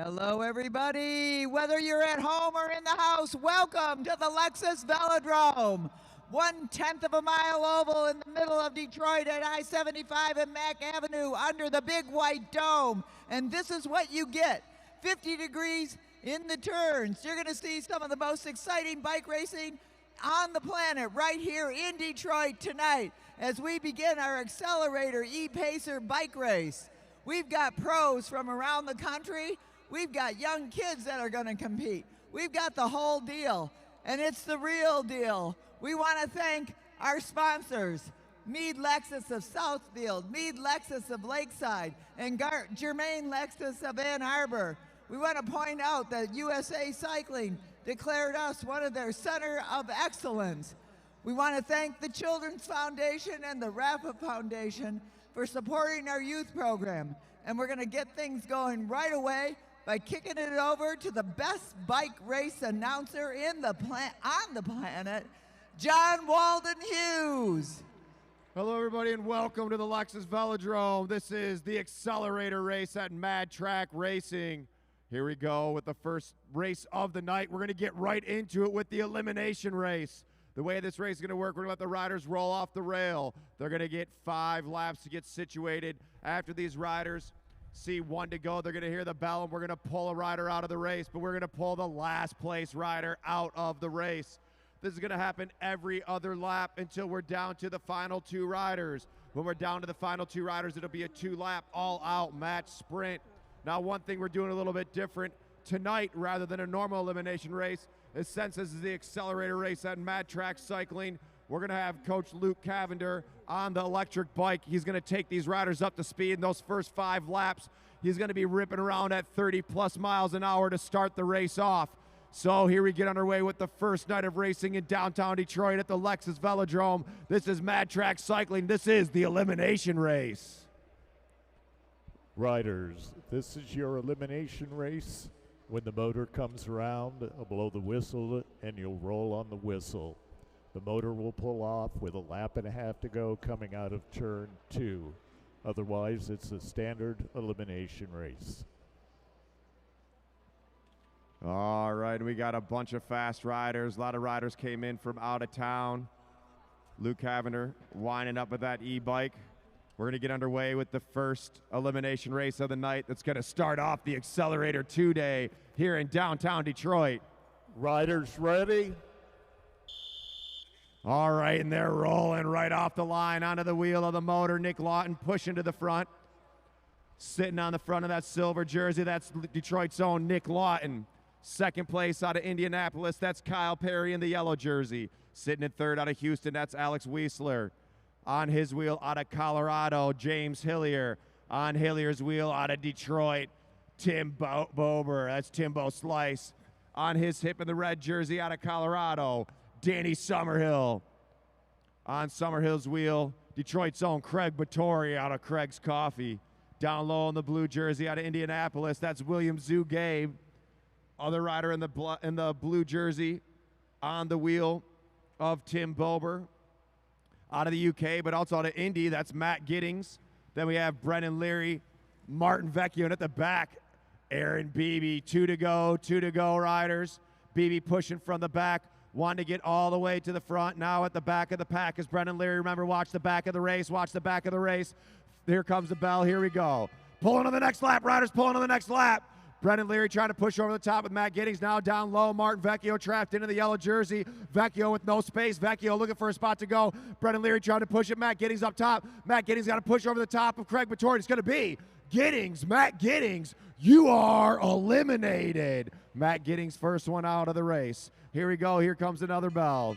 Hello, everybody. Whether you're at home or in the house, welcome to the Lexus Velodrome. 1/10 of a mile oval in the middle of Detroit at I-75 and Mack Avenue under the big white dome. And this is what you get. 50 degrees in the turns. You're going to see some of the most exciting bike racing on the planet right here in Detroit tonight as we begin our Accelerator e-PACER bike race. We've got pros from around the country. We've got young kids that are going to compete. We've got the whole deal, and it's the real deal. We want to thank our sponsors, Meade Lexus of Southfield, Meade Lexus of Lakeside, and Germain Lexus of Ann Arbor. We want to point out that USA Cycling declared us one of their Center of Excellence. We want to thank the Children's Foundation and the Rafa Foundation for supporting our youth program. And we're going to get things going right away by kicking it over to the best bike race announcer on the planet, John Walden Hughes. Hello, everybody, and welcome to the Lexus Velodrome. This is the Accelerator race at Mad Track Racing. Here we go with the first race of the night. We're going to get right into it with the elimination race. The way this race is going to work, we're going to let the riders roll off the rail. They're going to get 5 laps to get situated. After these riders see 1 to go, they're going to hear the bell, and we're going to pull a rider out of the race, but we're going to pull the last place rider out of the race. This is going to happen every other lap until we're down to the final 2 riders. When we're down to the final 2 riders, it'll be a 2-lap all-out match sprint. Now, one thing we're doing a little bit different tonight rather than a normal elimination race is, since this is the Accelerator race at Mad Track Cycling, we're going to have Coach Luke Cavender on the electric bike. He's going to take these riders up to speed. In those first 5 laps, he's going to be ripping around at 30+ miles an hour to start the race off. So here we get underway with the first night of racing in downtown Detroit at the Lexus Velodrome. This is Mad Track Cycling. This is the elimination race. Riders, this is your elimination race. When the motor comes around, blow the whistle and you'll roll on the whistle. The motor will pull off with a lap and a half to go coming out of turn 2. Otherwise, it's a standard elimination race. All right, we got a bunch of fast riders. A lot of riders came in from out of town. Luke Cavender winding up with that e-bike. We're going to get underway with the first elimination race of the night that's going to start off the Accelerator 2-day here in downtown Detroit. Riders ready? All right, and they're rolling right off the line onto the wheel of the motor. Nick Lawton pushing to the front. Sitting on the front of that silver jersey, that's Detroit's own Nick Lawton. Second place out of Indianapolis, that's Kyle Perry in the yellow jersey. Sitting in third out of Houston, that's Alex Wiesler. On his wheel out of Colorado, James Hillier. On Hillier's wheel out of Detroit, Tim Bober. That's Timbo Slice. On his hip in the red jersey out of Colorado, Danny Summerhill. On Summerhill's wheel, Detroit's own Craig Battori out of Craig's Coffee. Down low in the blue jersey out of Indianapolis, that's William Zugabe. Other rider in the blue jersey on the wheel of Tim Bober. Out of the UK, but also out of Indy, that's Matt Giddings. Then we have Brennan Leary, Martin Vecchio, and at the back, Aaron Beebe. 2 to go riders. Beebe pushing from the back, wanting to get all the way to the front. Now at the back of the pack is Brennan Leary. Remember, watch the back of the race, Here comes the bell, here we go. Pulling on the next lap, riders pulling on the next lap. Brennan Leary trying to push over the top with Matt Giddings. Now down low, Martin Vecchio trapped into the yellow jersey. Vecchio with no space. Vecchio looking for a spot to go. Brennan Leary trying to push it. Matt Giddings up top. Matt Giddings got to push over the top of Craig Battori. It's going to be Giddings. Matt Giddings, you are eliminated. Matt Giddings, first one out of the race. Here we go. Here comes another bell.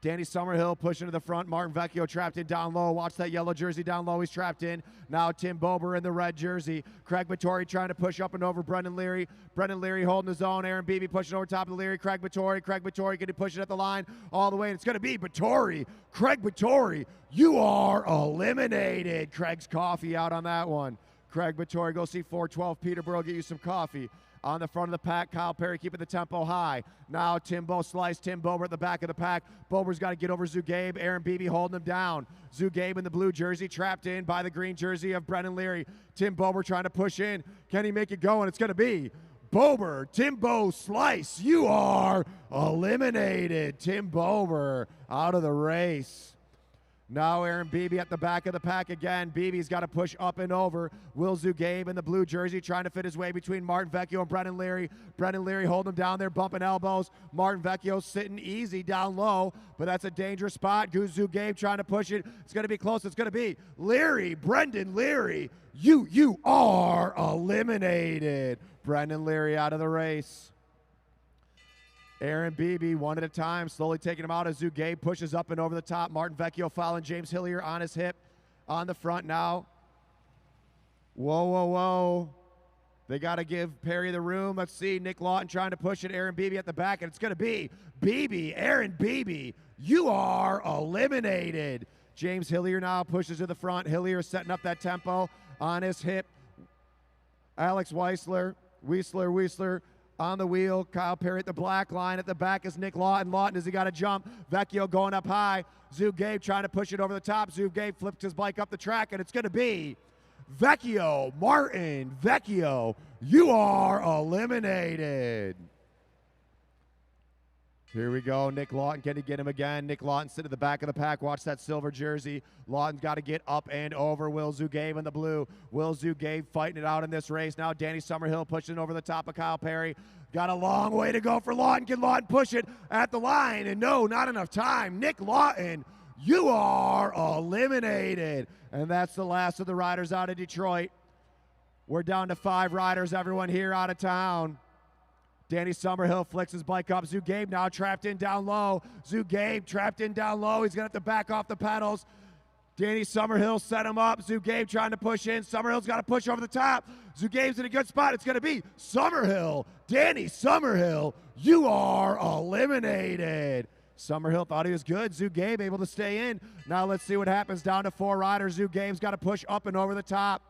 Danny Summerhill pushing to the front. Martin Vecchio trapped in down low. Watch that yellow jersey down low. He's trapped in. Now Tim Bober in the red jersey. Craig Battori trying to push up and over Brendan Leary. Brendan Leary holding his own. Aaron Beebe pushing over top of Leary. Craig Battori going to push it at the line all the way. And it's going to be Battori. Craig Battori, you are eliminated. Craig's Coffee out on that one. Craig Battori, go see 412 Peterborough, get you some coffee. On the front of the pack, Kyle Perry keeping the tempo high. Now Timbo Slice, Tim Bober at the back of the pack. Bober's got to get over Zugabe. Aaron Beebe holding him down. Zugabe in the blue jersey, trapped in by the green jersey of Brendan Leary. Tim Bober trying to push in. Can he make it go? And it's going to be Bober, Timbo Slice. You are eliminated. Tim Bober out of the race. Now Aaron Beebe at the back of the pack again. Beebe's got to push up and over. Will Zugabe in the blue jersey trying to fit his way between Martin Vecchio and Brendan Leary. Brendan Leary holding him down there, bumping elbows. Martin Vecchio sitting easy down low, but that's a dangerous spot. Zugabe trying to push it. It's going to be close. It's going to be Leary, Brendan Leary. You are eliminated. Brendan Leary out of the race. Aaron Beebe, one at a time, slowly taking him out as Zugabe pushes up and over the top. Martin Vecchio following James Hillier on his hip. On the front now. Whoa. They got to give Perry the room. Let's see, Nick Lawton trying to push it. Aaron Beebe at the back, and it's going to be Beebe, Aaron Beebe. You are eliminated. James Hillier now pushes to the front. Hillier setting up that tempo on his hip. Alex Weisler on the wheel. Kyle Perry at the black line. At the back is Nick Lawton. Lawton, does he got to jump? Vecchio going up high. Zugabe trying to push it over the top. Zugabe flipped his bike up the track, and it's going to be Vecchio. Martin Vecchio, you are eliminated. Here we go. Nick Lawton, can he get him again? Nick Lawton sitting at the back of the pack. Watch that silver jersey. Lawton's got to get up and over. Will Zugabe in the blue. Will Zugabe fighting it out in this race. Now Danny Summerhill pushing over the top of Kyle Perry. Got a long way to go for Lawton. Can Lawton push it at the line? And no, not enough time. Nick Lawton, you are eliminated. And that's the last of the riders out of Detroit. We're down to 5 riders, everyone here out of town. Danny Summerhill flicks his bike up. Zugabe now trapped in down low. Zugabe trapped in down low. He's going to have to back off the pedals. Danny Summerhill set him up. Zugabe trying to push in. Summerhill's got to push over the top. Zugabe's in a good spot. It's going to be Summerhill. Danny Summerhill, you are eliminated. Summerhill thought he was good. Zugabe able to stay in. Now let's see what happens. Down to 4 riders. Zugabe's got to push up and over the top.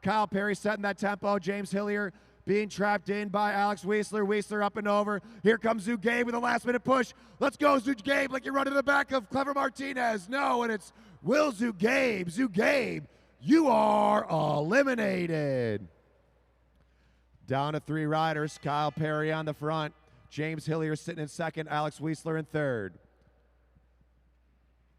Kyle Perry setting that tempo. James Hillier being trapped in by Alex Weisler. Weisler up and over. Here comes Zugabe with a last-minute push. Let's go, Zugabe, like you're running to the back of Clever Martinez. No, and it's Will Zugabe. Zugabe, you are eliminated. Down to 3 riders. Kyle Perry on the front. James Hillier sitting in second. Alex Weisler in third.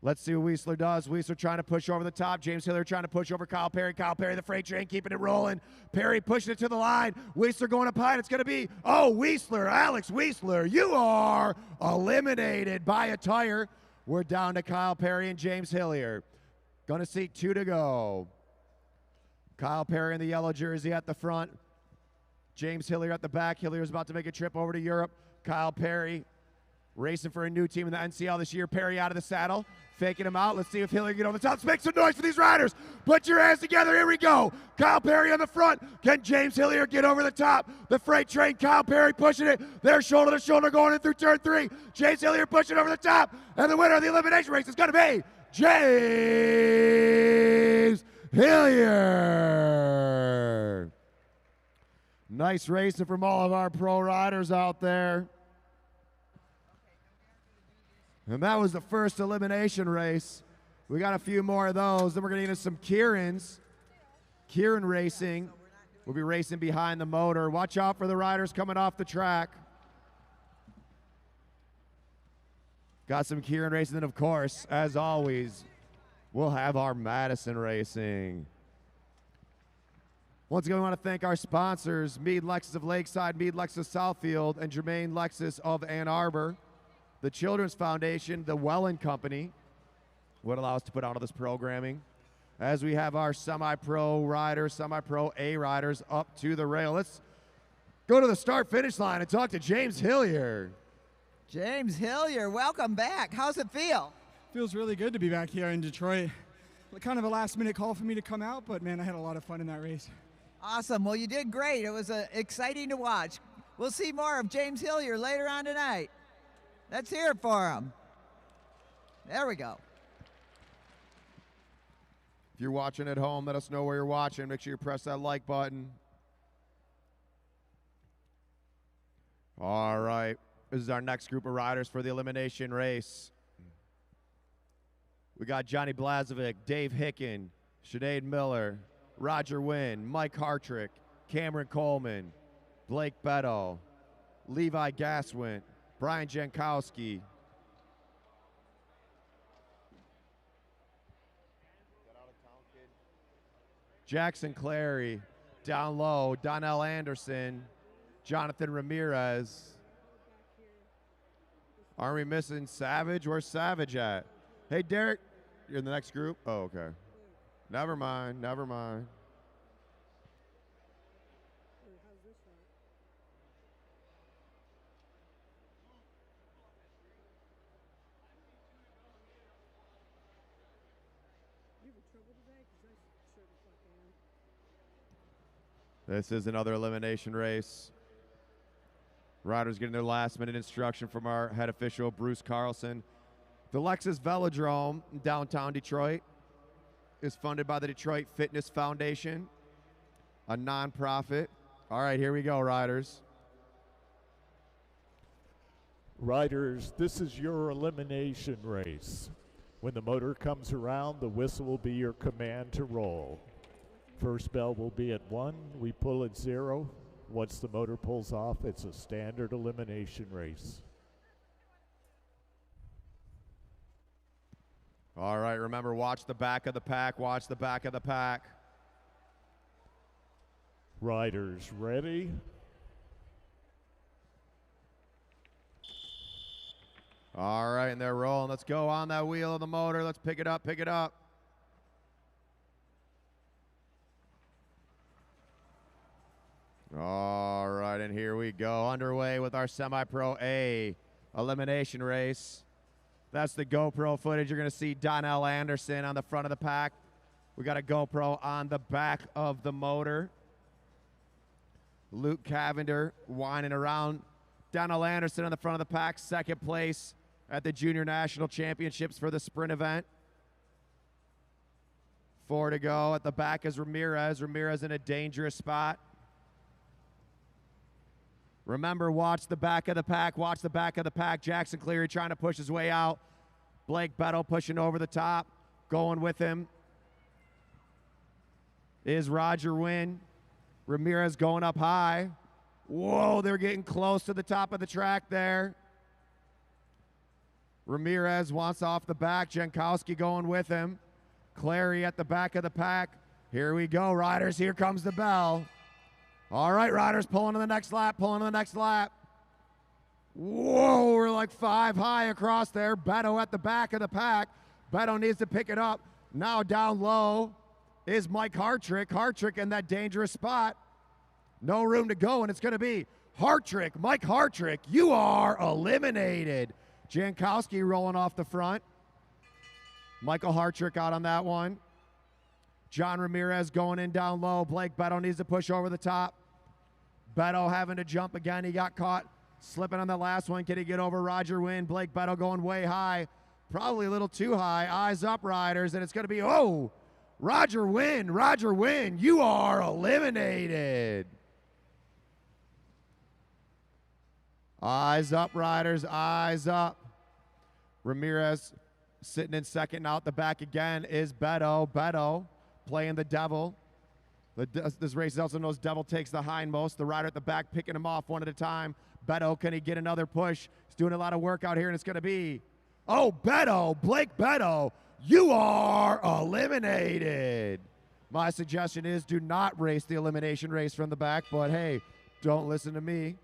Let's see what Weisler does. Weisler trying to push over the top. James Hillier trying to push over Kyle Perry. Kyle Perry, the freight train, keeping it rolling. Perry pushing it to the line. Weisler going up high, and it's going to be, Weisler, Alex Weisler. You are eliminated by a tire. We're down to Kyle Perry and James Hillier. Going to see 2 to go. Kyle Perry in the yellow jersey at the front. James Hillier at the back. Hillier's about to make a trip over to Europe. Kyle Perry racing for a new team in the NCL this year. Perry out of the saddle. Faking him out. Let's see if Hillier can get over the top. Let's make some noise for these riders. Put your hands together. Here we go. Kyle Perry on the front. Can James Hillier get over the top? The freight train. Kyle Perry pushing it. They're shoulder to shoulder going in through turn 3. James Hillier pushing over the top. And the winner of the elimination race is going to be James Hillier. Nice racing from all of our pro riders out there. And that was the first elimination race. We got a few more of those. Then we're going to get into some Kieran's. Kieran Racing will be racing behind the motor. Watch out for the riders coming off the track. Got some Kieran Racing. And, of course, as always, we'll have our Madison Racing. Once again, we want to thank our sponsors, Meade Lexus of Lakeside, Meade Lexus Southfield, and Germain Lexus of Ann Arbor. The Children's Foundation, the Wellen Company, would allow us to put out all this programming as we have our semi-pro riders, semi-pro A riders up to the rail. Let's go to the start-finish line and talk to James Hillier. James Hillier, welcome back. How's it feel? Feels really good to be back here in Detroit. Kind of a last-minute call for me to come out, but, man, I had a lot of fun in that race. Awesome. Well, you did great. It was exciting to watch. We'll see more of James Hillier later on tonight. Let's hear it for him. There we go. If you're watching at home, let us know where you're watching. Make sure you press that like button. All right. This is our next group of riders for the elimination race. We got Johnny Blazovic, Dave Hicken, Sinead Miller, Roger Wynn, Mike Hartrick, Cameron Coleman, Blake Beto, Levi Gaswint, Brian Jankowski, Jackson Clary, down low, Donnell Anderson, Jonathan Ramirez. Aren't we missing Savage? Where's Savage at? Hey, Derek, you're in the next group? Oh, okay. Never mind, never mind. This is another elimination race. Riders getting their last minute instruction from our head official, Bruce Carlson. The Lexus Velodrome in downtown Detroit is funded by the Detroit Fitness Foundation, a nonprofit. All right, here we go, riders. Riders, this is your elimination race. When the motor comes around, the whistle will be your command to roll. First bell will be at 1, we pull at 0. Once the motor pulls off, it's a standard elimination race. All right, remember, watch the back of the pack, watch the back of the pack. Riders ready? All right, and they're rolling. Let's go on that wheel of the motor. Let's pick it up, pick it up. All right, and here we go. Underway with our Semi-Pro A elimination race. That's the GoPro footage. You're going to see Donnell Anderson on the front of the pack. We got a GoPro on the back of the motor. Luke Cavender winding around. Donnell Anderson on the front of the pack, second place at the Junior National Championships for the sprint event. 4 to go. At the back is Ramirez. Ramirez in a dangerous spot. Remember, watch the back of the pack. Watch the back of the pack. Jackson Cleary trying to push his way out. Blake Beto pushing over the top. Going with him is Roger Wynn. Ramirez going up high. Whoa, they're getting close to the top of the track there. Ramirez wants off the back. Jankowski going with him. Clary at the back of the pack. Here we go, riders. Here comes the bell. All right, riders, pulling to the next lap, pulling to the next lap. Whoa, we're like 5 high across there. Beto at the back of the pack. Beto needs to pick it up. Now down low is Mike Hartrick. Hartrick in that dangerous spot. No room to go, and it's going to be Hartrick. Mike Hartrick, you are eliminated. Jankowski rolling off the front. Michael Hartrick out on that one. John Ramirez going in down low. Blake Beto needs to push over the top. Beto having to jump again. He got caught slipping on the last one. Can he get over Roger Wynn? Blake Beto going way high. Probably a little too high. Eyes up, riders. And it's going to be, oh, Roger Wynn. Roger Wynn, you are eliminated. Eyes up, riders. Eyes up. Ramirez sitting in second. Out the back again is Beto. Beto playing the devil. This race is also known as devil takes the hindmost. The rider at the back picking him off one at a time. Beto, can he get another push? He's doing a lot of work out here, and it's going to be, oh, Beto, Blake Beto, you are eliminated. My suggestion is do not race the elimination race from the back, but hey, don't listen to me.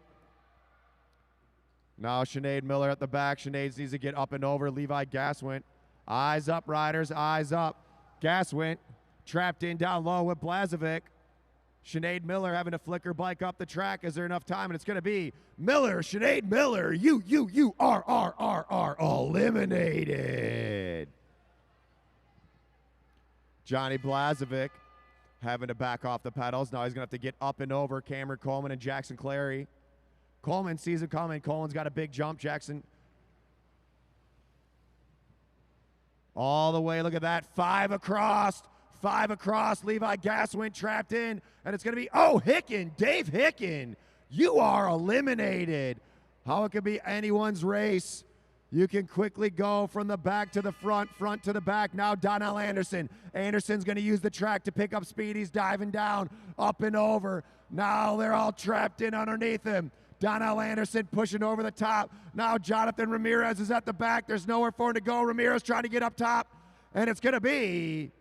Now Sinead Miller at the back. Sinead needs to get up and over. Levi Gaswint. Eyes up, riders, eyes up. Gaswint trapped in down low with Blazovic. Sinead Miller having to flicker bike up the track. Is there enough time? And it's going to be Miller, Sinead Miller. You are eliminated. Johnny Blazovic having to back off the pedals. Now he's going to have to get up and over Cameron Coleman and Jackson Clary. Coleman sees it coming. Coleman's got a big jump. Jackson all the way. Look at that. 5 across. 5 across. Levi Gaswint trapped in. And it's going to be, oh, Hicken. Dave Hicken. You are eliminated. How it could be anyone's race. You can quickly go from the back to the front, front to the back. Now Donnell Anderson. Anderson's going to use the track to pick up speed. He's diving down, up and over. Now they're all trapped in underneath him. Donnell Anderson pushing over the top. Now Jonathan Ramirez is at the back. There's nowhere for him to go. Ramirez trying to get up top. And it's going to be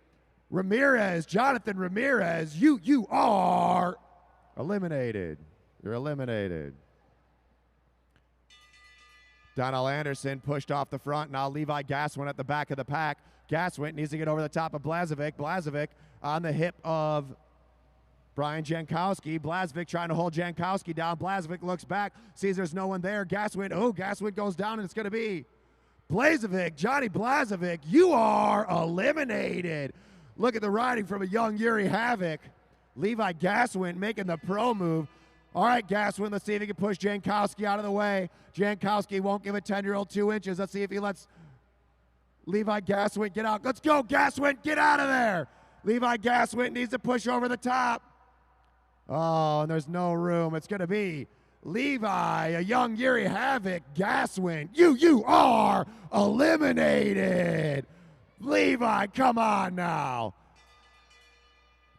Ramirez, Jonathan Ramirez. You are eliminated. You're eliminated. Donnell Anderson pushed off the front. Now Levi Gaswin at the back of the pack. Gaswin needs to get over the top of Blazovic. Blazovic on the hip of Brian Jankowski. Blazovic trying to hold Jankowski down. Blazovic looks back, sees there's no one there. Gaswin goes down, and it's going to be Blazovic. Johnny Blazovic, you are eliminated. Look at the riding from a young Yuri Havoc. Levi Gaswin making the pro move. All right, Gaswin, let's see if he can push Jankowski out of the way. Jankowski won't give a 10-year-old 2 inches. Let's see if he lets Levi Gaswin get out. Let's go, Gaswin, get out of there. Levi Gaswin needs to push over the top. Oh, and there's no room. It's going to be Levi, a young Yuri Havoc, Gaswin. You are eliminated. Levi, come on now.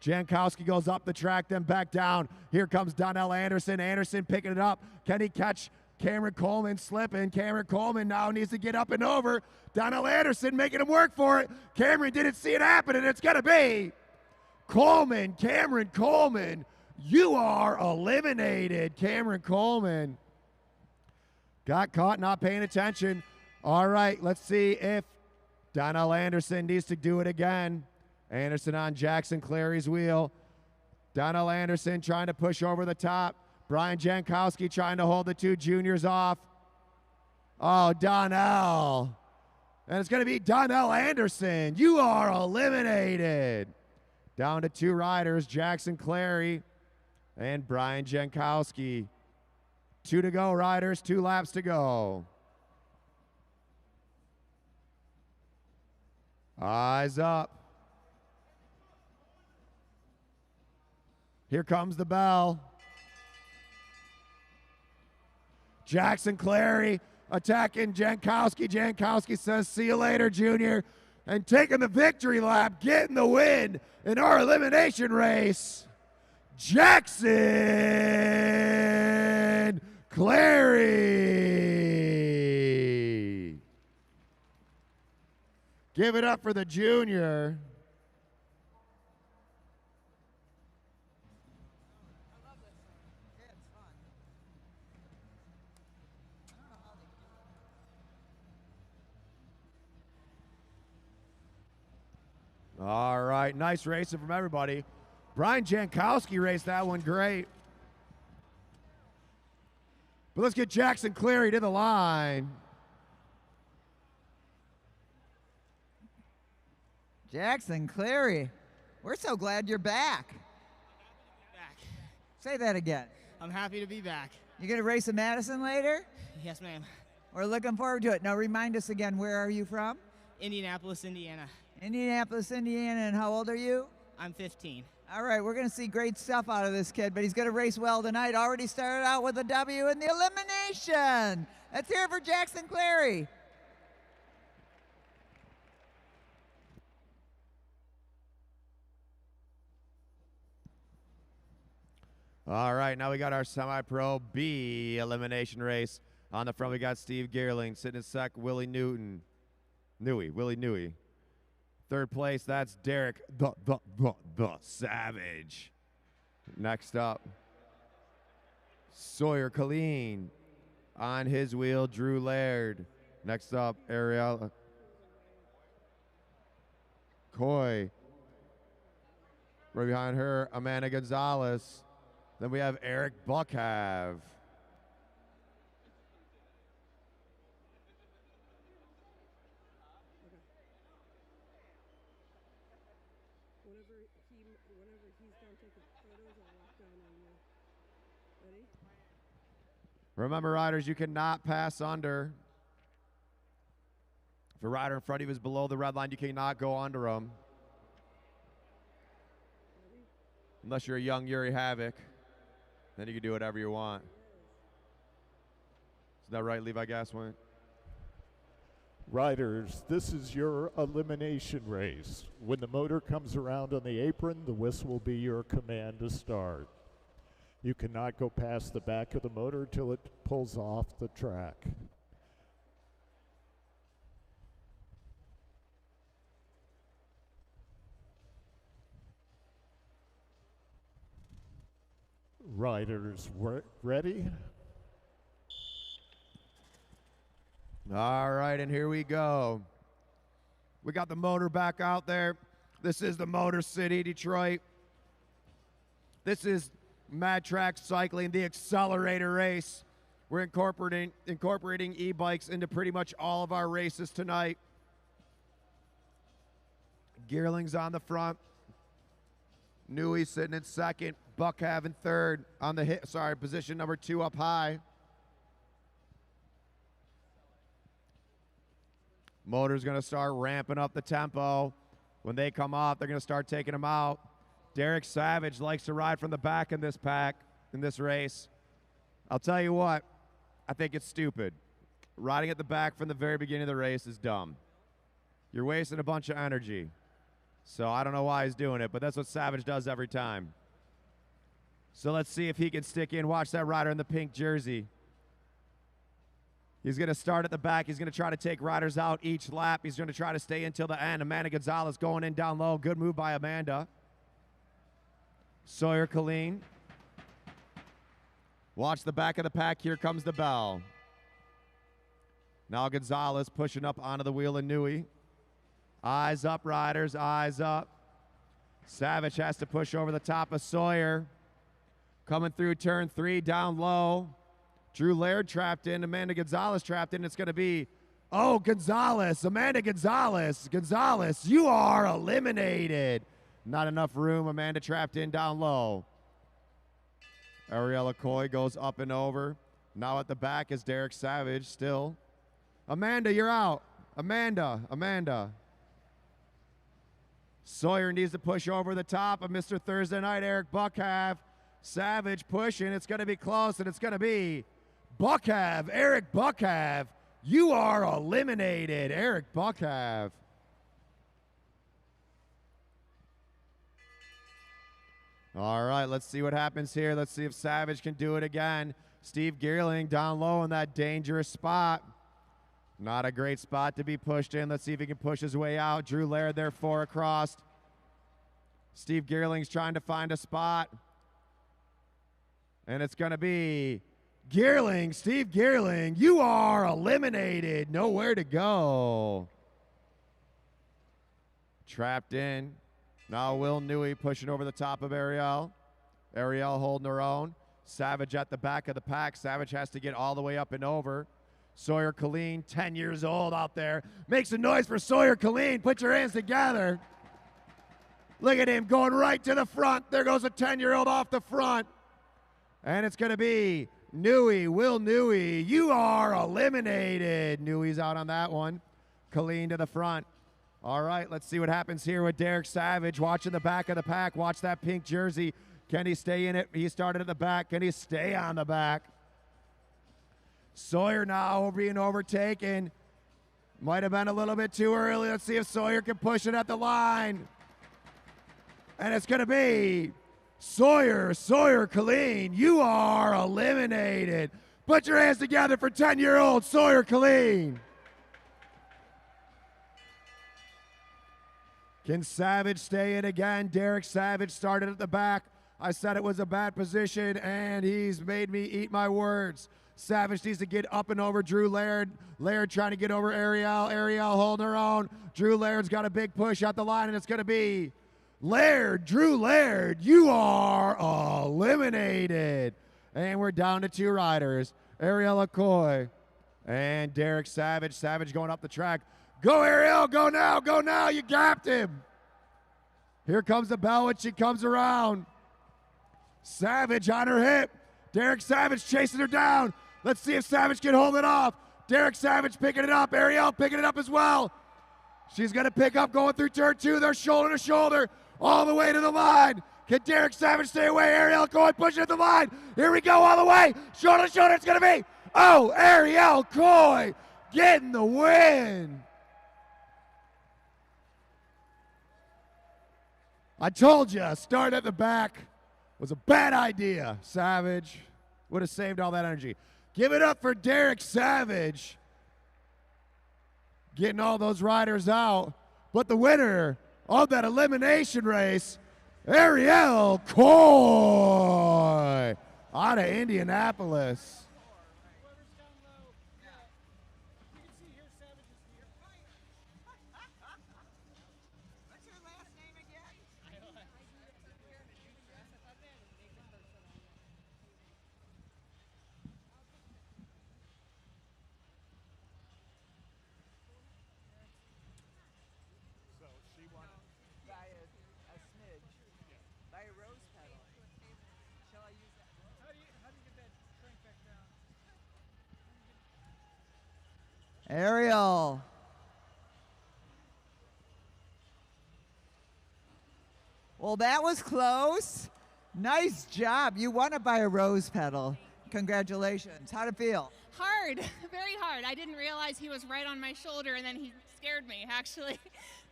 Jankowski goes up the track, then back down. Here comes Donnell Anderson. Anderson picking it up. Can he catch Cameron Coleman slipping? Cameron Coleman now needs to get up and over. Donnell Anderson making him work for it. Cameron didn't see it happen, and it's going to be Coleman, Cameron Coleman. You are eliminated, Cameron Coleman. Got caught not paying attention. All right, let's see if Donnell Anderson needs to do it again. Anderson on Jackson Clary's wheel. Donnell Anderson trying to push over the top. Brian Jankowski trying to hold the two juniors off. Oh, Donnell. And it's going to be Donnell Anderson. You are eliminated. Down to two riders, Jackson Clary and Brian Jankowski. 2 to go, riders. 2 laps to go. Eyes up. Here comes the bell. Jackson Clary attacking Jankowski. Jankowski says, see you later, Junior. And taking the victory lap, getting the win in our elimination race, Jackson Clary. Give it up for the junior. All right, nice racing from everybody. Brian Jankowski raced that one great. But let's get Jackson Clary to the line. Jackson Clary, we're so glad you're back. Back. Say that again. I'm happy to be back. You gonna race in Madison later? Yes, ma'am. We're looking forward to it. Now remind us again, where are you from? Indianapolis, Indiana. Indianapolis, Indiana, and how old are you? I'm 15. All right, we're going to see great stuff out of this kid, but he's going to race well tonight. Already started out with a W in the elimination. Let's hear it for Jackson Clary. All right, now we got our semi-pro B elimination race. On the front, we got Steve Geerling. Sitting in sec, Willie Newey. Third place, that's Derek the Savage. Next up, Sawyer Colleen. On his wheel, Drew Laird. Next up, Ariella Coy. Right behind her, Amanda Gonzalez. Then we have Eric Buckhav. Remember, riders, you cannot pass under. If a rider in front of you is below the red line, you cannot go under them. Unless you're a young Yuri Havoc. Then you can do whatever you want. Is that right, Levi Gaswin? Riders, this is your elimination race. When the motor comes around on the apron, the whistle will be your command to start. You cannot go past the back of the motor till it pulls off the track. Riders, ready? All right, and here we go. We got the motor back out there. This is the Motor City, Detroit. This is Mad Track Cycling, the accelerator race. We're incorporating e-bikes into pretty much all of our races tonight. Gearling's on the front. Newey sitting in second. Buck having third on the position number 2 up high. Motor's going to start ramping up the tempo. When they come off, they're going to start taking them out. Derek Savage likes to ride from the back in this pack, in this race. I'll tell you what, I think it's stupid. Riding at the back from the very beginning of the race is dumb. You're wasting a bunch of energy. So I don't know why he's doing it, but that's what Savage does every time. So let's see if he can stick in. Watch that rider in the pink jersey. He's going to start at the back. He's going to try to take riders out each lap. He's going to try to stay until the end. Amanda Gonzalez going in down low. Good move by Amanda. Sawyer Colleen. Watch the back of the pack. Here comes the bell. Now Gonzalez pushing up onto the wheel of Newey. Eyes up, riders. Eyes up. Savage has to push over the top of Sawyer. Coming through turn 3 down low. Drew Laird trapped in. Amanda Gonzalez trapped in. It's going to be, oh, Gonzalez. Amanda Gonzalez. Gonzalez, you are eliminated. Not enough room. Amanda trapped in down low. Ariella Coy goes up and over. Now at the back is Derek Savage still. Amanda, you're out. Amanda. Sawyer needs to push over the top of Mr. Thursday Night, Eric Buckhav. Savage pushing. It's going to be close, and it's going to be Buckhav. Eric Buckhav, you are eliminated. Eric Buckhav. All right, let's see what happens here. Let's see if Savage can do it again. Steve Gearling down low in that dangerous spot. Not a great spot to be pushed in. Let's see if he can push his way out. Drew Laird there 4 across. Steve Gearling's trying to find a spot. And it's going to be Gearling, Steve Gearling, you are eliminated. Nowhere to go. Trapped in. Now Will Newey pushing over the top of Ariel. Ariel holding her own. Savage at the back of the pack. Savage has to get all the way up and over. Sawyer Colleen, 10 years old out there. Makes a noise for Sawyer Colleen. Put your hands together. Look at him going right to the front. There goes a 10-year-old off the front. And it's going to be Newey, Will Newey. You are eliminated. Newey's out on that one. Colleen to the front. All right, let's see what happens here with Derek Savage. Watching the back of the pack. Watch that pink jersey. Can he stay in it? He started at the back. Can he stay on the back? Sawyer now being overtaken. Might have been a little bit too early. Let's see if Sawyer can push it at the line. And it's going to be Sawyer Colleen, you are eliminated. Put your hands together for 10-year-old Sawyer Colleen. Can Savage stay in again? Derek Savage started at the back. I said it was a bad position, and he's made me eat my words. Savage needs to get up and over Drew Laird. Laird trying to get over Ariel. Ariel holding her own. Drew Laird's got a big push out the line, and it's going to be Laird, Drew Laird, you are eliminated. And we're down to 2 riders, Ariel Coy and Derek Savage. Savage going up the track. Go, Ariel, go now, you gapped him. Here comes the bell when she comes around. Savage on her hip. Derek Savage chasing her down. Let's see if Savage can hold it off. Derek Savage picking it up. Ariel picking it up as well. She's going to pick up going through turn 2. They're shoulder to shoulder all the way to the line. Can Derek Savage stay away? Ariel Coy pushing at the line. Here we go all the way. Shoulder to shoulder, it's going to be. Oh, Ariel Coy getting the win. I told you, start at the back was a bad idea. Savage would have saved all that energy. Give it up for Derek Savage. Getting all those riders out. But the winner of that elimination race, Ariel Coy out of Indianapolis. Ariel. Well, that was close. Nice job. You won it by a rose petal. Congratulations. How'd it feel? Hard, very hard. I didn't realize he was right on my shoulder, and then he scared me, actually.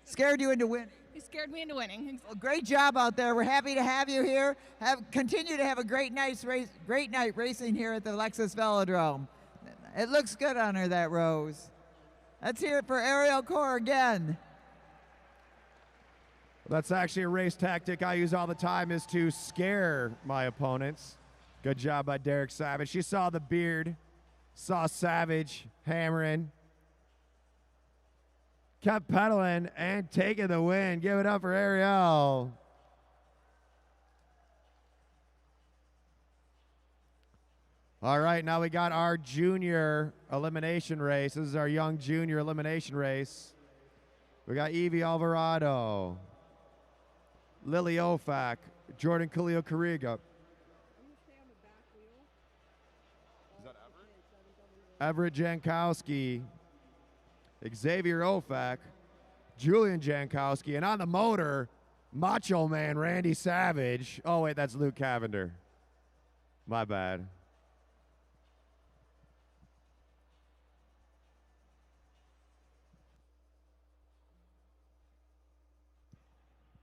Scared you into winning. He scared me into winning. Well, great job out there. We're happy to have you here. Continue to have a great night racing here at the Lexus Velodrome. It looks good on her, that rose. Let's hear it for Ariel Coy again. That's actually a race tactic I use all the time, is to scare my opponents. Good job by Derek Savage. She saw the beard, saw Savage hammering, kept pedaling and taking the win. Give it up for Ariel. All right, now we got our junior elimination race. This is our young junior elimination race. We got Evie Alvarado, Lily Ofak, Jordan Khalil Carriga. Everett Jankowski, Xavier Ofak, Julian Jankowski, and on the motor, Macho Man Randy Savage. Oh, wait, that's Luke Cavender. My bad.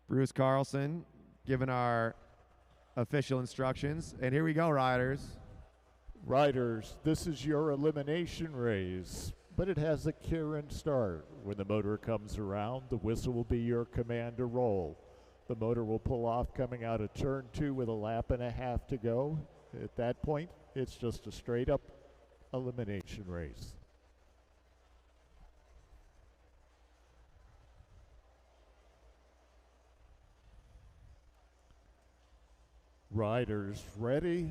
Bruce Carlson giving our official instructions. And here we go, riders. Riders, this is your elimination race, but it has a Kieran start. When the motor comes around, the whistle will be your command to roll. The motor will pull off coming out of turn 2 with a lap and a half to go. At that point, it's just a straight up elimination race. Riders ready?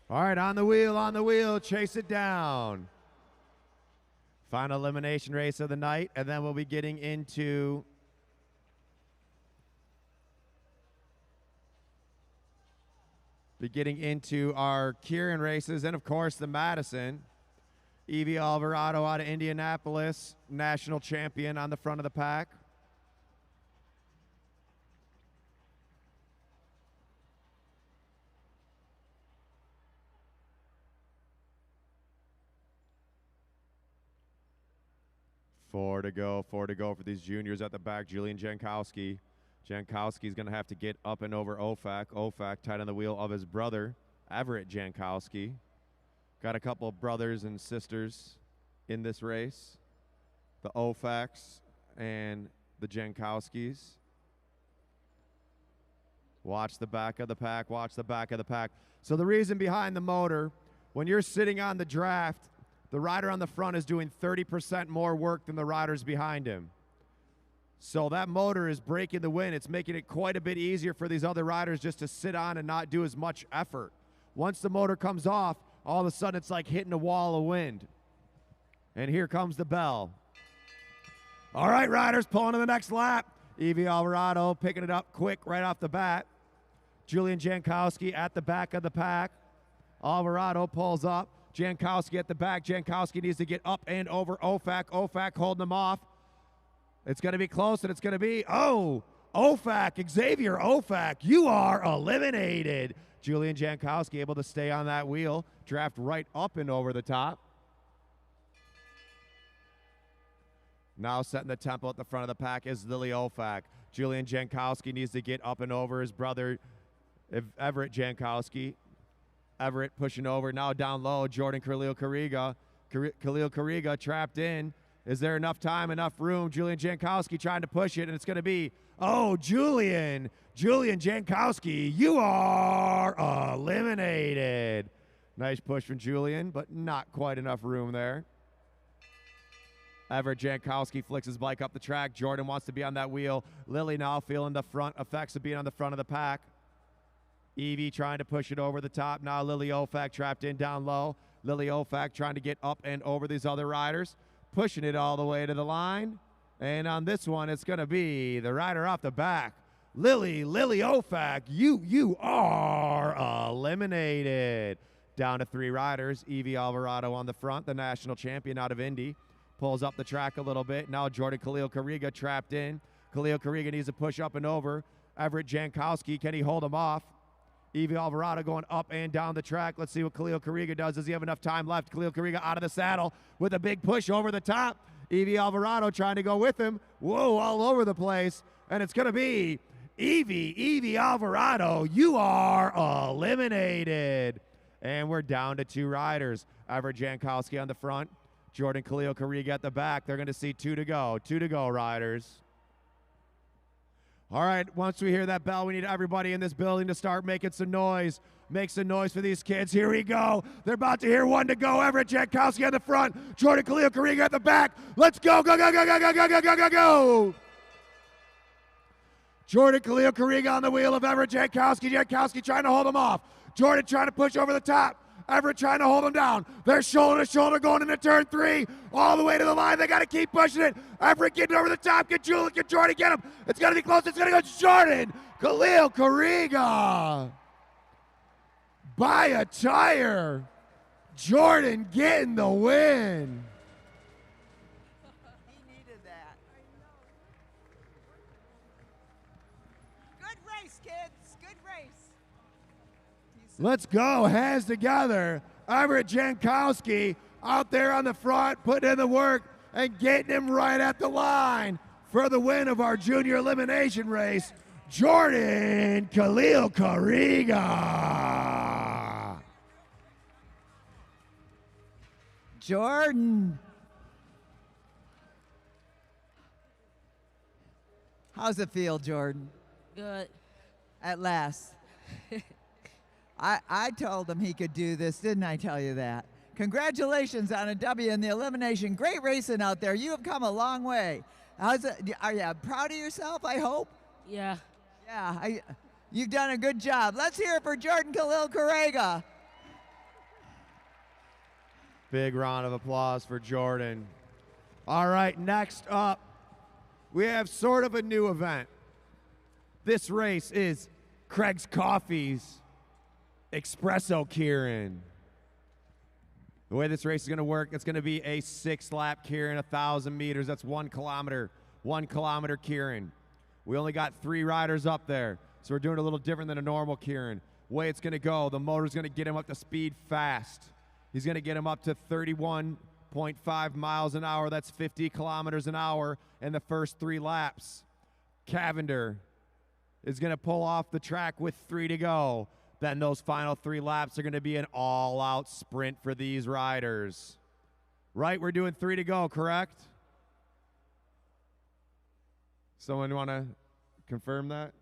All right, on the wheel, chase it down. Final elimination race of the night, and then we'll be getting into our Kieran races, and of course the Madison. Evie Alvarado out of Indianapolis, national champion on the front of the pack. Four to go for these juniors at the back. Julian Jankowski. Jankowski's going to have to get up and over Ofak. Ofak tight on the wheel of his brother, Everett Jankowski. Got a couple of brothers and sisters in this race. The Ofaks and the Jankowskis. Watch the back of the pack, watch the back of the pack. So the reason behind the motor, when you're sitting on the draft, the rider on the front is doing 30% more work than the riders behind him. So that motor is breaking the wind. It's making it quite a bit easier for these other riders just to sit on and not do as much effort. Once the motor comes off, all of a sudden it's like hitting a wall of wind. And here comes the bell. All right, riders, pulling to the next lap. Evie Alvarado picking it up quick right off the bat. Julian Jankowski at the back of the pack. Alvarado pulls up. Jankowski at the back. Jankowski needs to get up and over Ofak. Ofak holding him off. It's going to be close, and it's going to be, Xavier Ofak, you are eliminated. Julian Jankowski able to stay on that wheel, draft right up and over the top. Now setting the tempo at the front of the pack is Lily Ofak. Julian Jankowski needs to get up and over his brother, Everett Jankowski. Everett pushing over, now down low, Jordan Khalil Kariga. Khalil Kariga trapped in. Is there enough time, enough room? Julian Jankowski trying to push it, and it's going to be, Julian Jankowski, you are eliminated. Nice push from Julian, but not quite enough room there. Everett Jankowski flicks his bike up the track. Jordan wants to be on that wheel. Lily now feeling the front effects of being on the front of the pack. Evie trying to push it over the top. Now Lily Ofak trapped in down low. Lily Ofak trying to get up and over these other riders. Pushing it all the way to the line. And on this one, it's going to be the rider off the back. Lily Ofak, you are eliminated. Down to 3 riders. Evie Alvarado on the front, the national champion out of Indy. Pulls up the track a little bit. Now Jordan Khalil Kariga trapped in. Khalil Kariga needs to push up and over. Everett Jankowski, can he hold him off? Evie Alvarado going up and down the track. Let's see what Khalil Kariga does. Does he have enough time left? Khalil Kariga out of the saddle with a big push over the top. Evie Alvarado trying to go with him. Whoa, all over the place. And it's going to be Evie Alvarado. You are eliminated. And we're down to 2 riders. Everett Jankowski on the front. Jordan Khalil Kariga at the back. They're going to see 2 to go. 2 to go, riders. All right, once we hear that bell, we need everybody in this building to start making some noise. Make some noise for these kids. Here we go. They're about to hear 1 to go. Everett Jankowski at the front. Jordan Khalil Kariga at the back. Let's go, go, go, go, go, go, go, go, go, go, go. Jordan Khalil Kariga on the wheel of Everett Jankowski. Jankowski trying to hold him off. Jordan trying to push over the top. Everett trying to hold him down. They're shoulder to shoulder going into turn 3. All the way to the line. They got to keep pushing it. Everett getting over the top. Can Jordan get him? It's going to be close. It's going to go to Jordan Khalil Kariga. By a tire. Jordan getting the win. He needed that. Good race, kids. Good race. Let's go, hands together. Everett Jankowski out there on the front, putting in the work and getting him right at the line for the win of our junior elimination race. Jordan Khalil Kariga. Jordan. How's it feel, Jordan? Good. At last. I told him he could do this, didn't I tell you that? Congratulations on a W in the elimination. Great racing out there. You have come a long way. How's it? Are you proud of yourself, I hope? Yeah. Yeah, you've done a good job. Let's hear it for Jordan Khalil Kariga. Big round of applause for Jordan. All right, next up, we have sort of a new event. This race is Craig's Coffee's Espresso Kieran. The way this race is going to work, it's going to be a 6-lap Kieran, 1,000 meters. That's 1 kilometer. 1 kilometer Kieran. We only got 3 riders up there, so we're doing a little different than a normal Kieran. Way it's going to go, the motor's going to get him up to speed fast. He's going to get him up to 31.5 miles an hour. That's 50 kilometers an hour in the first 3 laps. Cavender is going to pull off the track with 3 to go. Then those final 3 laps are going to be an all-out sprint for these riders. Right? We're doing 3 to go, correct? Someone want to confirm that?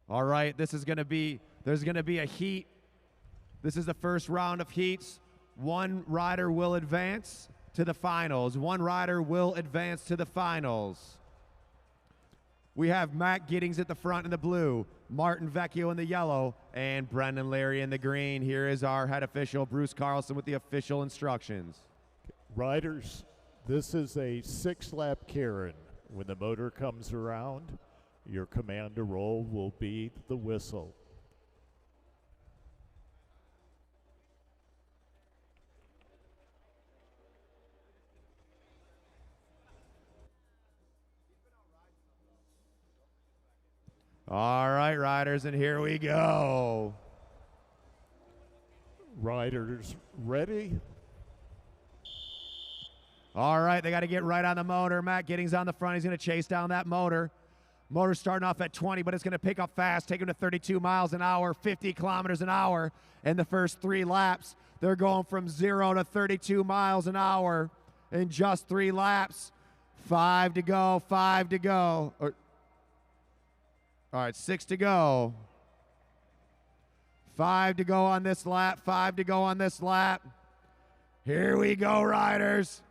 All right, there's going to be a heat. This is the first round of heats. 1 rider will advance to the finals. 1 rider will advance to the finals. We have Matt Giddings at the front in the blue, Martin Vecchio in the yellow, and Brendan Leary in the green. Here is our head official, Bruce Carlson, with the official instructions. Riders, this is a 6-lap Kieran. When the motor comes around, Your command to roll will be the whistle. All right, riders, and here we go. Riders ready? All right, they got to get right on the motor. Matt Giddings on the front. He's going to chase down that motor. Motor's starting off at 20, but it's going to pick up fast, take him to 32 miles an hour, 50 kilometers an hour in the first 3 laps. They're going from 0 to 32 miles an hour in just 3 laps. 5 to go, 5 to go. All right, 6 to go. 5 to go on this lap, 5 to go on this lap. Here we go, riders.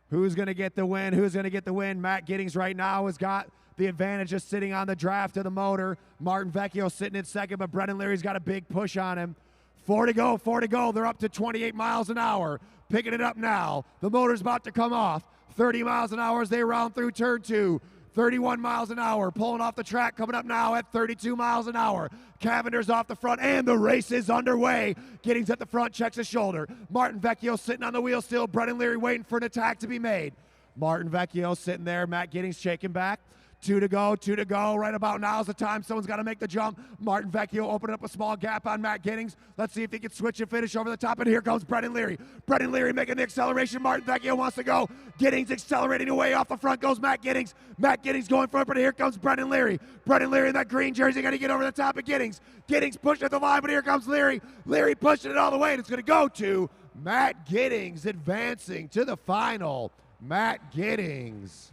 Who's going to get the win? Who's going to get the win? Matt Giddings right now has got the advantage of sitting on the draft of the motor. Martin Vecchio sitting in second, but Brendan Leary's got a big push on him. 4 to go, 4 to go. They're up to 28 miles an hour. Picking it up now. The motor's about to come off. 30 miles an hour as they round through turn 2. 31 miles an hour, pulling off the track, coming up now at 32 miles an hour. Cavender's off the front, and the race is underway. Giddings at the front, checks his shoulder. Martin Vecchio sitting on the wheel still. Brendan Leary waiting for an attack to be made. Martin Vecchio sitting there. Matt Giddings shaking back. 2 to go, 2 to go. Right about now is the time. Someone's got to make the jump. Martin Vecchio opening up a small gap on Matt Giddings. Let's see if he can switch and finish over the top. And here comes Brendan Leary. Brendan Leary making the acceleration. Martin Vecchio wants to go. Giddings accelerating away. Off the front goes Matt Giddings. Matt Giddings going front, but here comes Brendan Leary. Brendan Leary in that green jersey going to get over the top of Giddings. Giddings pushing at the line, but here comes Leary. Leary pushing it all the way, and it's going to go to Matt Giddings advancing to the final. Matt Giddings.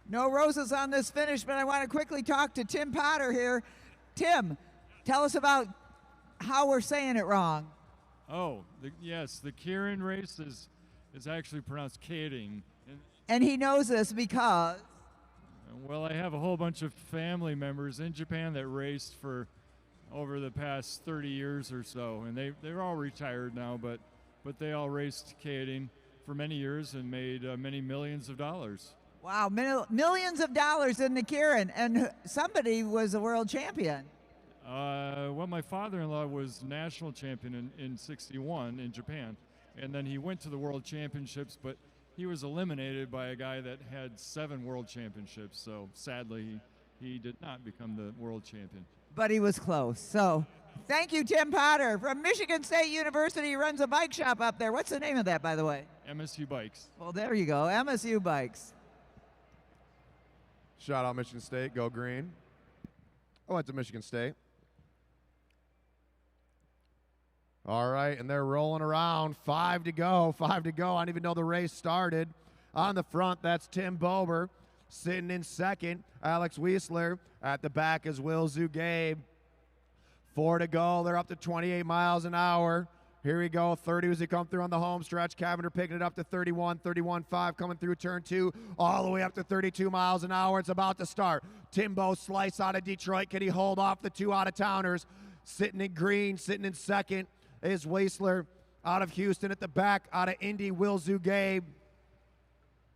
No roses on this finish, but I want to quickly talk to Tim Potter here. Tim, tell us about how we're saying it wrong. Oh, yes, the Kieran race is actually pronounced Kidding. And he knows this because? Well, I have a whole bunch of family members in Japan that raced for over the past 30 years or so, and they're all retired now, but they all raced Kidding for many years and made many millions of dollars. Wow, millions of dollars in the Kieran, and somebody was a world champion. Well, my father-in-law was national champion in 61 in Japan, and then he went to the world championships, but he was eliminated by a guy that had 7 world championships, so sadly he did not become the world champion. But he was close. So thank you, Tim Potter. From Michigan State University, he runs a bike shop up there. What's the name of that, by the way? MSU Bikes. Well, there you go, MSU Bikes. Shout out Michigan State, go green. I went to Michigan State. All right, and they're rolling around. 5 to go, 5 to go. I didn't even know the race started. On the front, that's Tim Bober. Sitting in second, Alex Wiesler. At the back is Will Zugabe. 4 to go. They're up to 28 miles an hour. Here we go, 30 as they come through on the home stretch. Cavender picking it up to 31, 31.5 coming through turn 2, all the way up to 32 miles an hour. It's about to start. Timbo slice out of Detroit. Can he hold off the 2 out-of-towners? Sitting in green, sitting in second is Wiesler. Out of Houston at the back, out of Indy, Will Zugabe.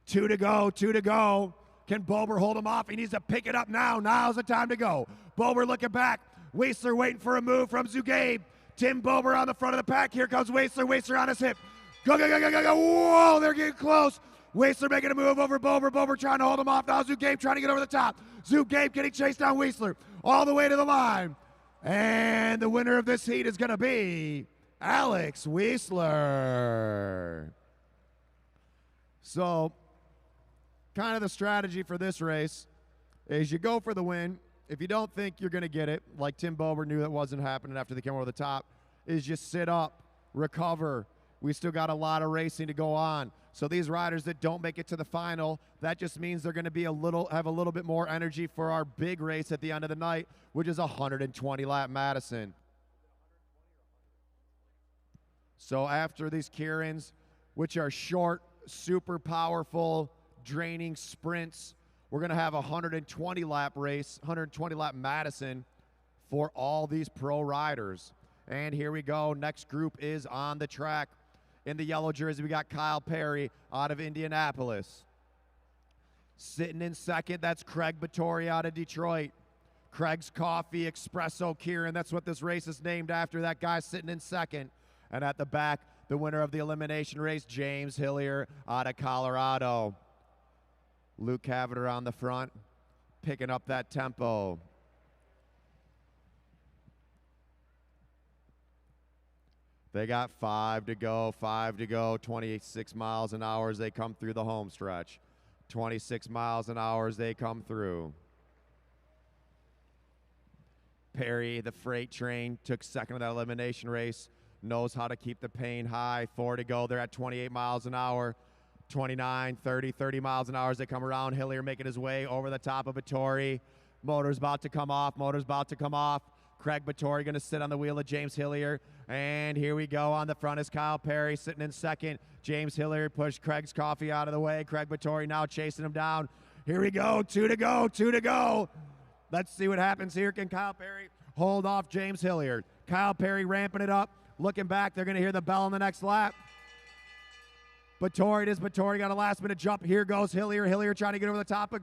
2 to go, 2 to go. Can Bober hold him off? He needs to pick it up now. Now's the time to go. Bober looking back. Wiesler waiting for a move from Zugabe. Tim Bober on the front of the pack. Here comes Wiesler. Wiesler on his hip. Go, go, go, go, go, go. Whoa, they're getting close. Wiesler making a move over Bober. Bober trying to hold him off. Now Zugabe trying to get over the top. Zugabe getting chased down Wiesler all the way to the line. And the winner of this heat is going to be Alex Wiesler. So, kind of the strategy for this race is you go for the win. If you don't think you're going to get it, like Tim Bober knew that wasn't happening after they came over the top, is just sit up, recover. We still got a lot of racing to go on. So these riders that don't make it to the final, that just means they're going to be have a little bit more energy for our big race at the end of the night, which is 120-lap Madison. So after these Kierans, which are short, super powerful, draining sprints, we're going to have a 120-lap race, 120-lap Madison for all these pro riders. And here we go. Next group is on the track. In the yellow jersey, we got Kyle Perry out of Indianapolis. Sitting in second, that's Craig Battori out of Detroit. Craig's Coffee, Espresso Kieran. That's what this race is named after. That guy sitting in second. And at the back, the winner of the elimination race, James Hillier out of Colorado. Luke Cavender on the front, picking up that tempo. They got 5 to go, 26 miles an hour as they come through the home stretch. 26 miles an hour as they come through. Perry, the freight train, took second of that elimination race, knows how to keep the pain high. 4 to go. They're at 28 miles an hour. 29, 30 miles an hour as they come around. Hillier making his way over the top of Battori. Motor's about to come off. Craig Battori going to sit on the wheel of James Hillier. And here we go. On the front is Kyle Perry sitting in second. James Hillier pushed Craig's Coffee out of the way. Craig Battori now chasing him down. Here we go. 2 to go. Let's see what happens here. Can Kyle Perry hold off James Hillier? Kyle Perry ramping it up. Looking back. They're going to hear the bell on the next lap. Battori got a last-minute jump. Here goes Hillier. Hillier trying to get over the top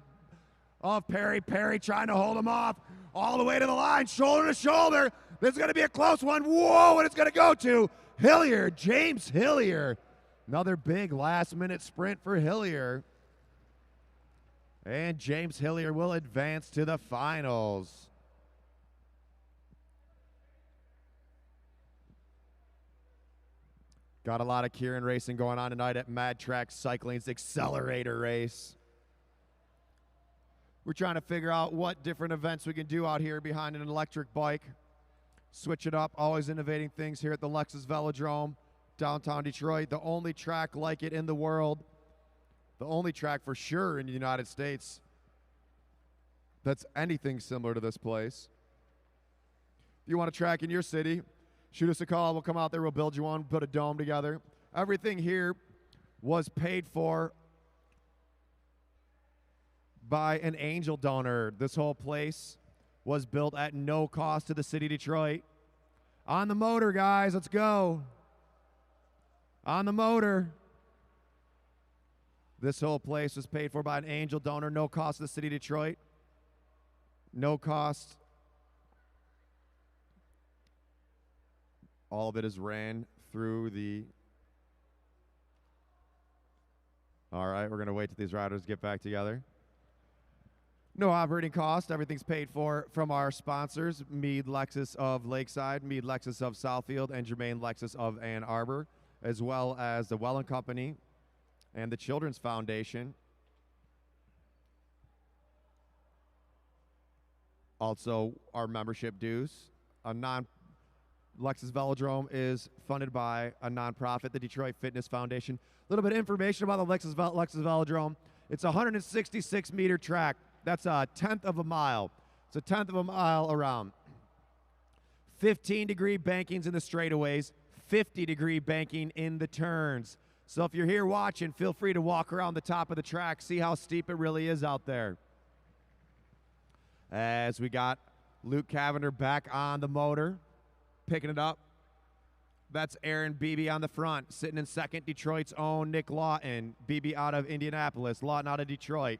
of Perry. Perry trying to hold him off all the way to the line, shoulder to shoulder. This is going to be a close one. Whoa, and it's going to go to Hillier, James Hillier. Another big last-minute sprint for Hillier. And James Hillier will advance to the finals. Got a lot of Kieran racing going on tonight at Mad Track Cycling's Accelerator race. We're trying to figure out what different events we can do out here behind an electric bike. Switch it up, always innovating things here at the Lexus Velodrome, downtown Detroit. The only track like it in the world. The only track for sure in the United States that's anything similar to this place. If you want a track in your city, shoot us a call. We'll come out there. We'll build you one, put a dome together. Everything here was paid for by an angel donor. This whole place was built at no cost to the city of Detroit. On the motor, guys. Let's go. On the motor. This whole place was paid for by an angel donor. No cost to the city of Detroit. No cost. All of it is ran through the... All right, we're going to wait till these riders get back together. No operating cost. Everything's paid for from our sponsors, Meade Lexus of Lakeside, Meade Lexus of Southfield, and Germain Lexus of Ann Arbor, as well as the Welland Company and the Children's Foundation. Also, our membership dues. Lexus Velodrome is funded by a nonprofit, the Detroit Fitness Foundation. A little bit of information about the Lexus Velodrome. It's a 166-meter track. That's a tenth of a mile. It's a tenth of a mile around. 15-degree bankings in the straightaways, 50-degree banking in the turns. So if you're here watching, feel free to walk around the top of the track, see how steep it really is out there. As we got Luke Cavender back on the motor, picking it up. That's Aaron Beebe on the front. Sitting in second, Detroit's own Nick Lawton. Beebe out of Indianapolis, Lawton out of Detroit.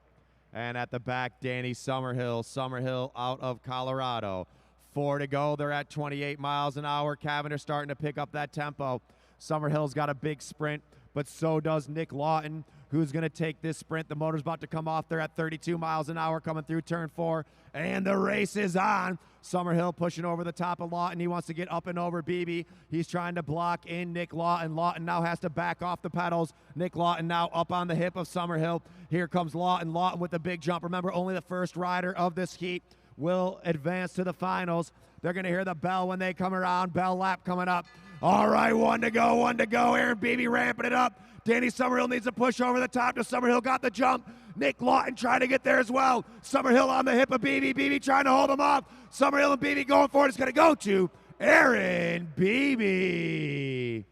And at the back, Danny Summerhill out of Colorado. 4 to go. They're at 28 miles an hour. Cavender starting to pick up that tempo. Summerhill's got a big sprint, but so does Nick Lawton, who's going to take this sprint. The motor's about to come off. They're at 32 miles an hour coming through turn 4, and the race is on. Summerhill pushing over the top of Lawton. He wants to get up and over Beebe. He's trying to block in Nick Lawton. Lawton now has to back off the pedals. Nick Lawton now up on the hip of Summerhill. Here comes Lawton. Lawton with a big jump. Remember, only the first rider of this heat will advance to the finals. They're going to hear the bell when they come around. Bell lap coming up. All right, 1 to go. Aaron Beebe ramping it up. Danny Summerhill needs to push over the top. Summerhill got the jump. Nick Lawton trying to get there as well. Summerhill on the hip of Beebe. Beebe trying to hold him off. Summerhill and Beebe going for it. It's going to go to Aaron Beebe.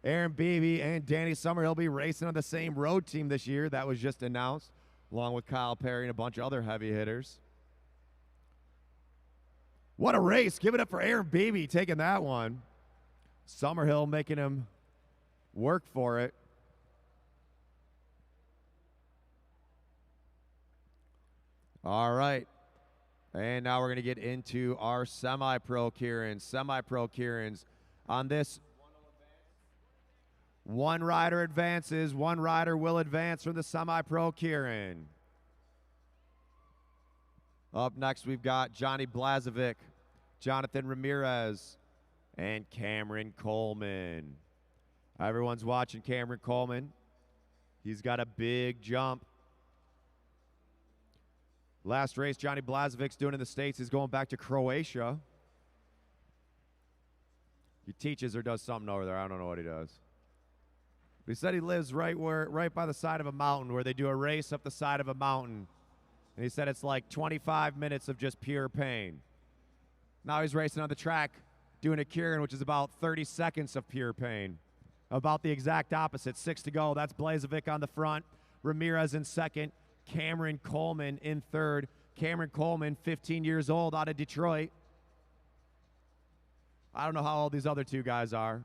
Aaron Beebe and Danny Summerhill be racing on the same road team this year. That was just announced, along with Kyle Perry and a bunch of other heavy hitters. What a race. Give it up for Aaron Beebe taking that one. Summerhill making him work for it. All right. And now we're going to get into our semi-pro Kierans. Semi-pro Kierans. On this, one rider advances. One rider will advance from the semi-pro Kieran. Up next, we've got Johnny Blazovic, Jonathan Ramirez, and Cameron Coleman. Everyone's watching Cameron Coleman. He's got a big jump. Last race Johnny Blazovic's doing in the States is going back to Croatia. He teaches or does something over there. I don't know what he does. But he said he lives right by the side of a mountain where they do a race up the side of a mountain. And he said it's like 25 minutes of just pure pain. Now he's racing on the track doing a Kieran, which is about 30 seconds of pure pain. About the exact opposite. 6 to go. That's Blazovic on the front. Ramirez in second. Cameron Coleman in third. Cameron Coleman, 15 years old, out of Detroit. I don't know how old these other two guys are.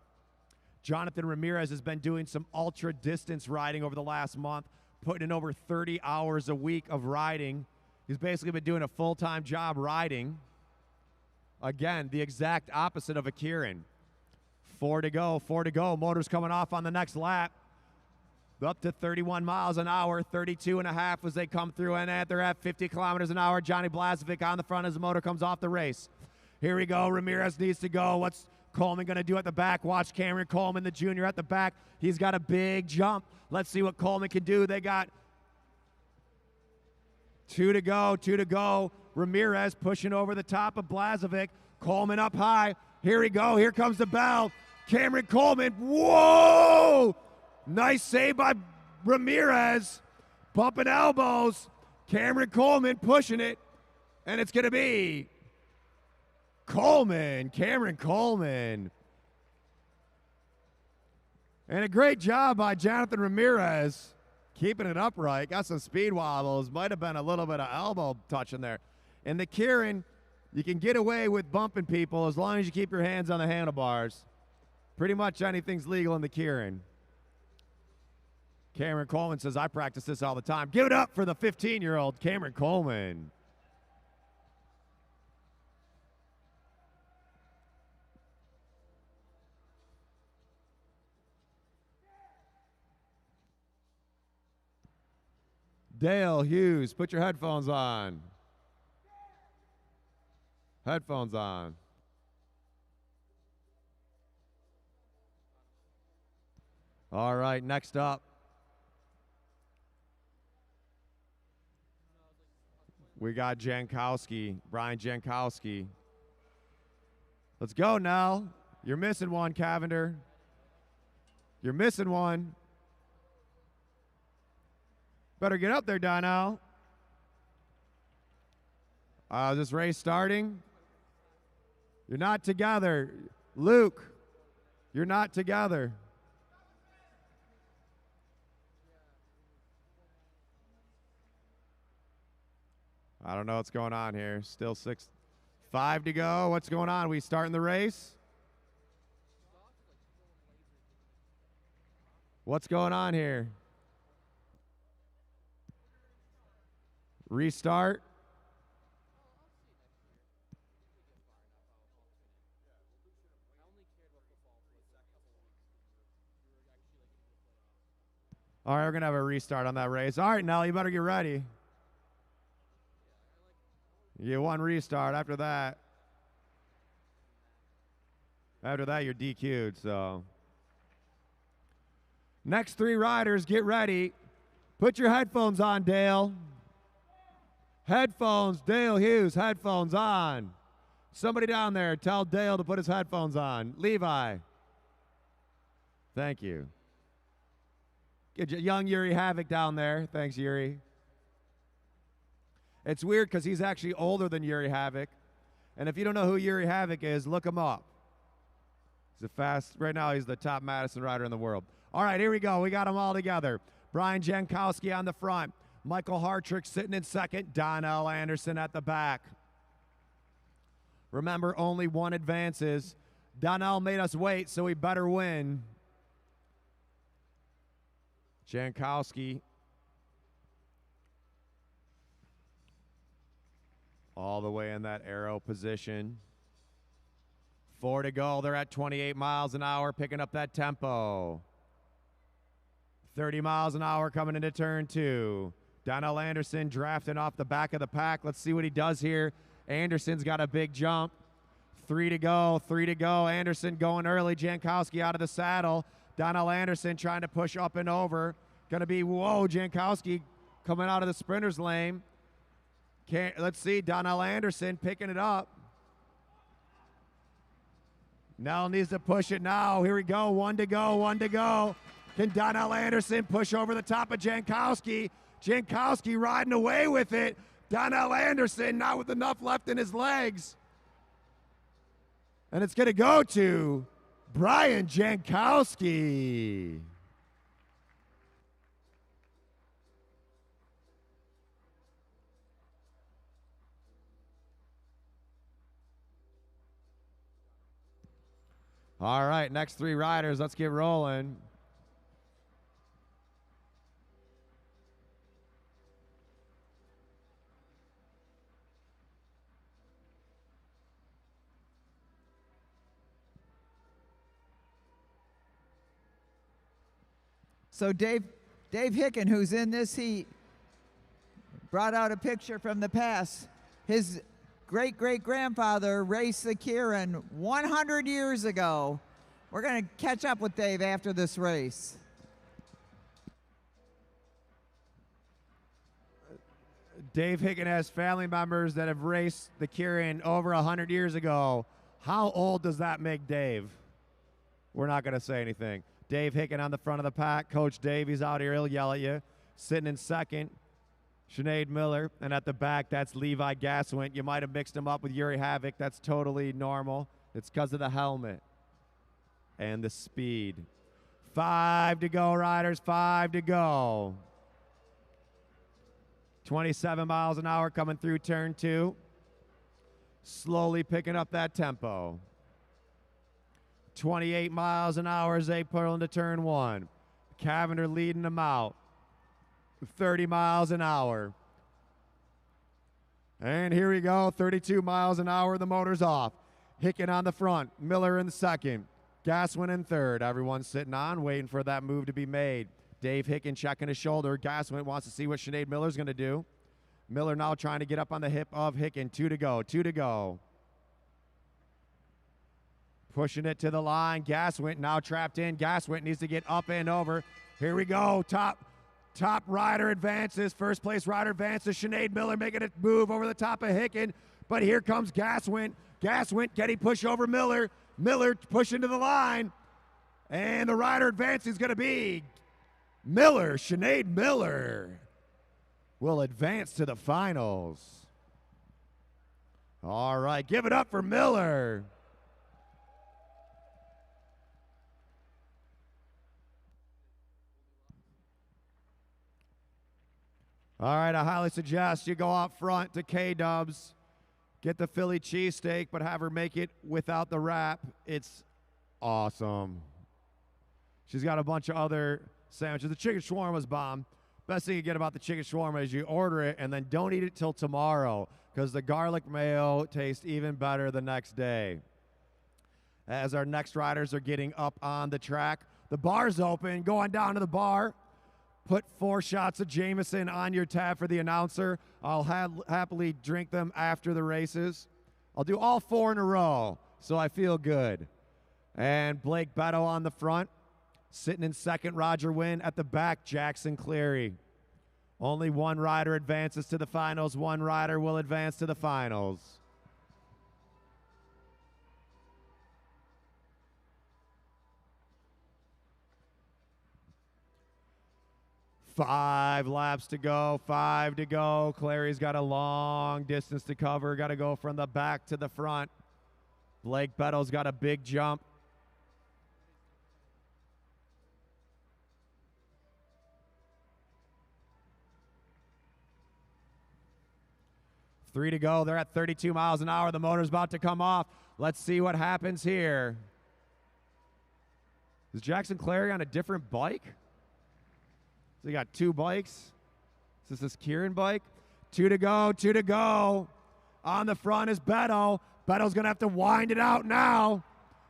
Jonathan Ramirez has been doing some ultra distance riding over the last month, putting in over 30 hours a week of riding. He's basically been doing a full-time job riding. Again, the exact opposite of a Kieran. 4 to go, 4 to go. Motor's coming off on the next lap. Up to 31 miles an hour, 32 and a half as they come through, and they're at 50 kilometers an hour. Johnny Blazovic on the front as the motor comes off the race. Here we go. Ramirez needs to go. What's Coleman going to do at the back? Watch Cameron Coleman, the junior, at the back. He's got a big jump. Let's see what Coleman can do. They got 2 to go, 2 to go. Ramirez pushing over the top of Blazovic. Coleman up high. Here we go. Here comes the bell. Cameron Coleman. Whoa! Nice save by Ramirez. Bumping elbows. Cameron Coleman pushing it. And it's going to be Coleman. Cameron Coleman. And a great job by Jonathan Ramirez. Keeping it upright. Got some speed wobbles. Might have been a little bit of elbow touch in there. And the Kieran, you can get away with bumping people as long as you keep your hands on the handlebars. Pretty much anything's legal in the Kieran. Cameron Coleman says, I practice this all the time. Give it up for the 15-year-old Cameron Coleman. Dale Hughes, put your headphones on. Headphones on. All right, next up. We got Jankowski, Brian Jankowski. Let's go now. You're missing one, Cavender. You're missing one. Better get up there, Donnell. This race starting. You're not together. Luke, you're not together. I don't know what's going on here. Still 5 to go. What's going on? We starting the race? What's going on here? Restart. All right, we're going to have a restart on that race. All right, Nell, you better get ready. You get one restart after that. After that, you're DQ'd, so. Next 3 riders, get ready. Put your headphones on, Dale. Headphones, Dale Hughes, headphones on. Somebody down there, tell Dale to put his headphones on. Levi. Thank you. Get young Yuri Havoc down there. Thanks, Yuri. It's weird because he's actually older than Yuri Havoc. And if you don't know who Yuri Havoc is, look him up. Right now he's the top Madison rider in the world. All right, here we go. We got them all together. Brian Jankowski on the front. Michael Hartrick sitting in second. Donnell Anderson at the back. Remember, only one advances. Donnell made us wait, so we better win. Jankowski all the way in that arrow position. 4 to go. They're at 28 miles an hour, picking up that tempo. 30 miles an hour coming into turn 2. Donnell Anderson drafting off the back of the pack. Let's see what he does here. Anderson's got a big jump. 3 to go, 3 to go. Anderson going early. Jankowski out of the saddle. Donnell Anderson trying to push up and over. Going to be, whoa, Jankowski coming out of the sprinter's lane. Let's see, Donnell Anderson picking it up. Nell needs to push it now. Here we go, 1 to go, 1 to go. Can Donnell Anderson push over the top of Jankowski? Jankowski riding away with it. Donnell Anderson not with enough left in his legs. And it's going to go to Brian Jankowski. All right, next 3 riders, let's get rolling. So Dave Hicken, who's in this heat, brought out a picture from the past. His great-great-grandfather raced the Kieran 100 years ago. We're going to catch up with Dave after this race. Dave Hicken has family members that have raced the Kieran over 100 years ago. How old does that make Dave? We're not going to say anything. Dave Hicken on the front of the pack. Coach Dave, he's out here. He'll yell at you. Sitting in second, Sinead Miller. And at the back, that's Levi Gaswint. You might have mixed him up with Yuri Havoc. That's totally normal. It's because of the helmet and the speed. 5 to go, riders. 5 to go. 27 miles an hour coming through turn 2. Slowly picking up that tempo. 28 miles an hour as they pull into turn 1. Cavender leading them out. 30 miles an hour. And here we go, 32 miles an hour, the motor's off. Hicken on the front, Miller in the second. Gaswin in third. Everyone's sitting on, waiting for that move to be made. Dave Hicken checking his shoulder. Gaswin wants to see what Sinead Miller's going to do. Miller now trying to get up on the hip of Hicken. 2 to go, 2 to go. Pushing it to the line. Gaswint now trapped in. Gaswint needs to get up and over. Here we go. Top rider advances. First place rider advances. Sinead Miller making a move over the top of Hicken. But here comes Gaswint. Gaswint getting push over Miller. Miller pushing to the line. And the rider advance is going to be Miller. Sinead Miller will advance to the finals. All right. Give it up for Miller. All right, I highly suggest you go out front to K-Dubs, get the Philly cheesesteak, but have her make it without the wrap. It's awesome. She's got a bunch of other sandwiches. The chicken shawarma's bomb. Best thing you get about the chicken shawarma is you order it and then don't eat it till tomorrow because the garlic mayo tastes even better the next day. As our next riders are getting up on the track, the bar's open. Go on down to the bar. Put 4 shots of Jameson on your tab for the announcer. I'll happily drink them after the races. I'll do all 4 in a row, so I feel good. And Blake Beto on the front. Sitting in second, Roger Wynn. At the back, Jackson Cleary. Only 1 rider advances to the finals. 1 rider will advance to the finals. Five laps to go, 5 to go. Clary's got a long distance to cover. Got to go from the back to the front. Blake Beto's got a big jump. Three to go. They're at 32 miles an hour. The motor's about to come off. Let's see what happens here. Is Jackson Clary on a different bike? So you got 2 bikes. Is this Kieran bike? 2 to go, 2 to go. On the front is Beto. Beto's going to have to wind it out now.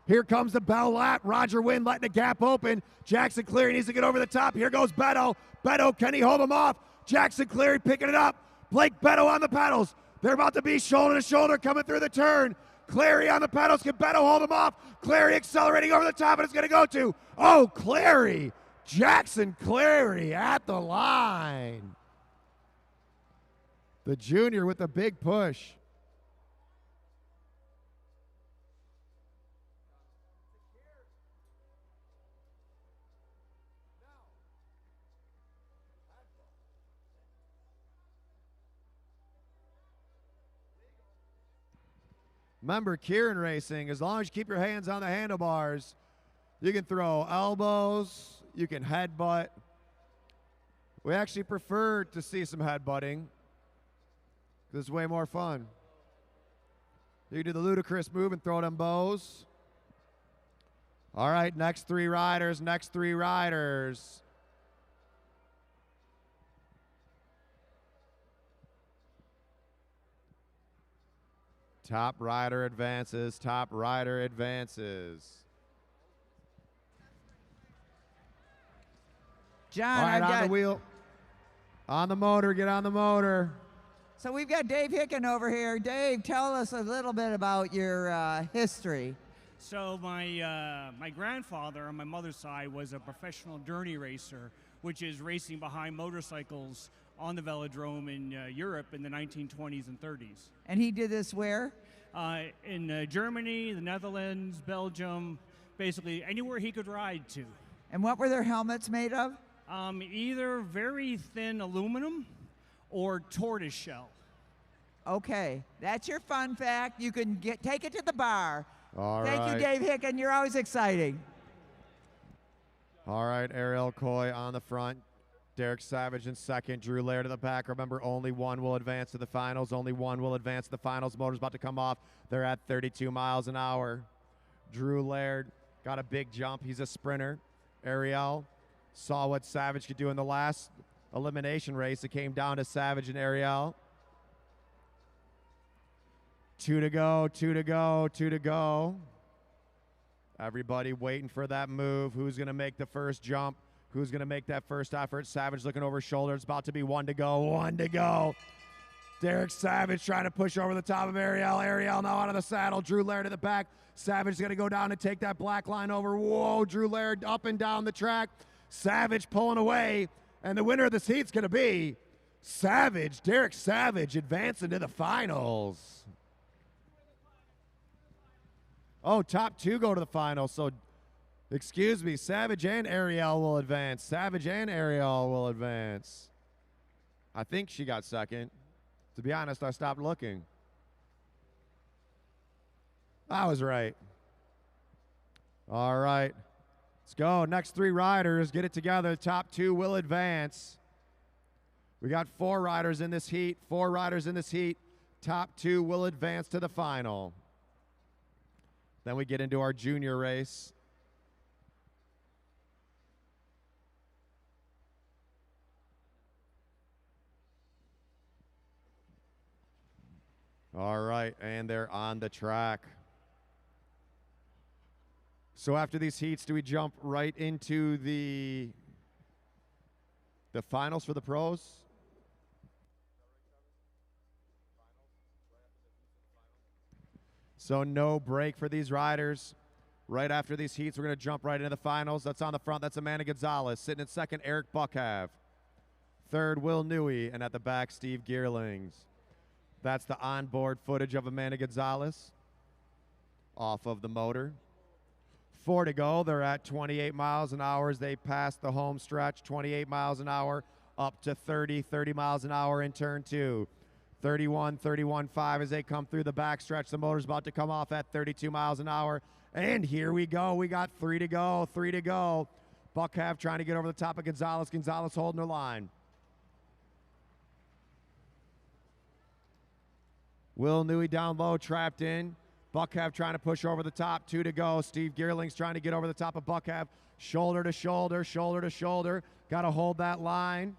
Here comes the bell lap. Roger Wynn letting the gap open. Jackson Cleary needs to get over the top. Here goes Beto. Beto, can he hold him off? Jackson Cleary picking it up. Blake Beto on the pedals. They're about to be shoulder to shoulder coming through the turn. Cleary on the pedals. Can Beto hold him off? Cleary accelerating over the top, and it's going to go to, oh, Cleary. Jackson Cleary at the line. The junior with a big push. Remember, Kieran racing, as long as you keep your hands on the handlebars, you can throw elbows, you can headbutt. We actually prefer to see some headbutting because it's way more fun. You can do the ludicrous move and throw them bows. All right, next three riders, next three riders. Top rider advances, top rider advances. John, All right, I've on got, the wheel. On the motor, get on the motor. so we've got Dave Hicken over here. Dave, tell us a little bit about your history. So my grandfather on my mother's side was a professional journey racer, which is racing behind motorcycles on the velodrome in Europe in the 1920s and 30s. And he did this where? In Germany, the Netherlands, Belgium, basically anywhere he could ride to. And what were their helmets made of? Either very thin aluminum or tortoise shell. Okay, that's your fun fact. You can take it to the bar. All Thank right. you, Dave Hicken. You're always exciting. All right, Ariel Coy on the front. Derek Savage in second. Drew Laird in the back. Remember, only one will advance to the finals. Only one will advance to the finals. Motor's about to come off. They're at 32 miles an hour. Drew Laird got a big jump. He's a sprinter. Ariel saw what Savage could do in the last elimination race. It came down to Savage and Ariel. 2 to go, 2 to go, 2 to go. Everybody waiting for that move. Who's going to make the first jump? Who's going to make that first effort? Savage looking over his shoulder. It's about to be 1 to go, 1 to go. Derek Savage trying to push over the top of Ariel. Ariel now out of the saddle. Drew Laird to the back. Savage is going to go down and take that black line over. Whoa, Drew Laird up and down the track. Savage pulling away. And the winner of this heat's going to be Savage, Derek Savage, advancing to the finals. Oh, top two go to the finals. So, excuse me, Savage and Ariel will advance. Savage and Ariel will advance. I think she got second. To be honest, I stopped looking. I was right. All right. Let's go. Next three riders, get it together. Top two will advance. We got 4 riders in this heat. 4 riders in this heat. Top two will advance to the final. Then we get into our junior race. All right, and they're on the track. So after these heats, do we jump right into the finals for the pros? So no break for these riders. Right after these heats, we're going to jump right into the finals. That's on the front. That's Amanda Gonzalez. Sitting in second, Eric Buckhav. Third, Will Newey. And at the back, Steve Geerlings. That's the onboard footage of Amanda Gonzalez off of the motor. 4 to go. They're at 28 miles an hour as they pass the home stretch. 28 miles an hour up to 30 miles an hour in turn 2. 31.5 as they come through the back stretch. The motor's about to come off at 32 miles an hour. And here we go. We got 3 to go. 3 to go. Buckhav trying to get over the top of Gonzalez. Gonzalez holding her line. Will Newey down low, trapped in. Buckhav trying to push over the top. 2 to go. Steve Geerlings trying to get over the top of Buckhav. Shoulder to shoulder, shoulder to shoulder. Got to hold that line.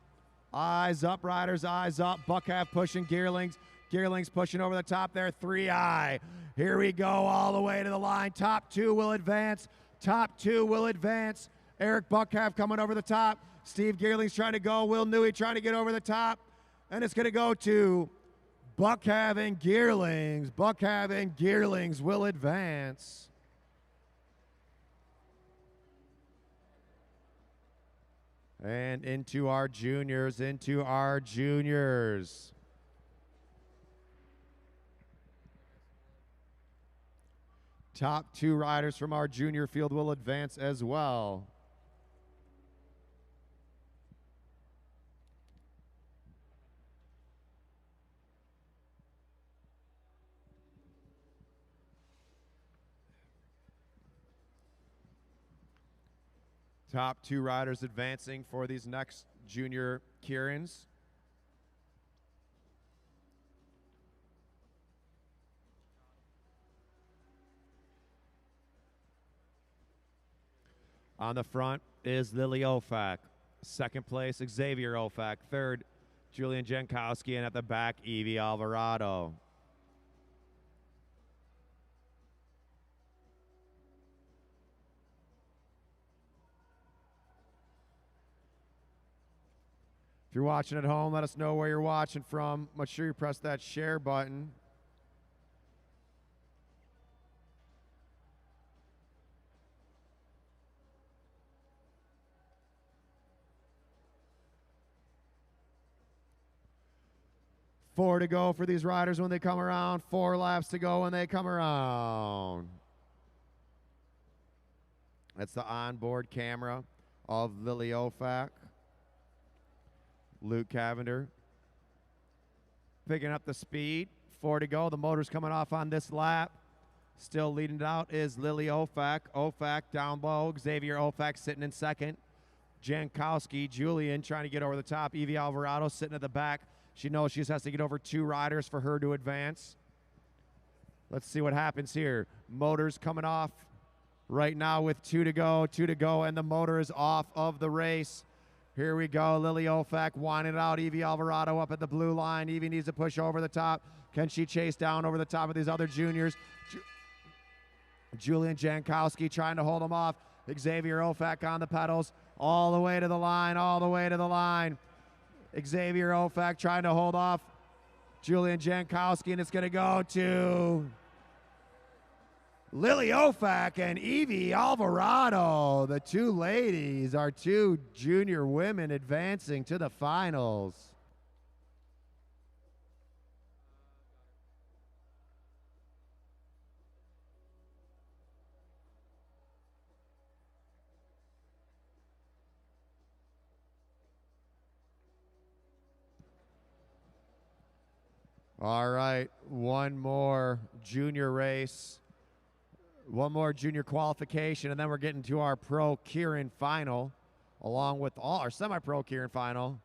Eyes up, riders, eyes up. Buckhav pushing Geerlings. Gearling's pushing over the top there, 3i. Here we go all the way to the line. Top two will advance. Top two will advance. Eric Buckhav coming over the top. Steve Gearling's trying to go. Will Newey trying to get over the top. And it's going to go to Buckhav and Gearlings. Buckhav and Gearlings will advance. And into our juniors, into our juniors. Top two riders from our junior field will advance as well. Top two riders advancing for these next junior Kierans. On the front is Lily Ofak. Second place, Xavier Ofak. Third, Julian Jankowski. And at the back, Evie Alvarado. If you're watching at home, let us know where you're watching from. Make sure you press that share button. Four to go for these riders when they come around. 4 laps to go when they come around. That's the onboard camera of Lily Ofak. Luke Cavender picking up the speed. 4 to go. The motor's coming off on this lap. Still leading it out is Lily Ofak. Ofak down low. Xavier Ofak sitting in second. Jankowski, Julian trying to get over the top. Evie Alvarado sitting at the back. She knows she just has to get over 2 riders for her to advance. Let's see what happens here. Motor's coming off right now with 2 to go. 2 to go, and the motor is off of the race. Here we go. Lily Ofak winding it out. Evie Alvarado up at the blue line. Evie needs to push over the top. Can she chase down over the top of these other juniors? Julian Jankowski trying to hold him off. Xavier Ofak on the pedals. All the way to the line. All the way to the line. Xavier Ofak trying to hold off Julian Jankowski, and it's going to go to Lily Ofak and Evie Alvarado. The two ladies, our 2 junior women advancing to the finals. All right, one more junior race. One more junior qualification, and then we're getting to our pro Kieran final, along with all our semi-pro Kieran final,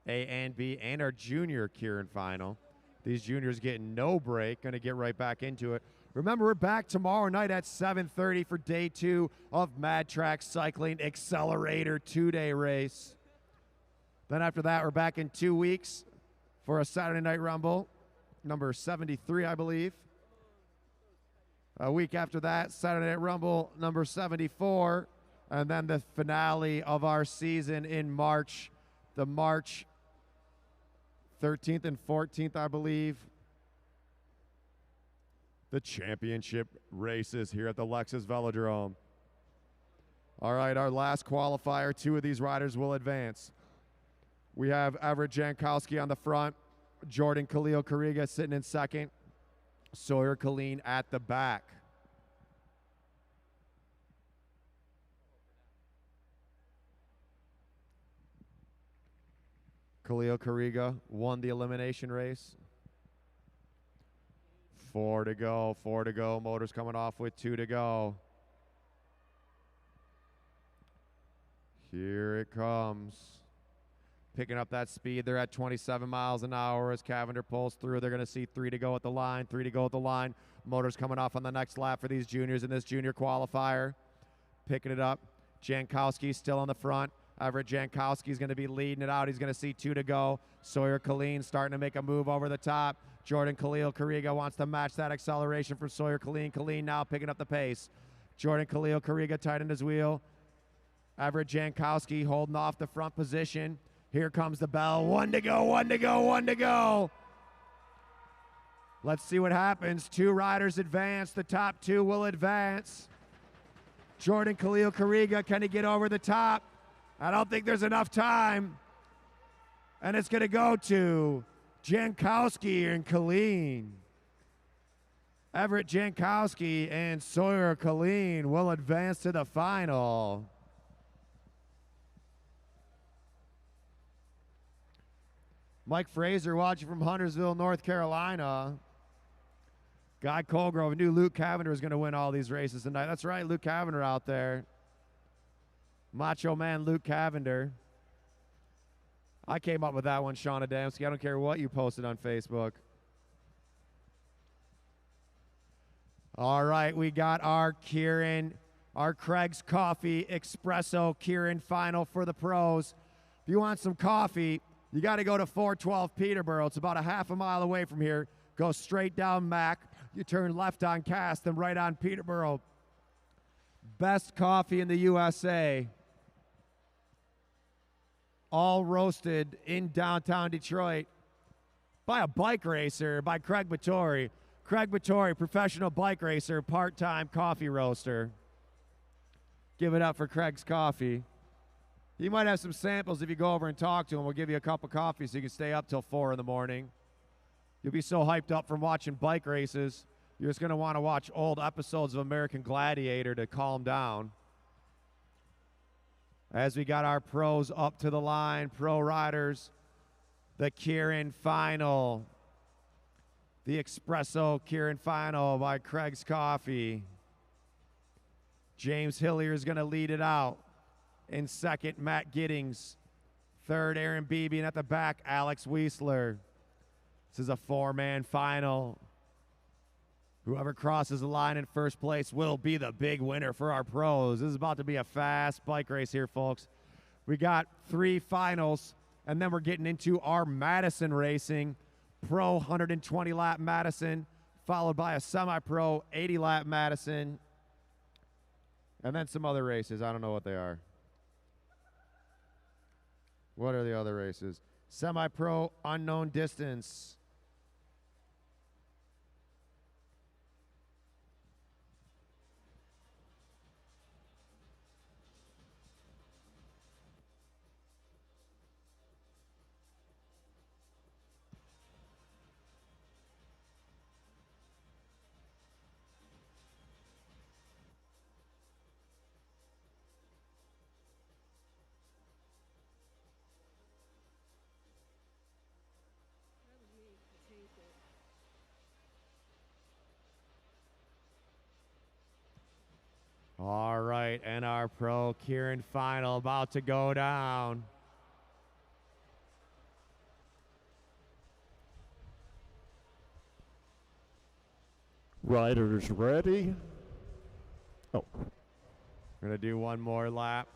A and B, and our junior Kieran final. These juniors getting no break, going to get right back into it. Remember, we're back tomorrow night at 7:30 for day 2 of Mad Track Cycling Accelerator 2-day race. Then after that, we're back in 2 weeks for a Saturday Night Rumble, number 73, I believe. A week after that, Saturday Night Rumble number 74, and then the finale of our season in March, the March 13th and 14th, I believe. The championship races here at the Lexus Velodrome. All right, our last qualifier, 2 of these riders will advance. We have Everett Jankowski on the front, Jordan Khalil Kariga sitting in second, Sawyer Colleen at the back. Khalil Kariga won the elimination race. 4 to go, 4 to go. Motor's coming off with 2 to go. Here it comes. Picking up that speed. They're at 27 miles an hour as Cavender pulls through. They're going to see 3 to go at the line, 3 to go at the line. Motor's coming off on the next lap for these juniors in this junior qualifier. Picking it up. Jankowski still on the front. Everett Jankowski is going to be leading it out. He's going to see 2 to go. Sawyer Killeen starting to make a move over the top. Jordan Khalil Kariga wants to match that acceleration from Sawyer Killeen. Killeen now picking up the pace. Jordan Khalil Kariga tightened his wheel. Everett Jankowski holding off the front position. Here comes the bell. 1 to go, 1 to go, 1 to go. Let's see what happens. 2 riders advance. The top 2 will advance. Jordan Khalil Kariga, can he get over the top? I don't think there's enough time. And it's going to go to Jankowski and Killeen. Everett Jankowski and Sawyer Killeen will advance to the final. Mike Fraser watching from Huntersville, North Carolina. Guy Colgrove knew Luke Cavender was going to win all these races tonight. That's right, Luke Cavender out there. Macho Man Luke Cavender. I came up with that one, Sean Adamski. I don't care what you posted on Facebook. All right, we got our Kieran, our Craig's Coffee Espresso Kieran final for the pros. If you want some coffee, you got to go to 412 Peterborough. It's about a half a mile away from here. Go straight down Mac. You turn left on Cass, then right on Peterborough. Best coffee in the USA. All roasted in downtown Detroit by a bike racer, by Craig Vittori. Craig Vittori, professional bike racer, part-time coffee roaster. Give it up for Craig's Coffee. He might have some samples if you go over and talk to him. We'll give you a cup of coffee so you can stay up till 4 in the morning. You'll be so hyped up from watching bike races, you're just going to want to watch old episodes of American Gladiator to calm down. As we got our pros up to the line, pro riders, the Kieran final. The Espresso Kieran final by Craig's Coffee. James Hillier is going to lead it out. In second, Matt Giddings. Third, Aaron Beebe. And at the back, Alex Wiesler. This is a 4-man final. Whoever crosses the line in first place will be the big winner for our pros. This is about to be a fast bike race here, folks. We got 3 finals, and then we're getting into our Madison racing. Pro 120-lap Madison, followed by a semi-pro 80-lap Madison, and then some other races. I don't know what they are. What are the other races? Semi-pro unknown distance. All right, and our pro Kieran final about to go down. Riders ready. Oh. We're going to do one more lap.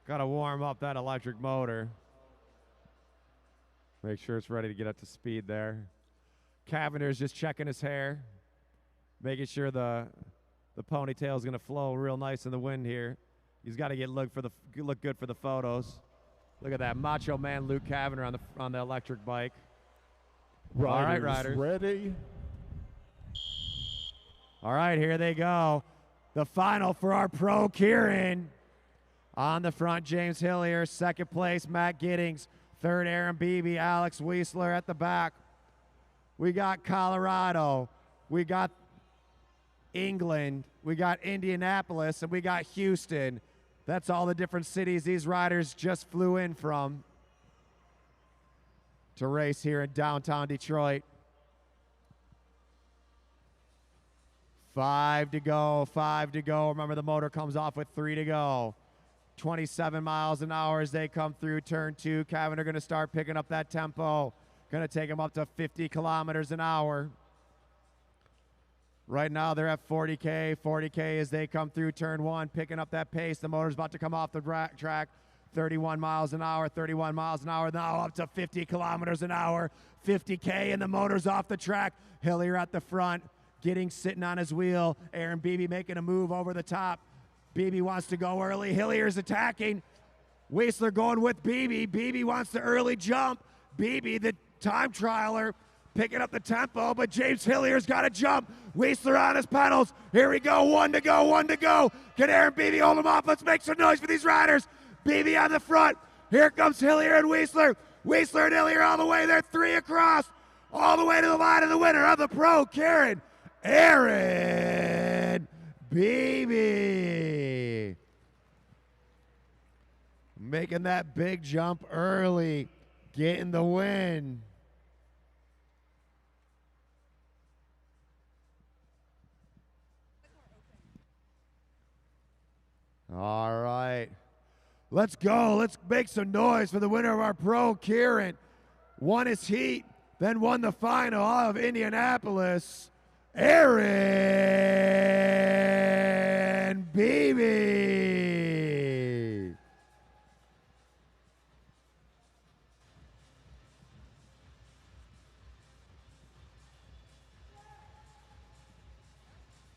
Got to warm up that electric motor. Make sure it's ready to get up to speed there. Cavender's just checking his hair, making sure the ponytail is going to flow real nice in the wind here. He's got to look good for the photos. Look at that Macho Man Luke Cavender on the electric bike. Riders all right, riders. Ready. All right, here they go. The final for our pro Kieran. On the front, James Hillier. Second place, Matt Giddings. Third, Aaron Beebe. Alex Wiesler at the back. We got Colorado. We got England, we got Indianapolis, and we got Houston. That's all the different cities these riders just flew in from to race here in downtown Detroit. 5 to go, 5 to go. Remember, the motor comes off with 3 to go. 27 miles an hour as they come through turn 2. Cavender going to start picking up that tempo. Going to take them up to 50 kilometers an hour. Right now, they're at 40K as they come through turn 1, picking up that pace. The motor's about to come off the track. 31 miles an hour, 31 miles an hour, now up to 50 kilometers an hour, 50K, and the motor's off the track. Hillier at the front, sitting on his wheel. Aaron Beebe making a move over the top. Beebe wants to go early. Hillier's attacking. Weisler going with Beebe. Beebe wants the early jump. Beebe, the time trialer, picking up the tempo, but James Hillier's got to jump. Weisler on his pedals. Here we go. One to go, one to go. Can Aaron Beebe hold him off? Let's make some noise for these riders. Beebe on the front. Here comes Hillier and Weisler. Weisler and Hillier all the way. They're 3 across. All the way to the line of the winner of the Pro, Kieran, Aaron Beebe. Making that big jump early, getting the win. All right. Let's go. Let's make some noise for the winner of our Pro, Kieran. Won his heat, then won the final of Indianapolis, Aaron Beebe.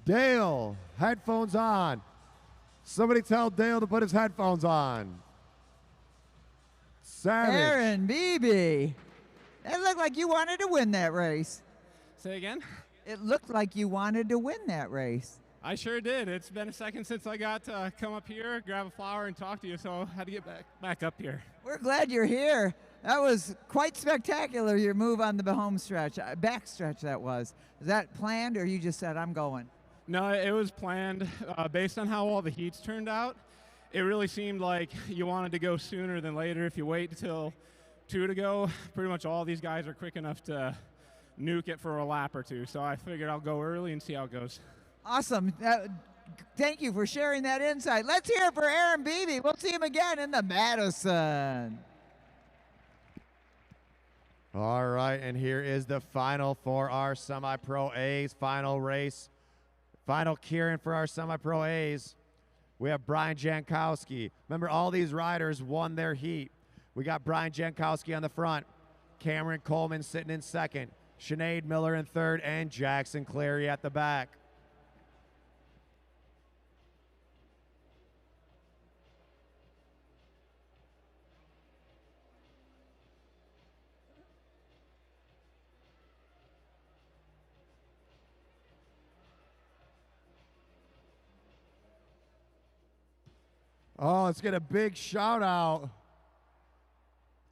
Dale, headphones on. Somebody tell Dale to put his headphones on. Savage. Aaron Beebe. It looked like you wanted to win that race. Say again? It looked like you wanted to win that race. I sure did. It's been a second since I got to come up here, grab a flower, and talk to you, so I had to get back up here. We're glad you're here. That was quite spectacular, your move on the home stretch, back stretch that was. Is that planned, or you just said, I'm going? No, it was planned. Based on how all the heats turned out, it really seemed like you wanted to go sooner than later. If you wait until 2 to go, pretty much all these guys are quick enough to nuke it for a lap or two. So I figured I'll go early and see how it goes. Awesome. Thank you for sharing that insight. Let's hear it for Aaron Beebe. We'll see him again in the Madison. All right, and here is the final for our semi-pro A's, final race. Final Kieran for our semi-pro A's. We have Brian Jankowski. Remember, all these riders won their heat. We got Brian Jankowski on the front, Cameron Coleman sitting in second, Sinead Miller in third, and Jackson Clary at the back. Oh, let's get a big shout out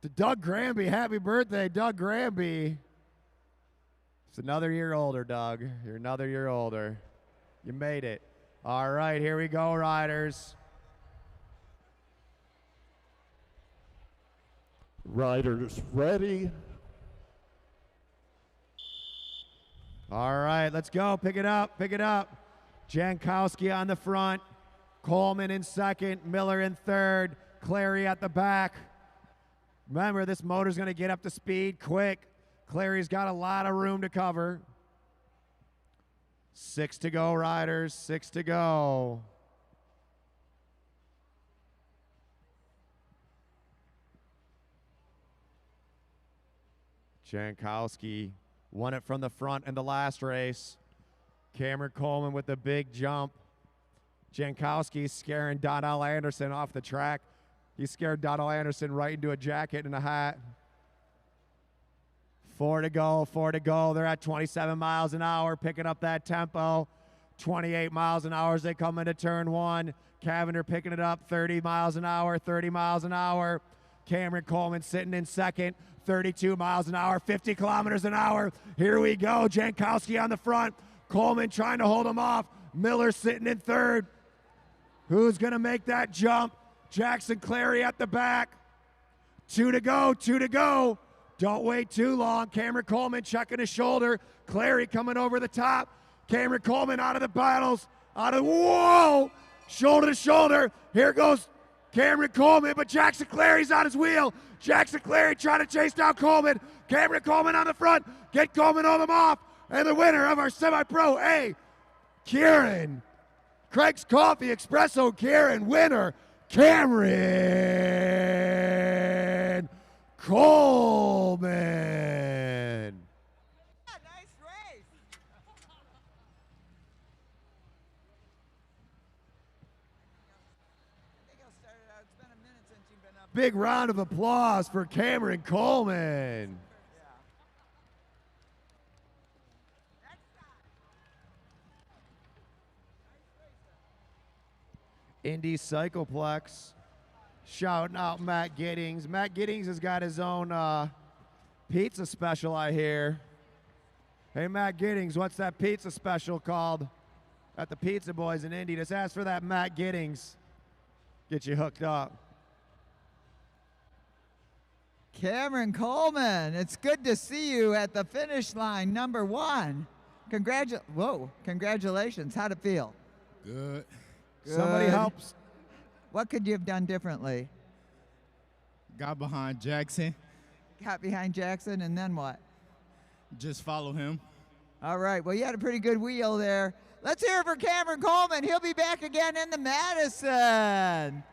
to Doug Granby. Happy birthday, Doug Granby. It's another year older, Doug. You're another year older. You made it. All right, here we go, riders. Riders ready. All right, let's go. Pick it up, pick it up. Jankowski on the front. Coleman in second, Miller in third, Clary at the back. Remember, this motor's going to get up to speed quick. Clary's got a lot of room to cover. 6 to go, riders, 6 to go. Jankowski won it from the front in the last race. Cameron Coleman with the big jump. Jankowski scaring Donnell Anderson off the track. He scared Donnell Anderson right into a jacket and a hat. 4 to go, 4 to go. They're at 27 miles an hour, picking up that tempo. 28 miles an hour as they come into turn 1. Cavender picking it up, 30 miles an hour, 30 miles an hour. Cameron Coleman sitting in second, 32 miles an hour, 50 kilometers an hour. Here we go, Jankowski on the front. Coleman trying to hold him off. Miller sitting in third. Who's going to make that jump? Jackson Clary at the back. 2 to go, 2 to go. Don't wait too long. Cameron Coleman checking his shoulder. Clary coming over the top. Cameron Coleman out of the battles. Whoa! Shoulder to shoulder. Here goes Cameron Coleman, but Jackson Clary's on his wheel. Jackson Clary trying to chase down Coleman. Cameron Coleman on the front. Get Coleman, hold him off. And the winner of our semi-pro A, Kieran. Craig's Coffee Espresso Kieran, winner, Cameron Coleman. Nice race. I think I'll start it out. It's been a minute since you've been up. Big round of applause for Cameron Coleman. Indy Cycleplex shouting out Matt Giddings. Matt Giddings has got his own pizza special, I hear. Hey, Matt Giddings, what's that pizza special called at the Pizza Boys in Indy? Just ask for that Matt Giddings. Get you hooked up. Cameron Coleman, it's good to see you at the finish line, number 1. Congratulations. How'd it feel? Good. Somebody helps. What could you have done differently? Got behind Jackson. Got behind Jackson, and then what? Just follow him. All right. Well, you had a pretty good wheel there. Let's hear it for Cameron Coleman. He'll be back again in the Madison.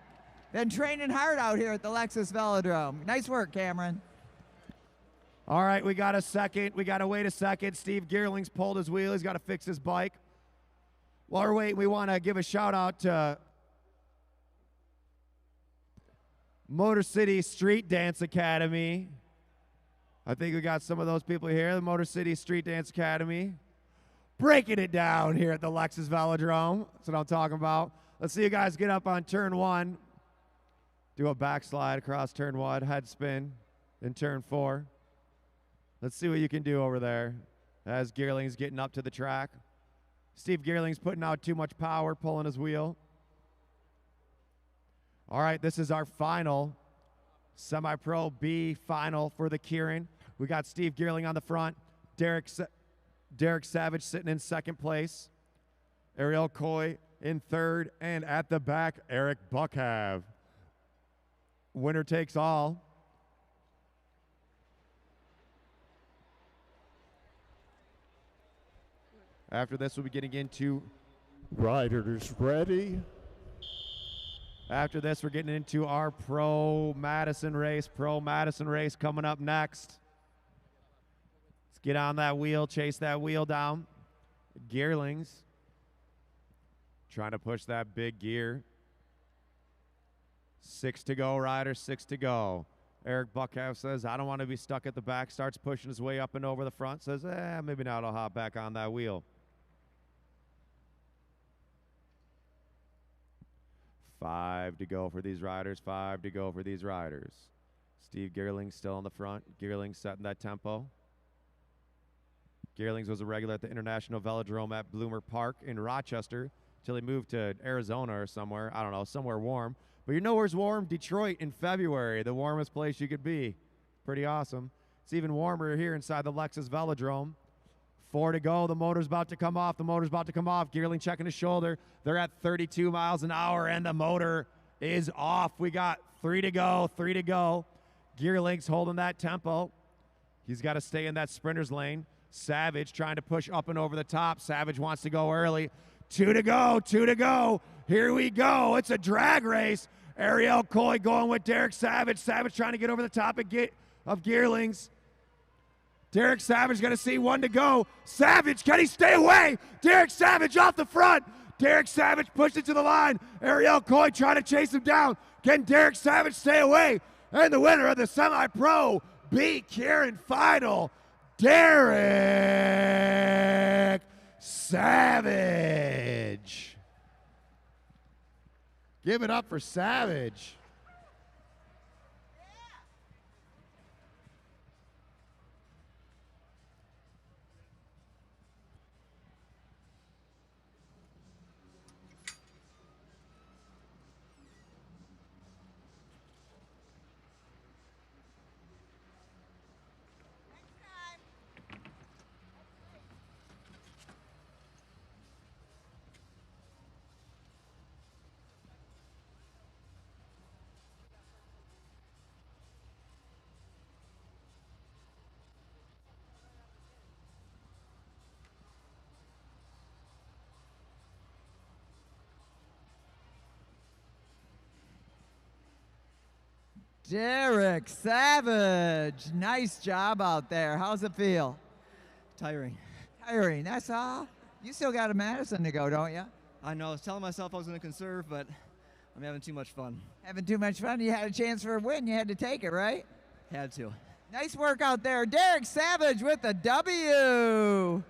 Been training hard out here at the Lexus Velodrome. Nice work, Cameron. All right, we got a second. We got to wait a second. Steve Gearling's pulled his wheel. He's got to fix his bike. While we're waiting, we want to give a shout out to Motor City Street Dance Academy. I think we got some of those people here, the Motor City Street Dance Academy. Breaking it down here at the Lexus Velodrome. That's what I'm talking about. Let's see you guys get up on turn 1. Do a backslide across turn 1, head spin in turn 4. Let's see what you can do over there as Gearling's getting up to the track. Steve Gearling's putting out too much power, pulling his wheel. All right, this is our final semi-pro B final for the Kieran. We got Steve Gearling on the front, Derek Savage sitting in second place, Ariel Coy in third, and at the back, Eric Buckhav. Winner takes all. After this, we'll be getting into riders ready. After this, we're getting into our Pro Madison race. Pro Madison race coming up next. Let's get on that wheel, chase that wheel down. Gearlings trying to push that big gear. 6 to go, riders, 6 to go. Eric Buckhouse says, I don't want to be stuck at the back. Starts pushing his way up and over the front. Says, maybe not. I'll hop back on that wheel. 5 to go for these riders. 5 to go for these riders. Steve Gearling still on the front. Gearling setting that tempo. Gearlings was a regular at the International Velodrome at Bloomer Park in Rochester until he moved to Arizona or somewhere. I don't know, somewhere warm. But you know where's warm? Detroit in February, the warmest place you could be. Pretty awesome. It's even warmer here inside the Lexus Velodrome. 4 to go. The motor's about to come off. The motor's about to come off. Gearling checking his shoulder. They're at 32 miles an hour, and the motor is off. We got 3 to go. 3 to go. Gearling's holding that tempo. He's got to stay in that sprinter's lane. Savage trying to push up and over the top. Savage wants to go early. 2 to go. 2 to go. Here we go. It's a drag race. Ariel Coy going with Derek Savage. Savage trying to get over the top of Gearlings. Derek Savage going to see 1 to go. Savage, can he stay away? Derek Savage off the front. Derek Savage pushed it to the line. Ariel Coy trying to chase him down. Can Derek Savage stay away? And the winner of the semi-pro B Kieran final, Derek Savage. Give it up for Savage. Derek Savage, nice job out there. How's it feel? Tiring. Tiring, that's all? You still got a Madison to go, don't you? I know. I was telling myself I was going to conserve, but I'm having too much fun. Having too much fun? You had a chance for a win. You had to take it, right? Had to. Nice work out there. Derek Savage with the W.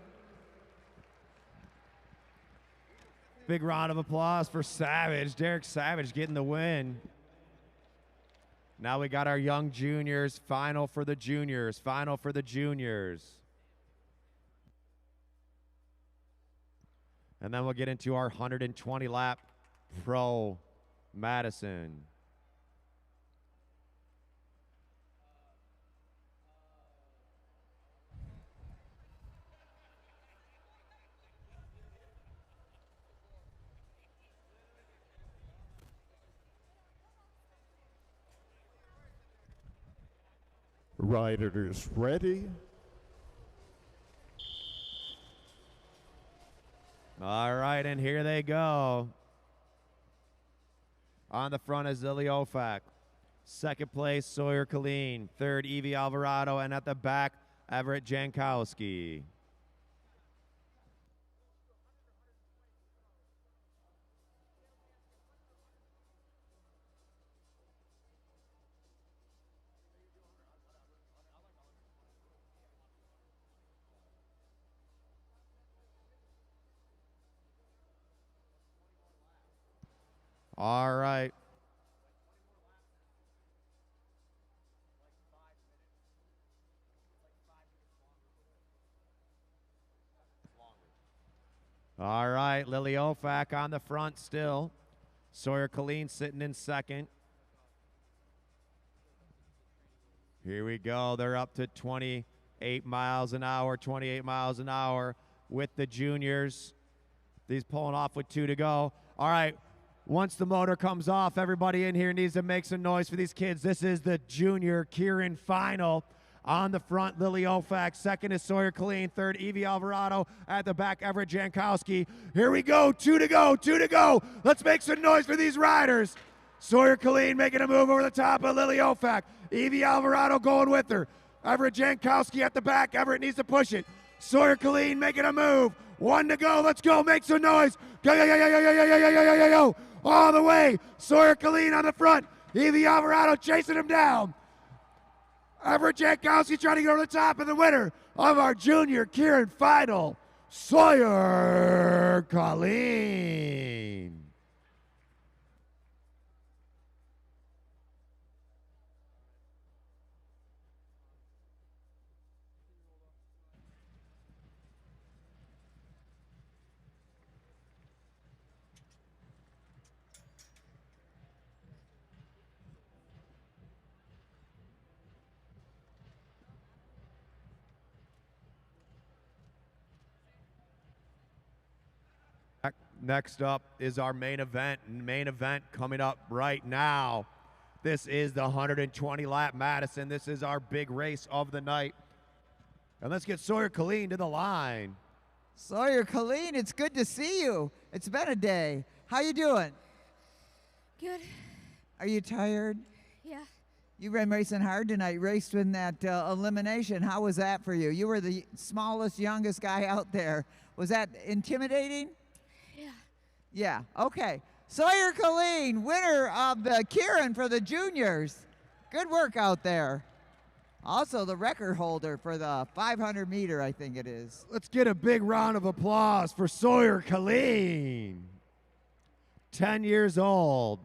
Big round of applause for Savage. Derek Savage getting the win. Now we got our young juniors. Final for the juniors. Final for the juniors. And then we'll get into our 120 lap pro Madison. Riders ready. All right, and here they go. On the front is Lily Ofak. Second place, Sawyer Colleen. Third, Evie Alvarado. And at the back, Everett Jankowski. All right. All right, Lily Ofak on the front still. Sawyer Colleen sitting in second. Here we go. They're up to 28 miles an hour, 28 miles an hour with the juniors. These pulling off with 2 to go. All right. Once the motor comes off, everybody in here needs to make some noise for these kids. This is the junior Kieran final. On the front, Lily Ofak. Second is Sawyer Colleen. Third, Evie Alvarado. At the back, Everett Jankowski. Here we go. 2 to go. 2 to go. Let's make some noise for these riders. Sawyer Colleen making a move over the top of Lily Ofak. Evie Alvarado going with her. Everett Jankowski at the back. Everett needs to push it. Sawyer Colleen making a move. 1 to go. Let's go. Make some noise. Go, go, go, go, go, go, go, go, go, go. All the way. Sawyer Colleen on the front. Evie Alvarado chasing him down. Everett Jankowski trying to get over the top, of the winner of our junior Kieran final, Sawyer Colleen. Next up is our main event coming up right now. This is the 120 lap Madison. This is our big race of the night. And let's get Sawyer Colleen to the line. Sawyer Colleen, it's good to see you. It's been a day. How you doing? Good. Are you tired? Yeah. You've been racing hard tonight, raced in that elimination. How was that for you? You were the smallest, youngest guy out there. Was that intimidating? Yeah, okay. Sawyer Colleen, winner of the Kieran for the juniors. Good work out there. Also the record holder for the 500 meter, I think it is. Let's get a big round of applause for Sawyer Colleen. 10 years old.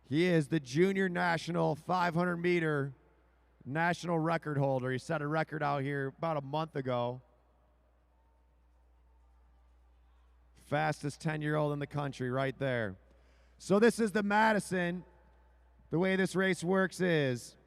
He is the junior national 500 meter national record holder. He set a record out here about a month ago. Fastest 10-year-old in the country right there. So this is the Madison. The way this race works is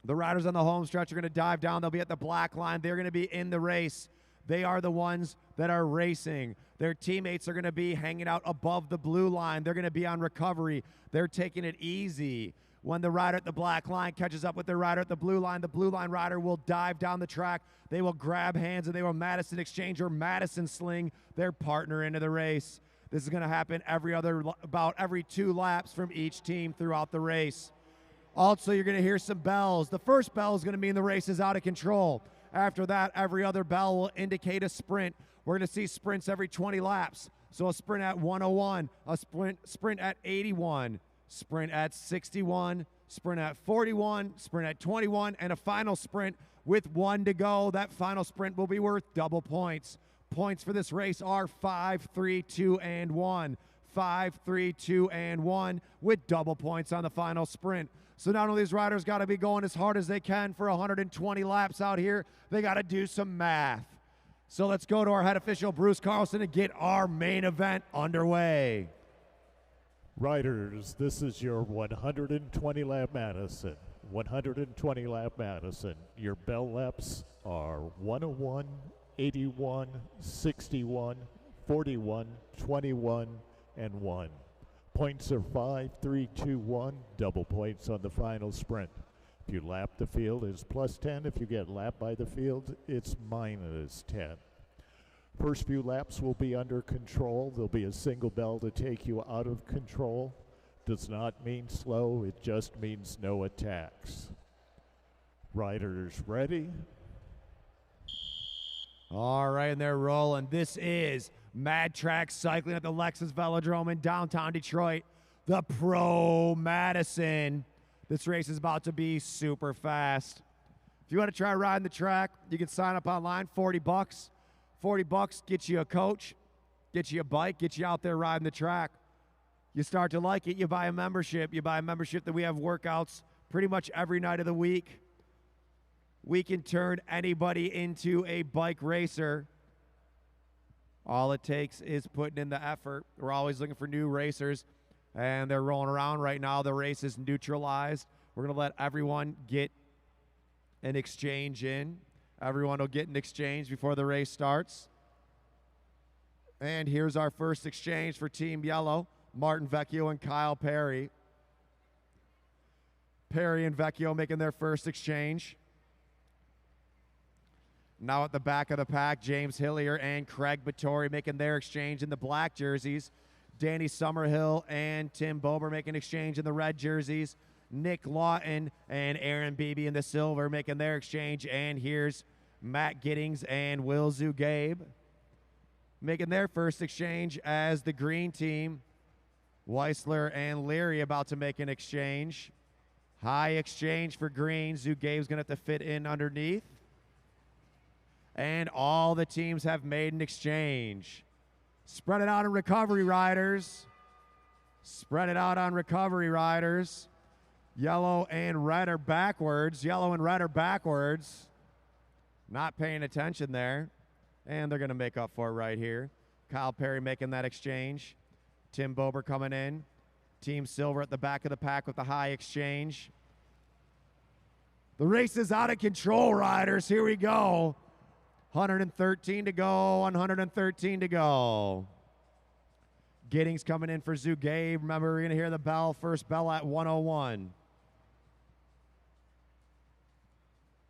the riders on the home stretch are going to dive down. They'll be at the black line. They're going to be in the race. They are the ones that are racing. Their teammates are going to be hanging out above the blue line. They're going to be on recovery. They're taking it easy. When the rider at the black line catches up with the rider at the blue line rider will dive down the track. They will grab hands and they will Madison exchange or Madison sling their partner into the race. This is going to happen about every 2 laps from each team throughout the race. Also, you're going to hear some bells. The first bell is going to mean the race is out of control. After that, every other bell will indicate a sprint. We're going to see sprints every 20 laps. So a sprint at 101, a sprint at 81, sprint at 61, sprint at 41, sprint at 21, and a final sprint with 1 to go. That final sprint will be worth double points. Points for this race are 5, 3, 2, and 1. 5, 3, 2, and 1 with double points on the final sprint. So not only these riders got to be going as hard as they can for 120 laps out here, they got to do some math. So let's go to our head official, Bruce Carlson, and get our main event underway. Riders, this is your 120 lap Madison. 120 lap Madison. Your bell laps are 101, 81, 61, 41, 21, and 1. Points are 5, 3, 2, 1. Double points on the final sprint. If you lap the field, it's plus 10. If you get lapped by the field, it's minus 10. First few laps will be under control. There'll be a single bell to take you out of control. Does not mean slow, it just means no attacks. Riders ready? All right, and they're rolling. This is Mad Track Cycling at the Lexus Velodrome in downtown Detroit, the Pro Madison. This race is about to be super fast. If you want to try riding the track, you can sign up online, 40 bucks. 40 bucks gets you a coach, gets you a bike, gets you out there riding the track. You start to like it, you buy a membership. You buy a membership that we have workouts pretty much every night of the week. We can turn anybody into a bike racer. All it takes is putting in the effort. We're always looking for new racers, and they're rolling around right now. The race is neutralized. We're going to let everyone get an exchange in. Everyone will get an exchange before the race starts. And here's our first exchange for Team Yellow, Martin Vecchio and Kyle Perry. Perry and Vecchio making their first exchange. Now at the back of the pack, James Hillier and Craig Battori making their exchange in the black jerseys. Danny Summerhill and Tim Bober making exchange in the red jerseys. Nick Lawton and Aaron Beebe in the silver making their exchange. And here's Matt Giddings and Will Zugabe making their first exchange as the green team. Weissler and Leary about to make an exchange. High exchange for green. Zugabe's going to have to fit in underneath. And all the teams have made an exchange. Spread it out on recovery riders. Spread it out on recovery riders. Yellow and red are backwards. Yellow and red are backwards. Not paying attention there. And they're going to make up for it right here. Kyle Perry making that exchange. Tim Bober coming in. Team Silver at the back of the pack with the high exchange. The race is out of control, riders. Here we go. 113 to go, 113 to go. Giddings coming in for Zugabe. Remember, we're going to hear the bell, first bell at 101.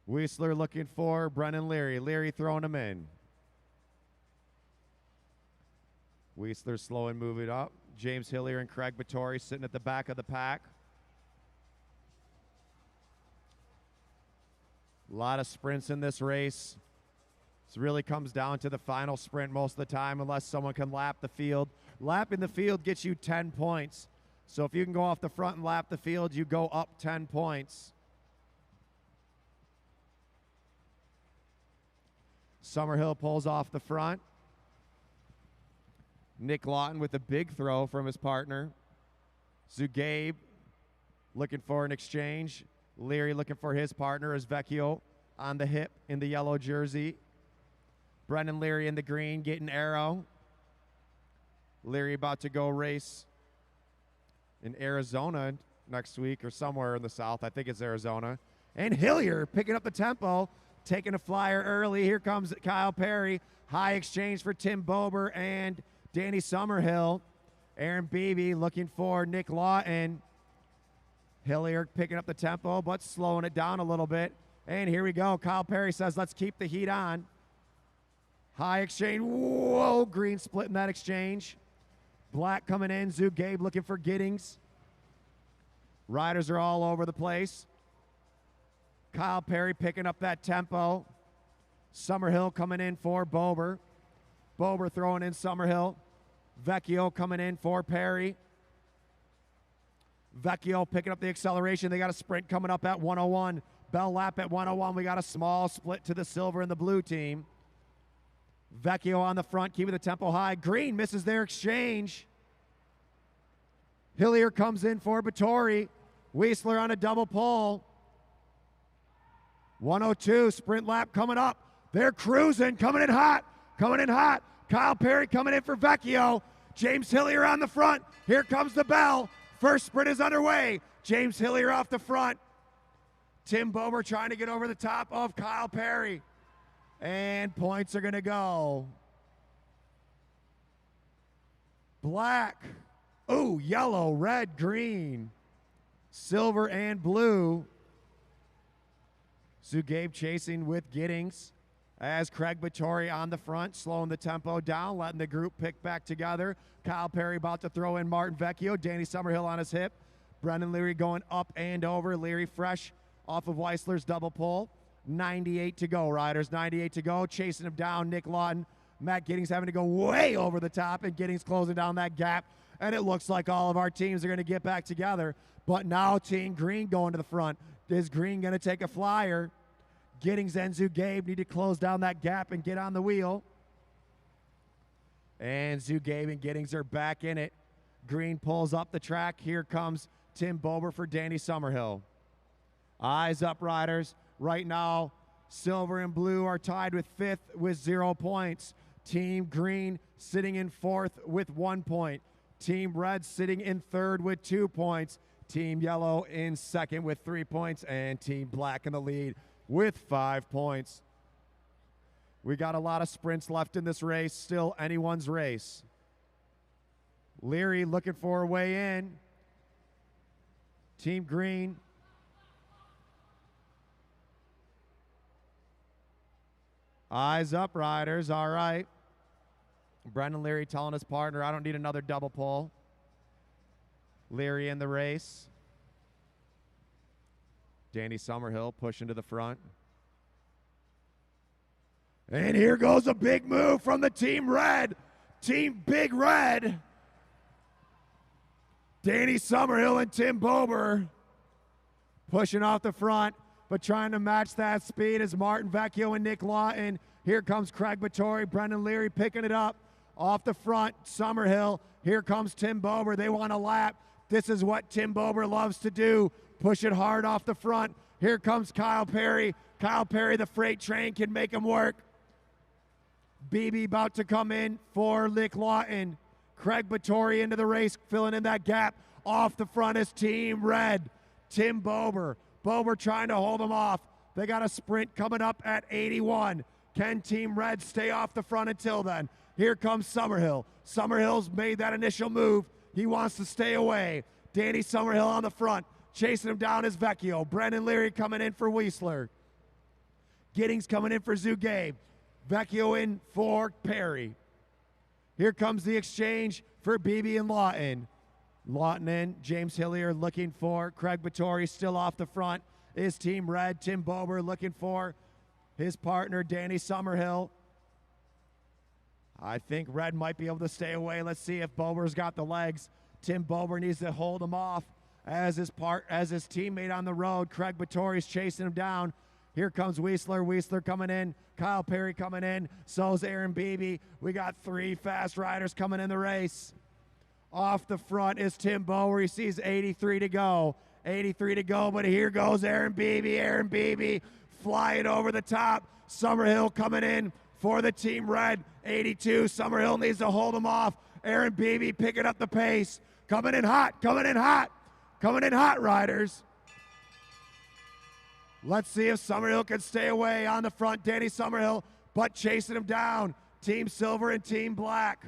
Weissler looking for Brennan Leary. Leary throwing him in. Weissler slow and moving up. James Hillier and Craig Battori sitting at the back of the pack. A lot of sprints in this race. This really comes down to the final sprint most of the time unless someone can lap the field. Lapping the field gets you 10 points. So if you can go off the front and lap the field, you go up 10 points. Summerhill pulls off the front. Nick Lawton with a big throw from his partner. Zugabe looking for an exchange. Leary looking for his partner as Vecchio on the hip in the yellow jersey. Brendan Leary in the green getting arrow. Leary about to go race in Arizona next week or somewhere in the south. I think it's Arizona. And Hillier picking up the tempo, taking a flyer early. Here comes Kyle Perry. High exchange for Tim Bober and Danny Summerhill. Aaron Beebe looking for Nick Lawton. Hillier picking up the tempo, but slowing it down a little bit. And here we go. Kyle Perry says, let's keep the heat on. High exchange. Whoa, green split in that exchange. Black coming in. Zugabe looking for Giddings. Riders are all over the place. Kyle Perry picking up that tempo. Summerhill coming in for Bober. Bober throwing in Summerhill. Vecchio coming in for Perry. Vecchio picking up the acceleration. They got a sprint coming up at 101. Bell lap at 101. We got a small split to the silver and the blue team. Vecchio on the front, keeping the tempo high. Green misses their exchange. Hillier comes in for Vittori. Weisler on a double pull. 102, sprint lap coming up. They're cruising, coming in hot, coming in hot. Kyle Perry coming in for Vecchio. James Hillier on the front. Here comes the bell. First sprint is underway. James Hillier off the front. Tim Bober trying to get over the top of Kyle Perry. And points are going to go. Black. Ooh, yellow, red, green, silver, and blue. Zugabe chasing with Giddings as Craig Vittori on the front, slowing the tempo down, letting the group pick back together. Kyle Perry about to throw in Martin Vecchio. Danny Summerhill on his hip. Brendan Leary going up and over. Leary fresh off of Weisler's double pull. 98 to go, riders. 98 to go. Chasing him down, Nick Lawton. Matt Giddings having to go way over the top, and Giddings closing down that gap. And it looks like all of our teams are going to get back together. But now Team Green going to the front. Is Green going to take a flyer? Giddings and Zugabe need to close down that gap and get on the wheel. And Zugabe and Giddings are back in it. Green pulls up the track. Here comes Tim Bober for Danny Summerhill. Eyes up, riders. Right now, silver and blue are tied with fifth with 0 points. Team Green sitting in fourth with 1 point. Team Red sitting in third with 2 points. Team Yellow in second with 3 points. And Team Black in the lead with 5 points. We got a lot of sprints left in this race. Still anyone's race. Leary looking for a way in. Team Green. Eyes up, riders. All right. Brendan Leary telling his partner, I don't need another double pull. Leary in the race. Danny Summerhill pushing to the front. And here goes a big move from the Team Red. Team Big Red. Danny Summerhill and Tim Bober pushing off the front, but trying to match that speed is Martin Vecchio and Nick Lawton. Here comes Craig Vittori, Brendan Leary picking it up off the front. Summerhill. Here comes Tim Bober. They want a lap. This is what Tim Bober loves to do. Push it hard off the front. Here comes Kyle Perry. Kyle Perry, the freight train, can make him work. BB about to come in for Nick Lawton. Craig Vittori into the race, filling in that gap. Off the front is Team Red. Tim Bober. Bober trying to hold him off. They got a sprint coming up at 81. Can Team Red stay off the front until then? Here comes Summerhill. Summerhill's made that initial move. He wants to stay away. Danny Summerhill on the front. Chasing him down is Vecchio. Brendan Leary coming in for Weisler. Giddings coming in for Zugabe. Vecchio in for Perry. Here comes the exchange for BB and Lawton. Lawton in. James Hillier looking for Craig Vittori. Still off the front is Team Red. Tim Bober looking for his partner, Danny Summerhill. I think Red might be able to stay away. Let's see if Bober's got the legs. Tim Bober needs to hold him off as his teammate on the road. Craig Vittori's chasing him down. Here comes Weisler. Weisler coming in. Kyle Perry coming in. So's Aaron Beebe. We got 3 fast riders coming in the race. Off the front is Tim Bower. He sees 83 to go. 83 to go, but here goes Aaron Beebe. Aaron Beebe flying over the top. Summerhill coming in for the Team Red. 82. Summerhill needs to hold him off. Aaron Beebe picking up the pace. Coming in hot. Coming in hot. Coming in hot, riders. Let's see if Summerhill can stay away on the front. Danny Summerhill, but chasing him down. Team Silver and Team Black.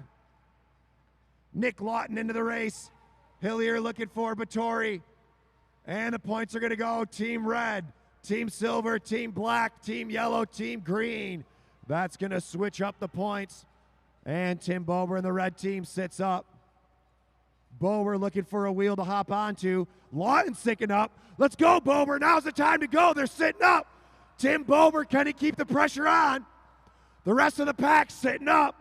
Nick Lawton into the race. Hillier looking for Vittori. And the points are going to go Team Red, Team Silver, Team Black, Team Yellow, Team Green. That's going to switch up the points. And Tim Bober and the red team sits up. Bober looking for a wheel to hop onto. Lawton sticking up. Let's go, Bober. Now's the time to go. They're sitting up. Tim Bober, can he keep the pressure on? The rest of the pack sitting up.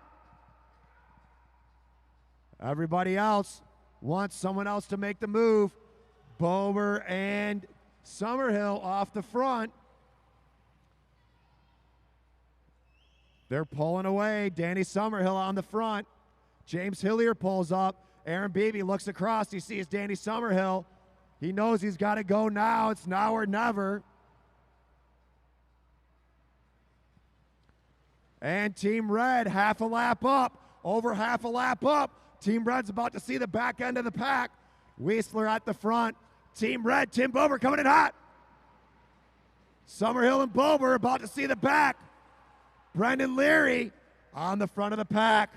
Everybody else wants someone else to make the move. Bober and Summerhill off the front. They're pulling away. Danny Summerhill on the front. James Hillier pulls up. Aaron Beebe looks across. He sees Danny Summerhill. He knows he's got to go now. It's now or never. And Team Red, half a lap up. Over half a lap up. Team Red's about to see the back end of the pack. Weisler at the front. Team Red, Tim Bober coming in hot. Summerhill and Bober about to see the back. Brendan Leary on the front of the pack.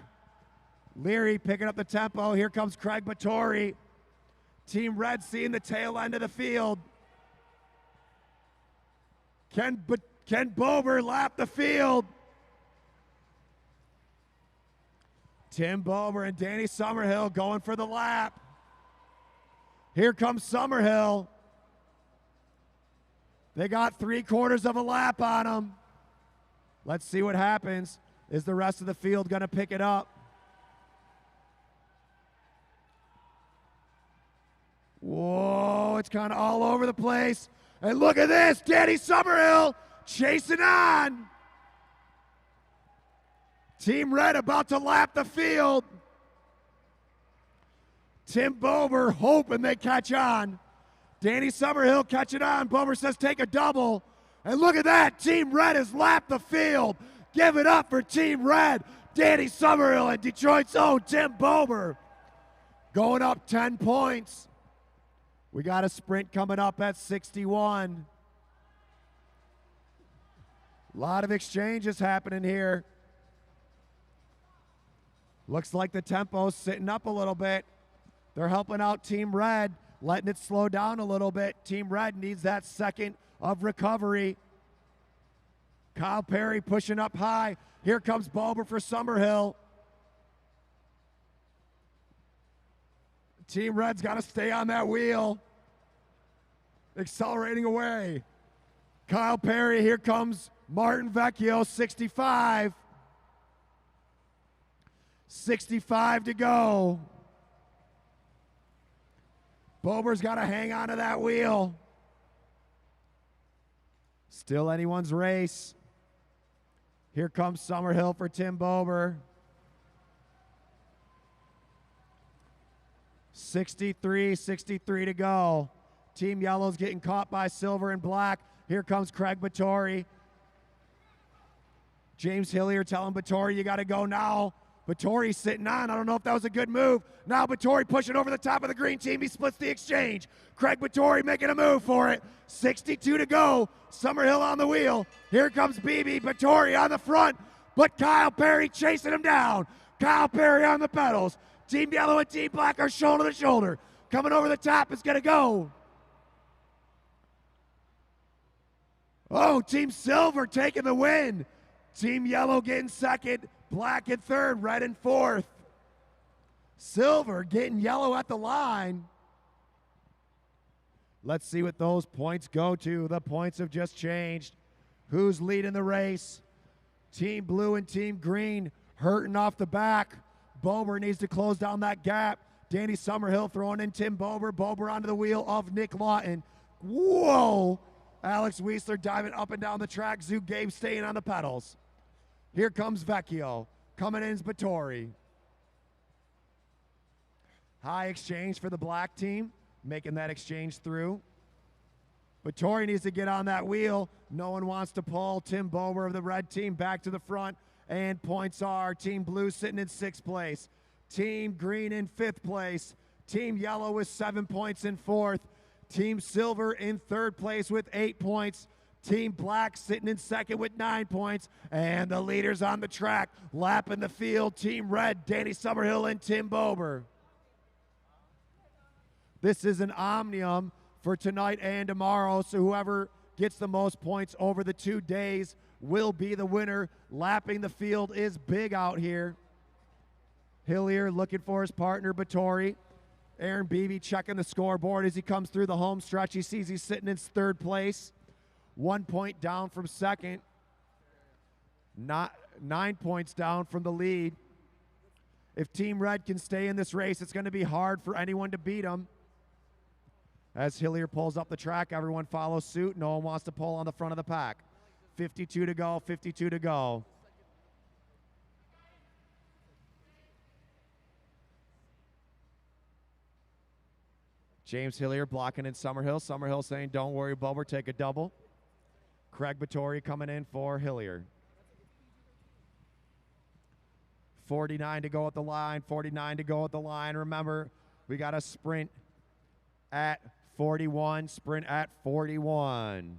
Leary picking up the tempo. Here comes Craig Battori. Team Red seeing the tail end of the field. Can Bober lap the field? Tim Bober and Danny Summerhill going for the lap. Here comes Summerhill. They got 3/4 of a lap on them. Let's see what happens. Is the rest of the field going to pick it up? Whoa, it's kind of all over the place. And look at this, Danny Summerhill chasing on. Team Red about to lap the field. Tim Bober hoping they catch on. Danny Summerhill catching on. Bober says take a double. And look at that, Team Red has lapped the field. Give it up for Team Red. Danny Summerhill and Detroit's own Tim Bober going up 10 points. We got a sprint coming up at 61. A lot of exchanges happening here. Looks like the tempo's sitting up a little bit. They're helping out Team Red, letting it slow down a little bit. Team Red needs that second of recovery. Kyle Perry pushing up high. Here comes Bober for Summerhill. Team Red's got to stay on that wheel. Accelerating away. Kyle Perry, here comes Martin Vecchio, 65. 65 to go. Bober's got to hang on to that wheel. Still anyone's race. Here comes Summerhill for Tim Bober. 63 to go. Team Yellow's getting caught by Silver and Black. Here comes Craig Battori. James Hillier telling Battori, you got to go now. Battori's sitting on. I don't know if that was a good move. Now Battori pushing over the top of the green team. He splits the exchange. Craig Battori making a move for it. 62 to go. Summerhill on the wheel. Here comes BB. Battori on the front, but Kyle Perry chasing him down. Kyle Perry on the pedals. Team Yellow and Team Black are shoulder to shoulder. Coming over the top is going to go. Oh, Team Silver taking the win. Team Yellow getting second. Black in third, Red in fourth. Silver getting Yellow at the line. Let's see what those points go to. The points have just changed. Who's leading the race? Team Blue and Team Green hurting off the back. Bober needs to close down that gap. Danny Summerhill throwing in Tim Bober. Bober onto the wheel of Nick Lawton. Whoa! Alex Weisler diving up and down the track. Zoo Gabe staying on the pedals. Here comes Vecchio. Coming in is Battori. High exchange for the black team. Making that exchange through. Battori needs to get on that wheel. No one wants to pull Tim Bober of the red team back to the front. And points are Team Blue sitting in 6th place. Team Green in 5th place. Team Yellow with 7 points in 4th. Team Silver in 3rd place with 8 points. Team Black sitting in 2nd with 9 points. And the leaders on the track lapping the field. Team Red, Danny Summerhill and Tim Bober. This is an omnium for tonight and tomorrow, so whoever gets the most points over the 2 days will be the winner. Lapping the field is big out here. Hillier looking for his partner, Battori. Aaron Beebe checking the scoreboard as he comes through the home stretch. He sees he's sitting in third place. 1 point down from second. 9 points down from the lead. If Team Red can stay in this race, it's going to be hard for anyone to beat them. As Hillier pulls up the track, everyone follows suit. No one wants to pull on the front of the pack. 52 to go, 52 to go. James Hillier blocking in Summerhill. Summerhill saying, don't worry, Bober, take a double. Craig Vittori coming in for Hillier. 49 to go at the line, 49 to go at the line. Remember, we got a sprint at 41, sprint at 41.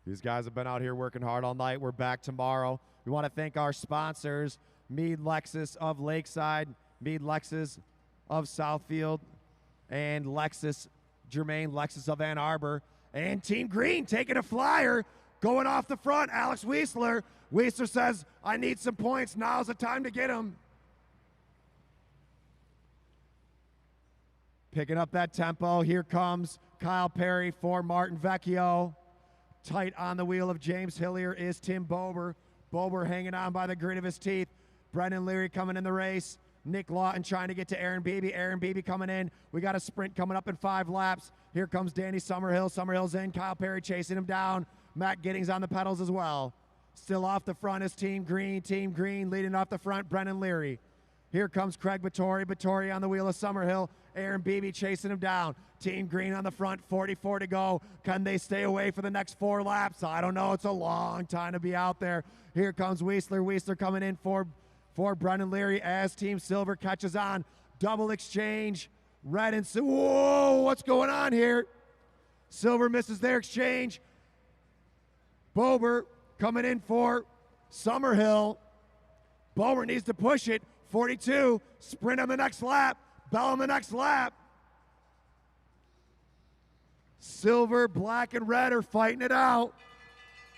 These guys have been out here working hard all night. We're back tomorrow. We want to thank our sponsors, Meade Lexus of Lakeside, Meade Lexus of Southfield, and Germain Lexus of Ann Arbor. And Team Green taking a flyer, going off the front, Alex Wiesler. Wiesler says, I need some points. Now's the time to get them. Picking up that tempo. Here comes Kyle Perry for Martin Vecchio. Tight on the wheel of James Hillier is Tim Bober. Bober hanging on by the grit of his teeth. Brendan Leary coming in the race. Nick Lawton trying to get to Aaron Beebe. Aaron Beebe coming in. We got a sprint coming up in 5 laps. Here comes Danny Summerhill. Summerhill's in. Kyle Perry chasing him down. Matt Giddings on the pedals as well. Still off the front is Team Green. Team Green leading off the front, Brendan Leary. Here comes Craig Vittori. Vittori on the wheel of Summerhill. Aaron Beebe chasing him down. Team Green on the front, 44 to go. Can they stay away for the next 4 laps? I don't know. It's a long time to be out there. Here comes Wiesler. Wiesler coming in for Brendan Leary as Team Silver catches on. Double exchange. Red and whoa, what's going on here? Silver misses their exchange. Bober coming in for Summerhill. Bober needs to push it. 42. Sprint on the next lap. Bell on the next lap. Silver, black, and red are fighting it out.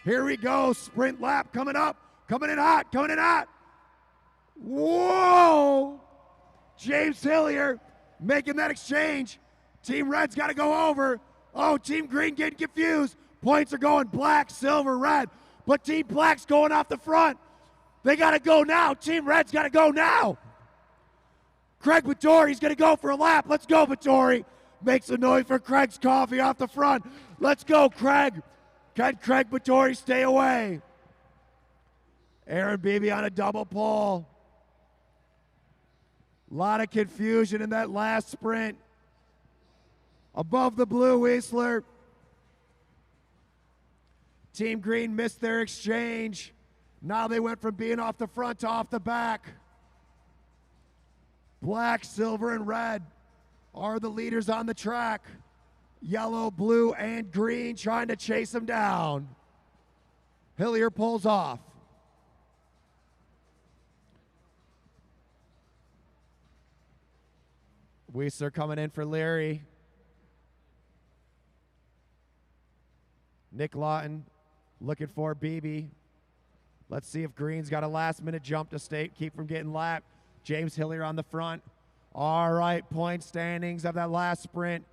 Here we go. Sprint lap coming up. Coming in hot. Coming in hot. Whoa! James Hillier making that exchange. Team Red's got to go over. Oh, Team Green getting confused. Points are going black, silver, red. But Team Black's going off the front. They got to go now. Team Red's got to go now. Craig Vittori's going to go for a lap. Let's go, Vittori. Makes a noise for Craig's coffee off the front. Let's go, Craig. Can Craig Vittori stay away? Aaron Beebe on a double pole. A lot of confusion in that last sprint. Above the blue, Wiesler. Team Green missed their exchange. Now they went from being off the front to off the back. Black, silver, and red are the leaders on the track. Yellow, blue, and green trying to chase them down. Hillier pulls off. Wiesler coming in for Leary. Nick Lawton looking for Beebe. Let's see if Green's got a last-minute jump to keep from getting lapped. James Hillier on the front. All right, point standings of that last sprint.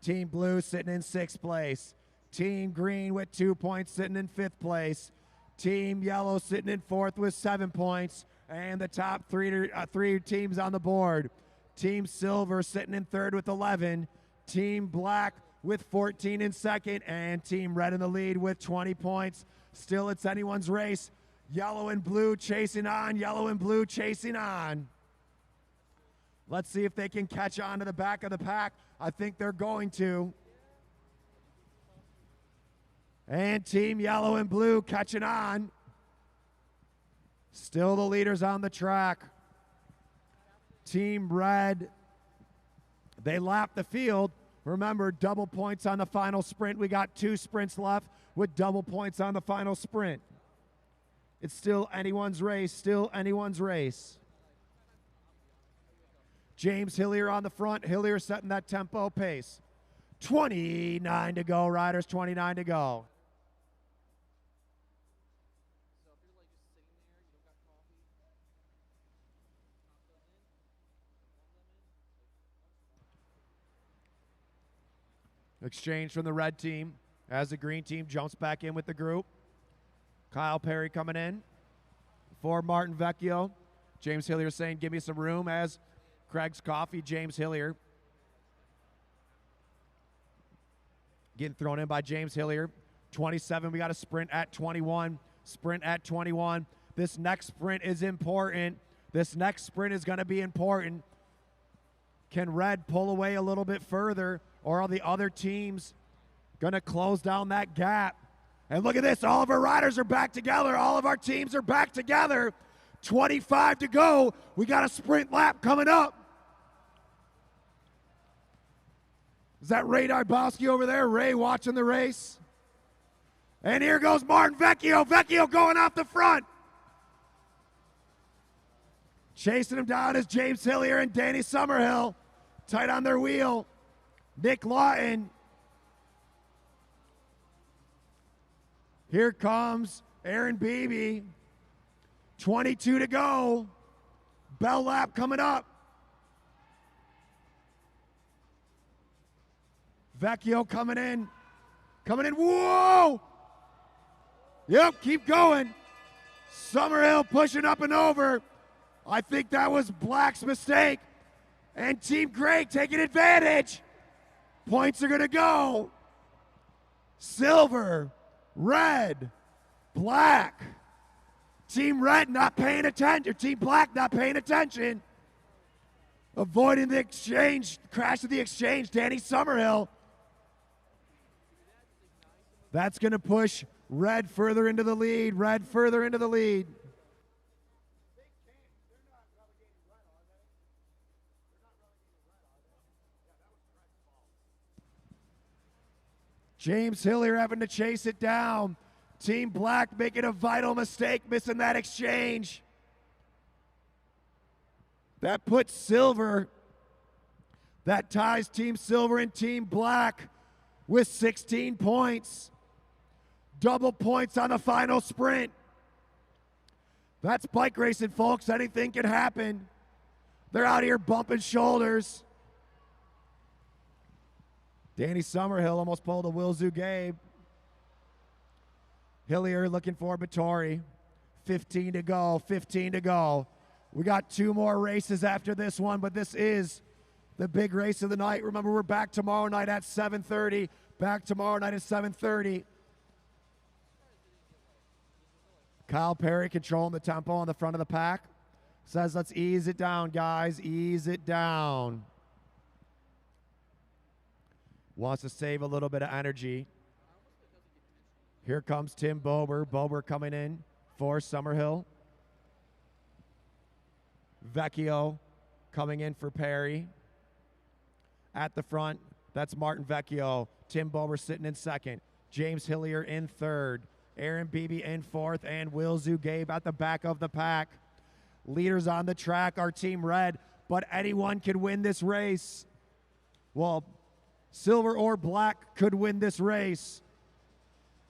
Team Blue sitting in 6th place. Team Green with 2 points sitting in 5th place. Team Yellow sitting in 4th with 7 points. And the top three teams on the board. Team Silver sitting in 3rd with 11. Team Black with 14 in 2nd. And Team Red in the lead with 20 points. Still, it's anyone's race. Yellow and blue chasing on. Yellow and blue chasing on. Let's see if they can catch on to the back of the pack. I think they're going to. And Team Yellow and Blue catching on. Still the leaders on the track. Team Red, they lapped the field. Remember, double points on the final sprint. We got 2 sprints left with double points on the final sprint. It's still anyone's race, still anyone's race. James Hillier on the front. Hillier setting that tempo pace. 29 to go, riders, 29 to go. Exchange from the red team as the green team jumps back in with the group. Kyle Perry coming in for Martin Vecchio. James Hillier saying, give me some room as Craig's Coffee. James Hillier getting thrown in by James Hillier. 27, we got a sprint at 21. Sprint at 21. This next sprint is important. This next sprint is going to be important. Can red pull away a little bit further, or are the other teams going to close down that gap? And look at this. All of our riders are back together. All of our teams are back together. 25 to go. We got a sprint lap coming up. Is that Ray Dybowski over there? Ray watching the race. And here goes Martin Vecchio. Vecchio going off the front. Chasing him down is James Hillier and Danny Summerhill. Tight on their wheel. Nick Lawton. Here comes Aaron Beebe. 22 to go. Bell lap coming up. Vecchio coming in. Coming in. Whoa! Yep, keep going. Summerhill pushing up and over. I think that was Black's mistake. And Team Gray taking advantage. Points are going to go. Silver, red, black. Team red not paying attention. Team black not paying attention. Avoiding the exchange, crash of the exchange, Danny Summerhill. That's going to push red further into the lead. Red further into the lead. James Hillier having to chase it down. Team Black making a vital mistake, missing that exchange. That puts Silver, that ties Team Silver and Team Black with 16 points. Double points on the final sprint. That's bike racing, folks. Anything can happen. They're out here bumping shoulders. Danny Summerhill almost pulled a Will Gabe. Hillier looking for Battori. 15 to go, 15 to go. We got 2 more races after this one, but this is the big race of the night. Remember, we're back tomorrow night at 7:30. Back tomorrow night at 7:30. Kyle Perry controlling the tempo on the front of the pack. Says, let's ease it down, guys. Ease it down. Wants to save a little bit of energy. Here comes Tim Bober. Bober coming in for Summerhill. Vecchio coming in for Perry. At the front, that's Martin Vecchio. Tim Bober sitting in second. James Hillier in third. Aaron Beebe in fourth. And Will Gabe at the back of the pack. Leaders on the track are Team Red, but anyone can win this race. Well, Silver or Black could win this race.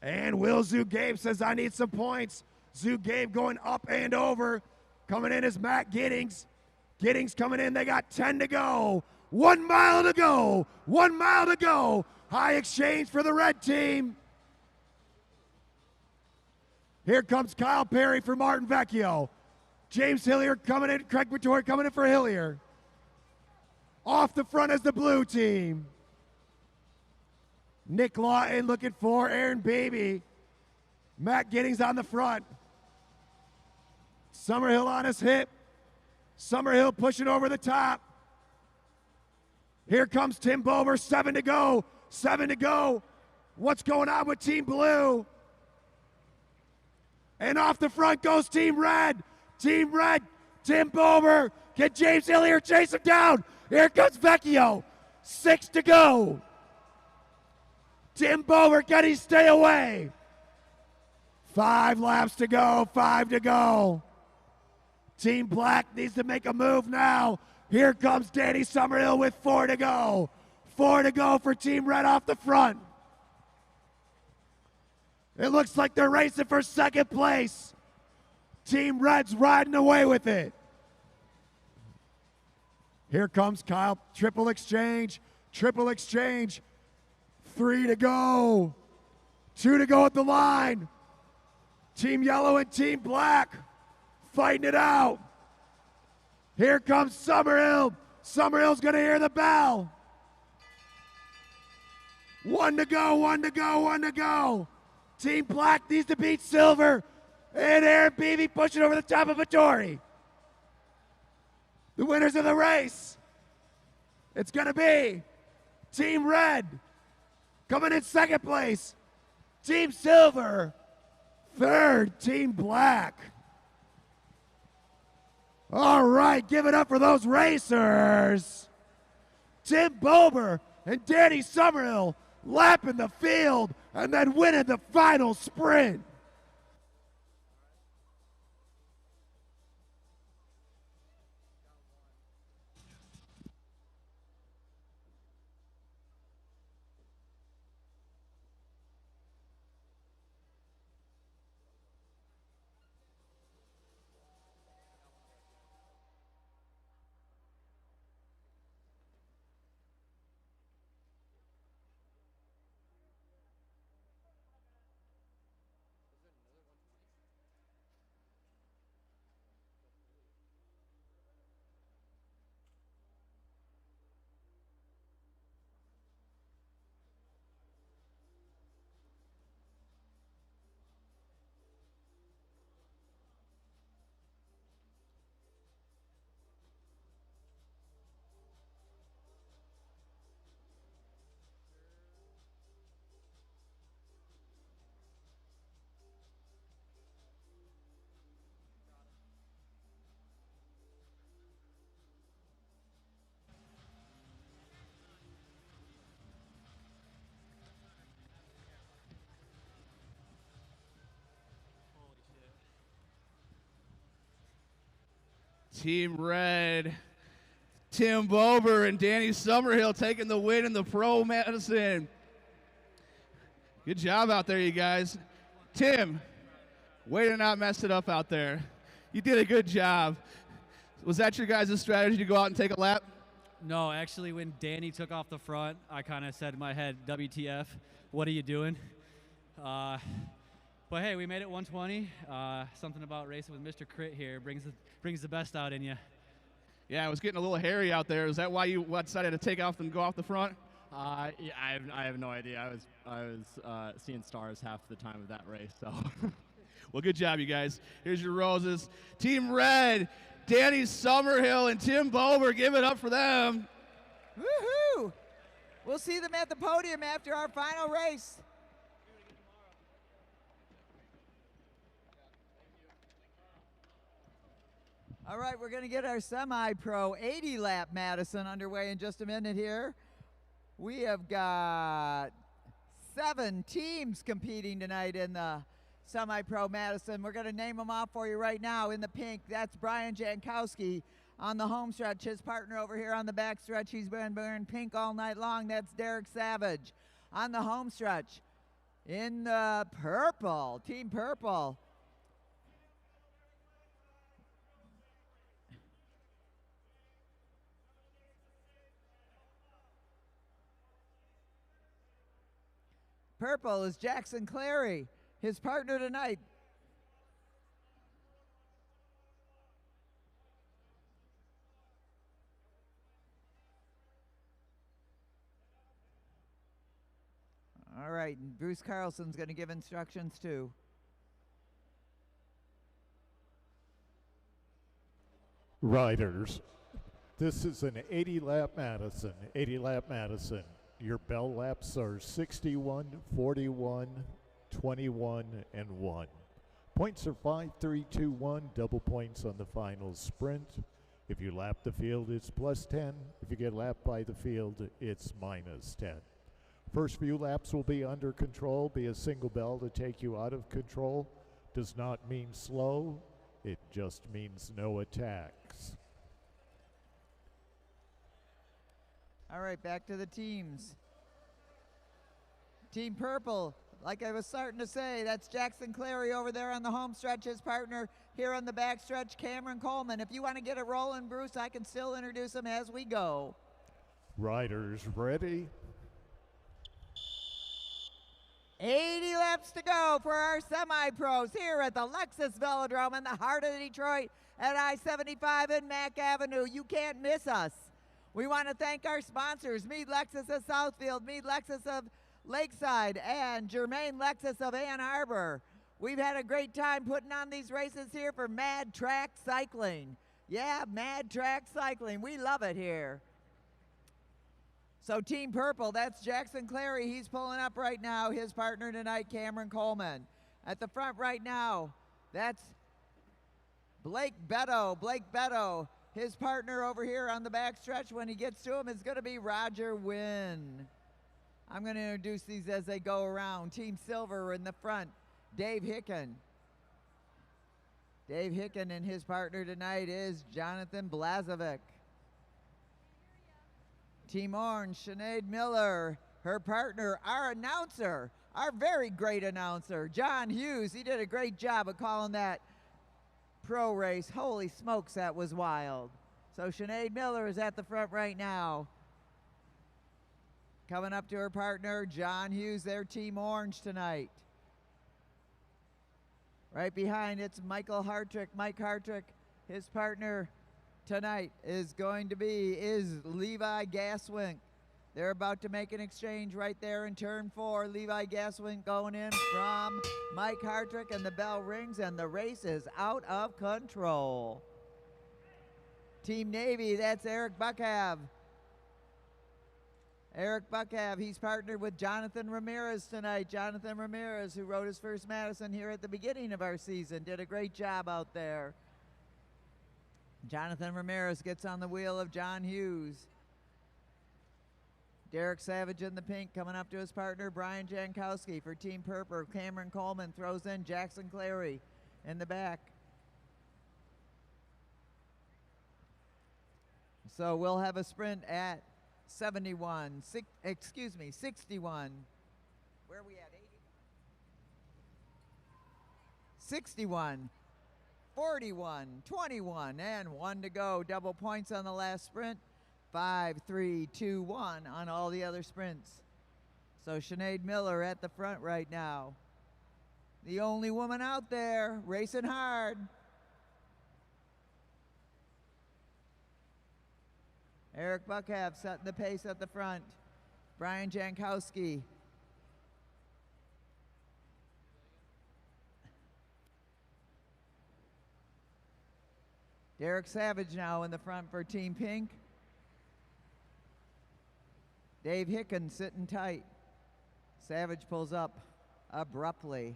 And Will Gabe says, I need some points. Gabe going up and over. Coming in is Matt Giddings. Giddings coming in. They got 10 to go. 1 mile to go. 1 mile to go. High exchange for the red team. Here comes Kyle Perry for Martin Vecchio. James Hillier coming in. Craig Battori coming in for Hillier. Off the front is the blue team. Nick Lawton looking for Aaron Beebe. Matt Giddings on the front. Summerhill on his hip. Summerhill pushing over the top. Here comes Tim Bober. 7 to go. 7 to go. What's going on with Team Blue? And off the front goes Team Red. Team Red. Tim Bober. Can James Hillier chase him down? Here comes Vecchio. 6 to go. Tim Bober, can he stay away? 5 laps to go, 5 to go. Team Black needs to make a move now. Here comes Danny Summerhill with 4 to go. 4 to go for Team Red off the front. It looks like they're racing for second place. Team Red's riding away with it. Here comes Kyle, triple exchange. 3 to go. 2 to go at the line. Team yellow and team black fighting it out. Here comes Summerhill. Summerhill's going to hear the bell. 1 to go, 1 to go, 1 to go. Team black needs to beat silver. And Aaron Beebe pushing over the top of Vittori. The winners of the race. It's going to be Team red coming in second place. Team silver third. Team black. All right, give it up for those racers. Tim Bober and Danny Summerhill lapping the field and then winning the final sprint. Team red, Tim Bober and Danny Summerhill taking the win in the Pro Madison. Good job out there, you guys. Tim, way to not mess it up out there. You did a good job. Was that your guys' strategy to go out and take a lap? No, actually, when Danny took off the front, I kind of said in my head, WTF, what are you doing? But hey, we made it 120. Something about racing with Mr. Crit here brings the best out in you. Yeah, it was getting a little hairy out there. Is that why you decided to take off and go off the front? Yeah, I have no idea. I was seeing stars half the time of that race. So, well, good job, you guys. Here's your roses. Team red, Danny Summerhill and Tim Bober. Give it up for them. Woohoo! We'll see them at the podium after our final race. All right, we're going to get our semi-pro 80-lap Madison underway in just a minute here. We have got 7 teams competing tonight in the semi-pro Madison. We're going to name them off for you right now. In the pink, that's Brian Jankowski. On the home stretch, his partner over here on the back stretch, he's been wearing pink all night long. That's Derek Savage. On the home stretch, in the purple, team purple, purple is Jackson Clary, his partner tonight. All right, and Bruce Carlson's going to give instructions too. Riders, this is an 80-lap Madison. 80-lap Madison. Your bell laps are 61, 41, 21, and 1. Points are 5, 3, 2, 1. Double points on the final sprint. If you lap the field, it's plus 10. If you get lapped by the field, it's minus 10. First few laps will be under control. Be a single bell to take you out of control. Does not mean slow. It just means no attacks. All right, back to the teams. Team purple, like I was starting to say, that's Jackson Clary over there on the home stretch. His partner here on the back stretch, Cameron Coleman. If you want to get it rolling, Bruce, I can still introduce him as we go. Riders ready. 80 laps to go for our semi-pros here at the Lexus Velodrome in the heart of Detroit at I-75 and Mack Avenue. You can't miss us. We want to thank our sponsors, Meade Lexus of Southfield, Meade Lexus of Lakeside, and Germain Lexus of Ann Arbor. We've had a great time putting on these races here for Mad Track Cycling. Yeah, Mad Track Cycling. We love it here. So Team Purple, that's Jackson Clary. He's pulling up right now. His partner tonight, Cameron Coleman. At the front right now, that's Blake Beto. Blake Beto, his partner over here on the back stretch when he gets to him is going to be Roger Wynn. I'm going to introduce these as they go around. Team Silver in the front, Dave Hicken. Dave Hicken and his partner tonight is Jonathan Blazovic. Team Orange, Sinead Miller, her partner, our announcer, our very great announcer, John Hughes. He did a great job of calling that pro race. Holy smokes, that was wild. So Sinead Miller is at the front right now. Coming up to her partner, John Hughes, their Team Orange tonight. Right behind, it's Michael Hartrick. Mike Hartrick, his partner tonight is Levi Gaswink. They're about to make an exchange right there in turn 4. Levi Gaswink going in from Mike Hartrick, and the bell rings and the race is out of control. Team Navy, that's Eric Buckhav. Eric Buckhav, he's partnered with Jonathan Ramirez tonight. Jonathan Ramirez, who rode his first Madison here at the beginning of our season, did a great job out there. Jonathan Ramirez gets on the wheel of John Hughes. Derek Savage in the pink coming up to his partner, Brian Jankowski for Team Purple. Cameron Coleman throws in Jackson Clary in the back. So we'll have a sprint at 61. Where are we at, 80? 61. 41, 21, and 1 to go. Double points on the last sprint. 5, 3, 2, 1 on all the other sprints. So Sinead Miller at the front right now. The only woman out there racing hard. Eric Buckhav setting the pace at the front. Brian Jankowski. Derek Savage now in the front for Team Pink. Dave Hicken sitting tight. Savage pulls up abruptly.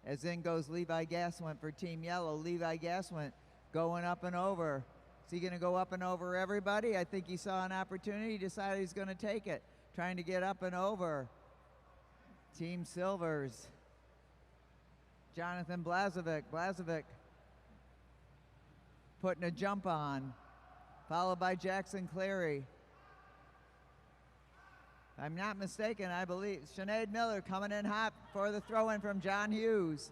As in goes Levi Gaswint for Team Yellow. Levi Gaswint going up and over. Is he going to go up and over everybody? I think he saw an opportunity. He decided he's going to take it. Trying to get up and over. Team Silvers. Jonathan Blazovic. Blazovic putting a jump on. Followed by Jackson Clary. If I'm not mistaken, I believe Sinead Miller coming in hot for the throw-in from John Hughes.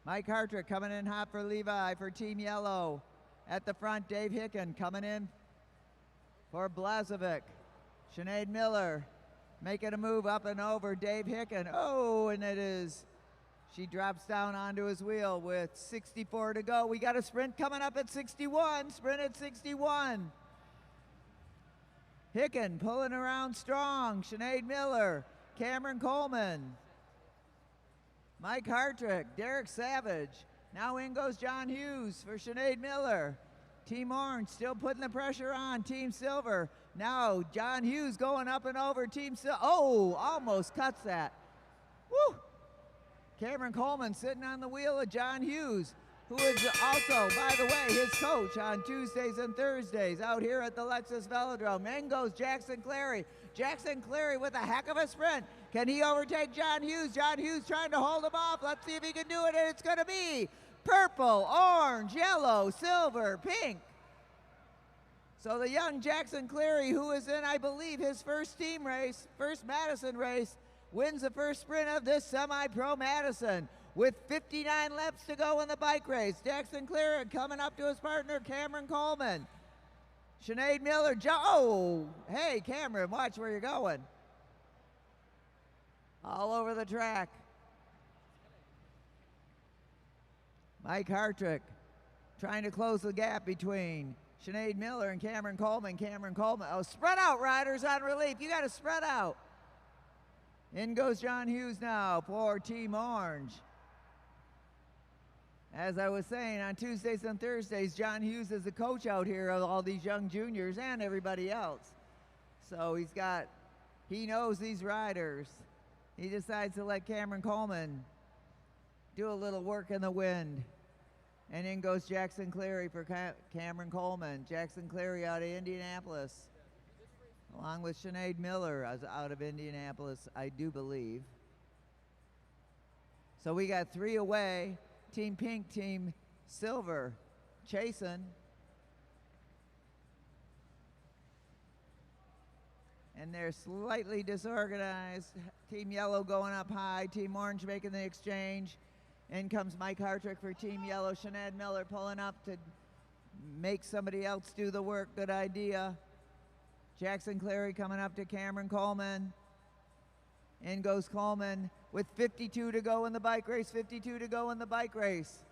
Mike Hartrick coming in hot for Levi for Team Yellow. At the front, Dave Hicken coming in for Blazovic. Sinead Miller making a move up and over Dave Hicken. Oh, and it is, she drops down onto his wheel with 64 to go. We got a sprint coming up at 61, sprint at 61. Hicken pulling around strong. Sinead Miller, Cameron Coleman, Mike Hartrick, Derek Savage. Now in goes John Hughes for Sinead Miller. Team Orange still putting the pressure on. Team Silver. Now John Hughes going up and over Team Silver. Oh, almost cuts that. Woo! Cameron Coleman sitting on the wheel of John Hughes, who is also, by the way, his coach on Tuesdays and Thursdays out here at the Lexus Velodrome. In goes Jackson Clary. Jackson Clary with a heck of a sprint. Can he overtake John Hughes? John Hughes trying to hold him off. Let's see if he can do it, and it's going to be purple, orange, yellow, silver, pink. So the young Jackson Clary, who is in, I believe, his first team race, first Madison race, wins the first sprint of this semi-pro Madison. With 59 laps to go in the bike race. Jackson Clary coming up to his partner, Cameron Coleman. Sinead Miller, oh, hey, Cameron, watch where you're going. all over the track. Mike Hartrick trying to close the gap between Sinead Miller and Cameron Coleman. Cameron Coleman, oh, spread out riders on relief. You got to spread out. In goes John Hughes now for Team Orange. As I was saying, on Tuesdays and Thursdays, John Hughes is the coach out here of all these young juniors and everybody else. So he knows these riders. He decides to let Cameron Coleman do a little work in the wind. And in goes Jackson Clary for Cameron Coleman. Jackson Clary out of Indianapolis, along with Sinead Miller out of Indianapolis, I do believe. So we got 3 away. Team Pink, Team Silver, chasing. And they're slightly disorganized. Team Yellow going up high. Team Orange making the exchange. In comes Mike Hartrick for Team Yellow. Sinead Miller pulling up to make somebody else do the work. Good idea. Jackson Clary coming up to Cameron Coleman. In goes Coleman with 52 to go in the bike race. 52 to go in the bike race.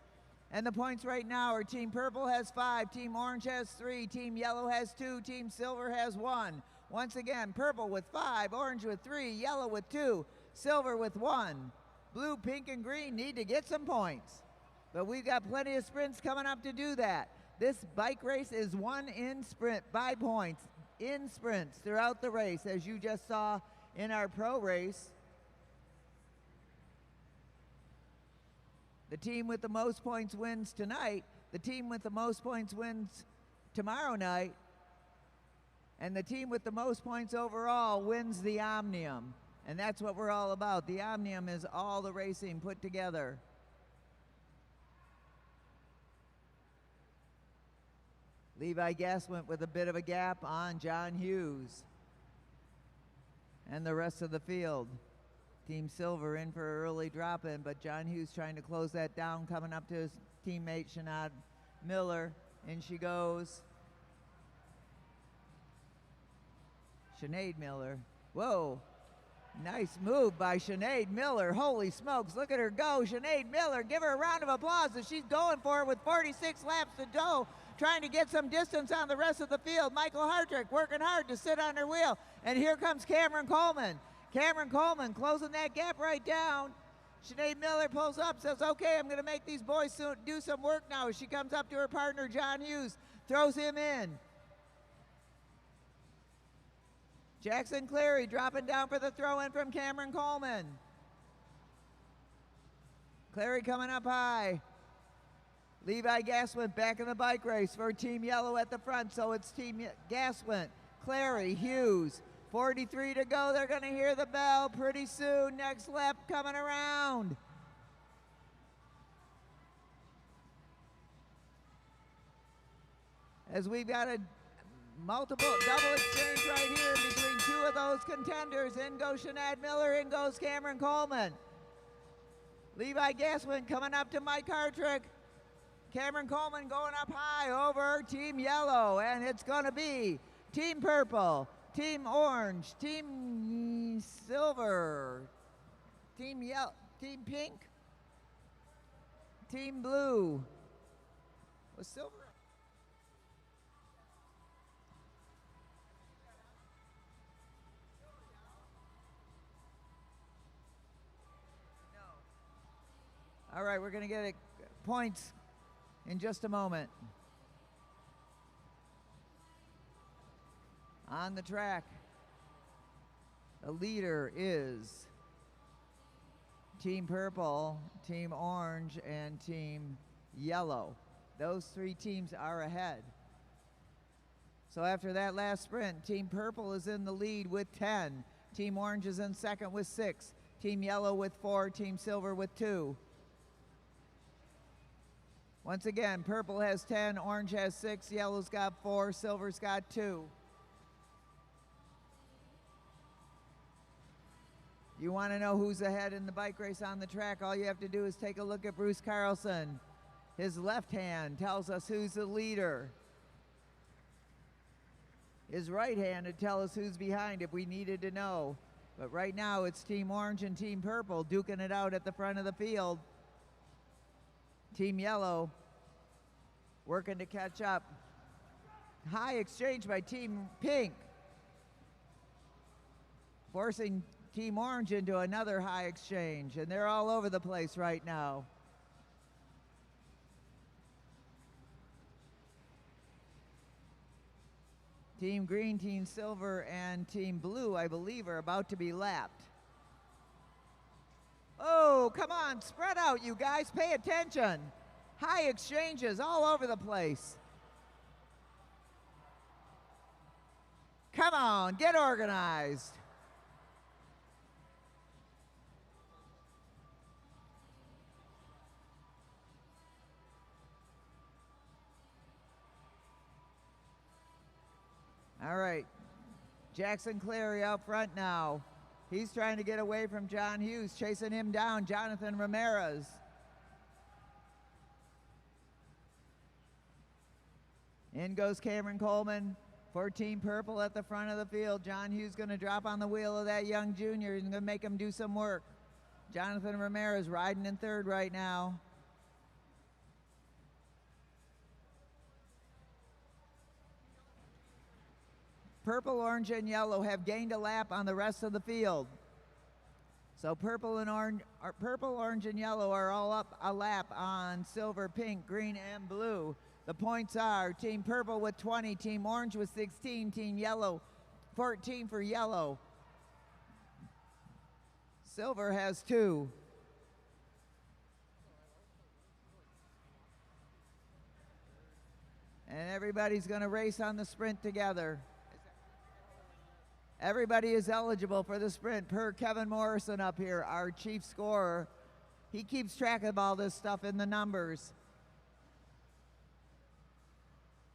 And the points right now are Team Purple has 5, Team Orange has 3, Team Yellow has 2, Team Silver has 1. Once again, Purple with 5, Orange with 3, Yellow with 2, Silver with 1. Blue, pink, and green need to get some points. But we've got plenty of sprints coming up to do that. This bike race is won in sprint by points, in sprints throughout the race, as you just saw in our pro race. The team with the most points wins tonight. The team with the most points wins tomorrow night. And the team with the most points overall wins the Omnium. And that's what we're all about. The Omnium is all the racing put together. Levi Gass went with a bit of a gap on John Hughes and the rest of the field. Team Silver in for an early drop-in, but John Hughes trying to close that down, coming up to his teammate Sinead Miller. In she goes. Sinead Miller. Whoa. Nice move by Sinead Miller. Holy smokes, look at her go. Sinead Miller, give her a round of applause as she's going for it with 46 laps to go, trying to get some distance on the rest of the field. Michael Hartrick working hard to sit on her wheel. And here comes Cameron Coleman. Cameron Coleman closing that gap right down. Sinead Miller pulls up, says, okay, I'm going to make these boys do some work now. She comes up to her partner, John Hughes, throws him in. Jackson Clary dropping down for the throw-in from Cameron Coleman. Clary coming up high. Levi Gaswint back in the bike race for Team Yellow at the front, so it's Team Gaswint, Clary, Hughes. 43 to go, they're gonna hear the bell pretty soon. Next lap coming around. As we've got a multiple double exchange right here between 2 of those contenders. In goes Sinead Miller, in goes Cameron Coleman. Levi Gaswin coming up to Mike Hartrick. Cameron Coleman going up high over Team Yellow, and it's gonna be Team Purple, Team Orange, Team Silver, Team Yellow, Team Pink, Team Blue. Was Silver? No. All right, we're gonna get points in just a moment. On the track, the leader is Team Purple, Team Orange, and Team Yellow. Those 3 teams are ahead. So after that last sprint, Team Purple is in the lead with 10. Team Orange is in second with 6. Team Yellow with 4. Team Silver with 2. Once again, Purple has 10, Orange has 6, Yellow's got 4, Silver's got 2. You want to know who's ahead in the bike race on the track, all you have to do is take a look at Bruce Carlson. His left hand tells us who's the leader. His right hand would tell us who's behind if we needed to know. But right now it's Team Orange and Team Purple duking it out at the front of the field. Team Yellow working to catch up. High exchange by Team Pink, forcing Team Orange into another high exchange, and they're all over the place right now. Team Green, Team Silver, and Team Blue, I believe, are about to be lapped. Oh, come on, spread out, you guys, pay attention. High exchanges all over the place. Come on, get organized. All right, Jackson Clary out front now. He's trying to get away from John Hughes, chasing him down, Jonathan Ramirez. In goes Cameron Coleman for Team Purple at the front of the field. John Hughes going to drop on the wheel of that young junior. He's going to make him do some work. Jonathan Ramirez riding in third right now. Purple, orange, and yellow have gained a lap on the rest of the field. So purple, orange, and yellow are all up a lap on silver, pink, green, and blue. The points are Team Purple with 20, Team Orange with 16, Team Yellow 14 for yellow. Silver has 2. And everybody's going to race on the sprint together. Everybody is eligible for the sprint per Kevin Morrison up here, our chief scorer. He keeps track of all this stuff in the numbers.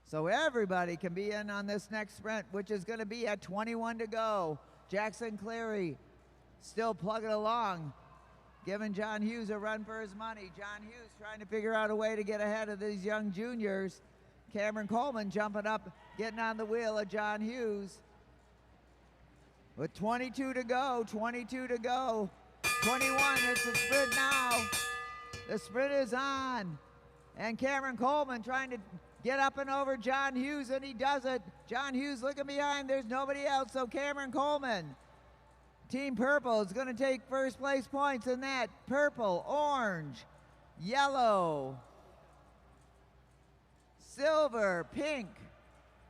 So everybody can be in on this next sprint, which is going to be at 21 to go. Jackson Clary still plugging along, giving John Hughes a run for his money. John Hughes trying to figure out a way to get ahead of these young juniors. Cameron Coleman jumping up, getting on the wheel of John Hughes. With 22 to go, 22 to go. 21, it's the sprint now. The sprint is on. And Cameron Coleman trying to get up and over John Hughes, and he does it. John Hughes looking behind, there's nobody else, so Cameron Coleman. Team Purple is going to take first place points in that. Purple, orange, yellow, silver, pink,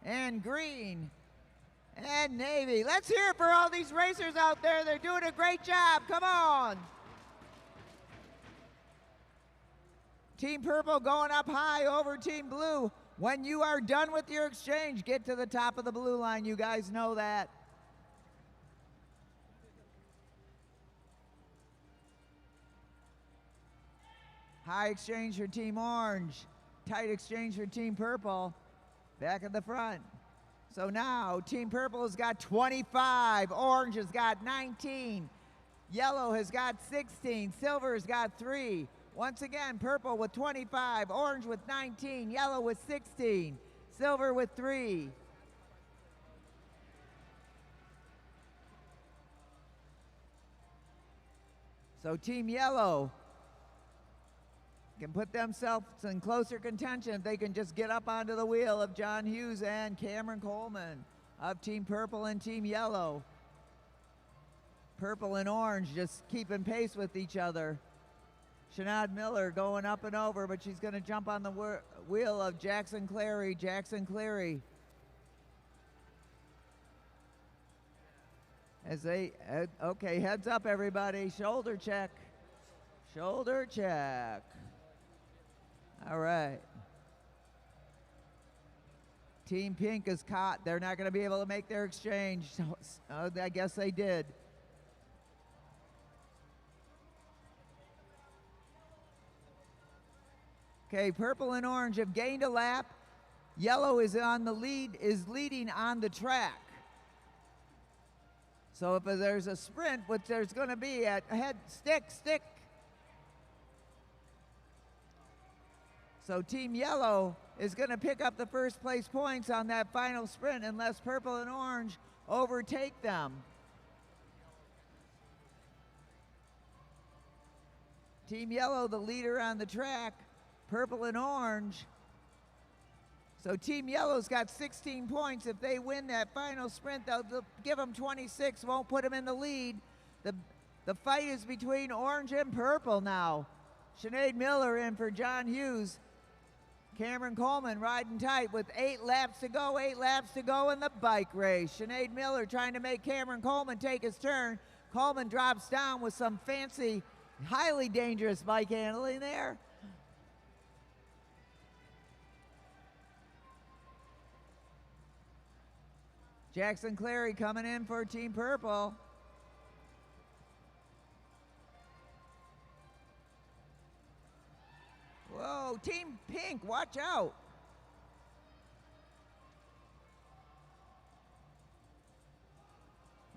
and green, and navy. Let's hear it for all these racers out there. They're doing a great job. Come on. Team Purple going up high over Team Blue. When you are done with your exchange, get to the top of the blue line. You guys know that. High exchange for Team Orange. Tight exchange for Team Purple. Back at the front. So now Team Purple has got 25. Orange has got 19. Yellow has got 16. Silver has got 3. Once again, purple with 25, orange with 19, yellow with 16, silver with 3. So Team Yellow can put themselves in closer contention if they can just get up onto the wheel of John Hughes and Cameron Coleman of Team Purple and Team Yellow. Purple and orange just keeping pace with each other. Shanad Miller going up and over, but she's going to jump on the wheel of Jackson Clary. Jackson Clary. As they, okay, heads up everybody. Shoulder check. Shoulder check. All right. Team Pink is caught. They're not going to be able to make their exchange. I guess they did. Okay, purple and orange have gained a lap. Yellow is on the lead, is leading on the track. So if there's a sprint, which there's going to be at head, stick. So Team Yellow is going to pick up the first place points on that final sprint unless purple and orange overtake them. Team Yellow, the leader on the track, purple and orange. So Team Yellow's got 16 points. If they win that final sprint, they'll give them 26, won't put them in the lead. The fight is between orange and purple now. Sinead Miller in for John Hughes. Cameron Coleman riding tight with 8 laps to go in the bike race. Sinead Miller trying to make Cameron Coleman take his turn. Coleman drops down with some fancy, highly dangerous bike handling there. Jackson Clary coming in for Team Purple. Whoa, Team Pink, watch out.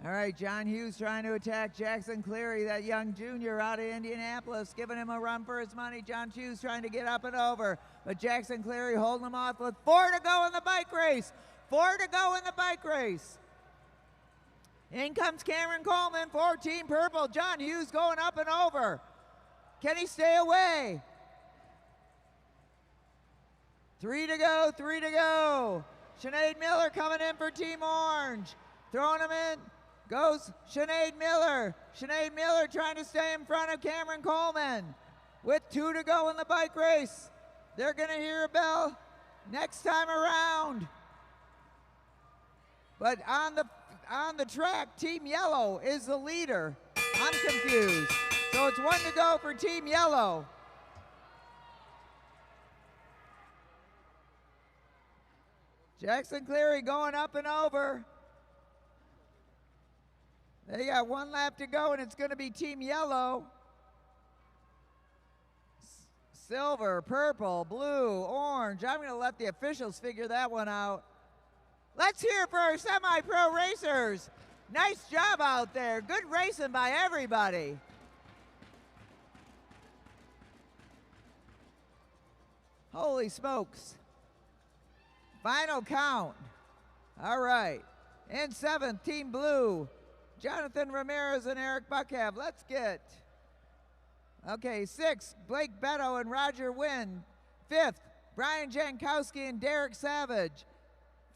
All right, John Hughes trying to attack Jackson Cleary, that young junior out of Indianapolis, giving him a run for his money. John Hughes trying to get up and over, but Jackson Cleary holding him off with 4 to go in the bike race. 4 to go in the bike race. In comes Cameron Coleman for Team Purple. John Hughes going up and over. Can he stay away? 3 to go, 3 to go. Sinead Miller coming in for Team Orange. Throwing him in goes Sinead Miller. Sinead Miller trying to stay in front of Cameron Coleman. With 2 to go in the bike race. They're going to hear a bell next time around. But on the track, Team Yellow is the leader. I'm confused. So it's 1 to go for Team Yellow. Jackson Cleary going up and over. They got 1 lap to go, and it's going to be Team Yellow. Silver, purple, blue, orange. I'm going to let the officials figure that one out. Let's hear it for our semi-pro racers. Nice job out there. Good racing by everybody. Holy smokes. Final count. All right. In 7th, Team Blue, Jonathan Ramirez and Eric Buckhav. Let's get. Okay, 6th, Blake Beto and Roger Wynn. 5th, Brian Jankowski and Derek Savage.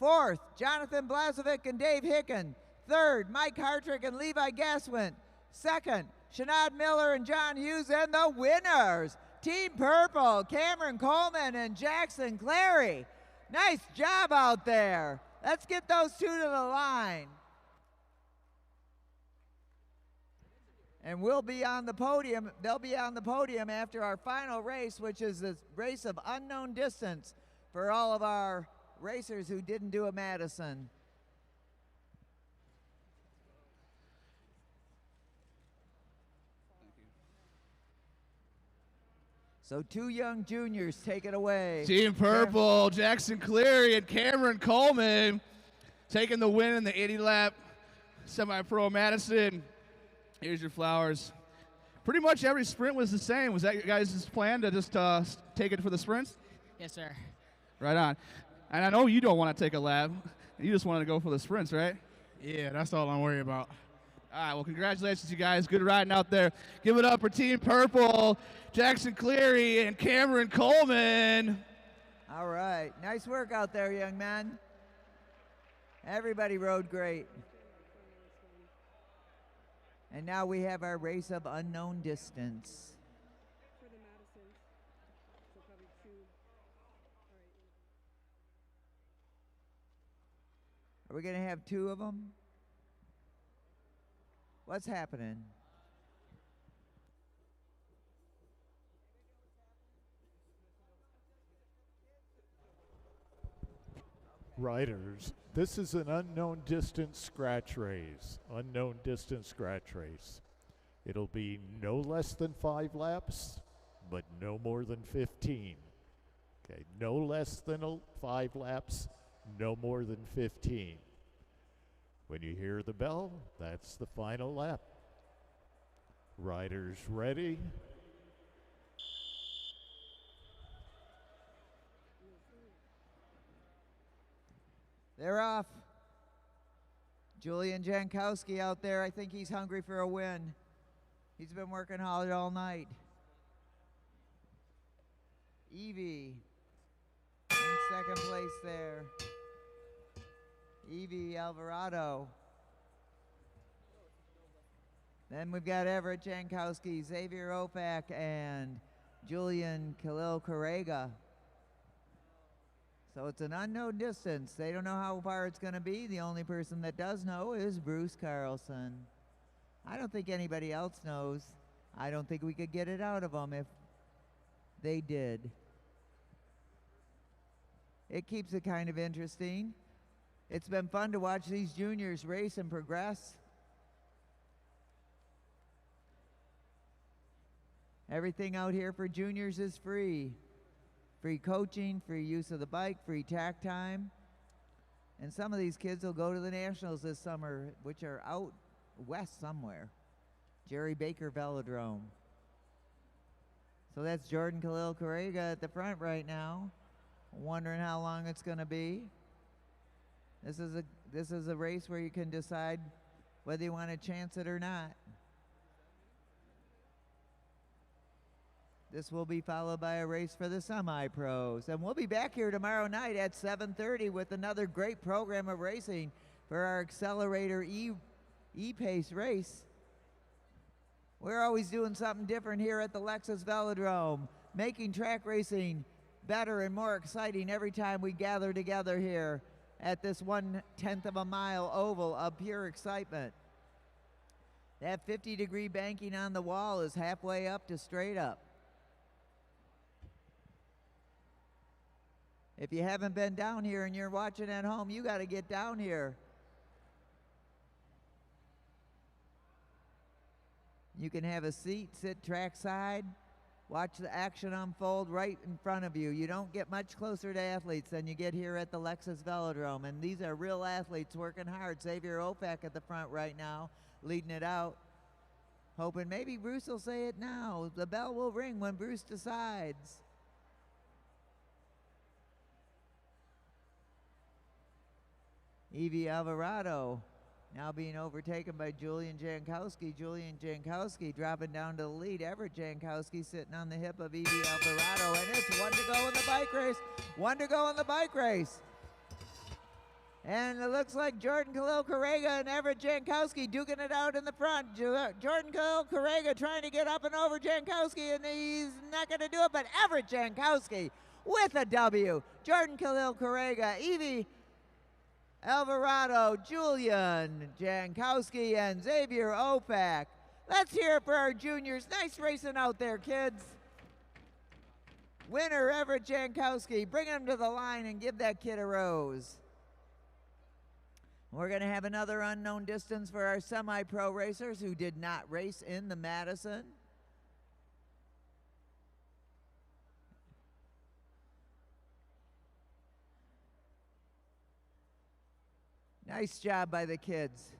4th, Jonathan Blazovic and Dave Hicken. 3rd, Mike Hartrick and Levi Gaswin. 2nd, Sinead Miller and John Hughes. And the winners, Team Purple, Cameron Coleman and Jackson Clary. Nice job out there. Let's get those 2 to the line. And we'll be on the podium. They'll be on the podium after our final race, which is the race of unknown distance for all of our racers who didn't do a Madison. So 2 young juniors take it away. Team Purple, Jackson Cleary and Cameron Coleman taking the win in the 80-lap semi-pro Madison. Here's your flowers. Pretty much every sprint was the same. Was that your guys' plan to just take it for the sprints? Yes, sir. Right on. And I know you don't want to take a lap. You just wanted to go for the sprints, right? Yeah, that's all I'm worried about. All right, well, congratulations, you guys. Good riding out there. Give it up for Team Purple, Jackson Cleary and Cameron Coleman. All right. Nice work out there, young man. Everybody rode great. And now we have our race of unknown distance. Are we going to have 2 of them? What's happening? Riders, this is an unknown distance scratch race. Unknown distance scratch race. It'll be no less than 5 laps, but no more than 15. Okay, no less than 5 laps, no more than 15. When you hear the bell, that's the final lap. Riders ready? They're off. Julian Jankowski out there. I think he's hungry for a win. He's been working hard all night. Evie in second place there. Evie Alvarado. Then we've got Everett Jankowski, Xavier Opak, and Julian Khalil Correga. So it's an unknown distance. They don't know how far it's going to be. The only person that does know is Bruce Carlson. I don't think anybody else knows. I don't think we could get it out of them if they did. It keeps it kind of interesting. It's been fun to watch these juniors race and progress. Everything out here for juniors is free. Free coaching, free use of the bike, free tack time. And some of these kids will go to the Nationals this summer, which are out west somewhere. Jerry Baker Velodrome. So that's Jordan Khalil Correga at the front right now. Wondering how long it's going to be. This is a race where you can decide whether you want to chance it or not. This will be followed by a race for the semi-pros. And we'll be back here tomorrow night at 7:30 with another great program of racing for our Accelerator E-Pace race. We're always doing something different here at the Lexus Velodrome, making track racing better and more exciting every time we gather together here at this 1/10 of a mile oval of pure excitement. That 50-degree banking on the wall is halfway up to straight up. If you haven't been down here and you're watching at home, you got to get down here. You can have a seat, sit trackside, watch the action unfold right in front of you. You don't get much closer to athletes than you get here at the Lexus Velodrome. And these are real athletes working hard. Xavier Opak at the front right now, leading it out. Hoping maybe Bruce will say it now. The bell will ring when Bruce decides. Evie Alvarado now being overtaken by Julian Jankowski. Julian Jankowski dropping down to the lead. Everett Jankowski sitting on the hip of Evie Alvarado. And it's one to go in the bike race. One to go in the bike race. And it looks like Jordan Khalil Correga and Everett Jankowski duking it out in the front. Jordan Khalil Correga trying to get up and over Jankowski, and he's not going to do it, but Everett Jankowski with a W. Jordan Khalil Correga, Evie Alvarado, Julian Jankowski, and Xavier Opak. Let's hear it for our juniors. Nice racing out there, kids. Winner Everett Jankowski. Bring him to the line and give that kid a rose. We're going to have another unknown distance for our semi-pro racers who did not race in the Madison. Nice job by the kids.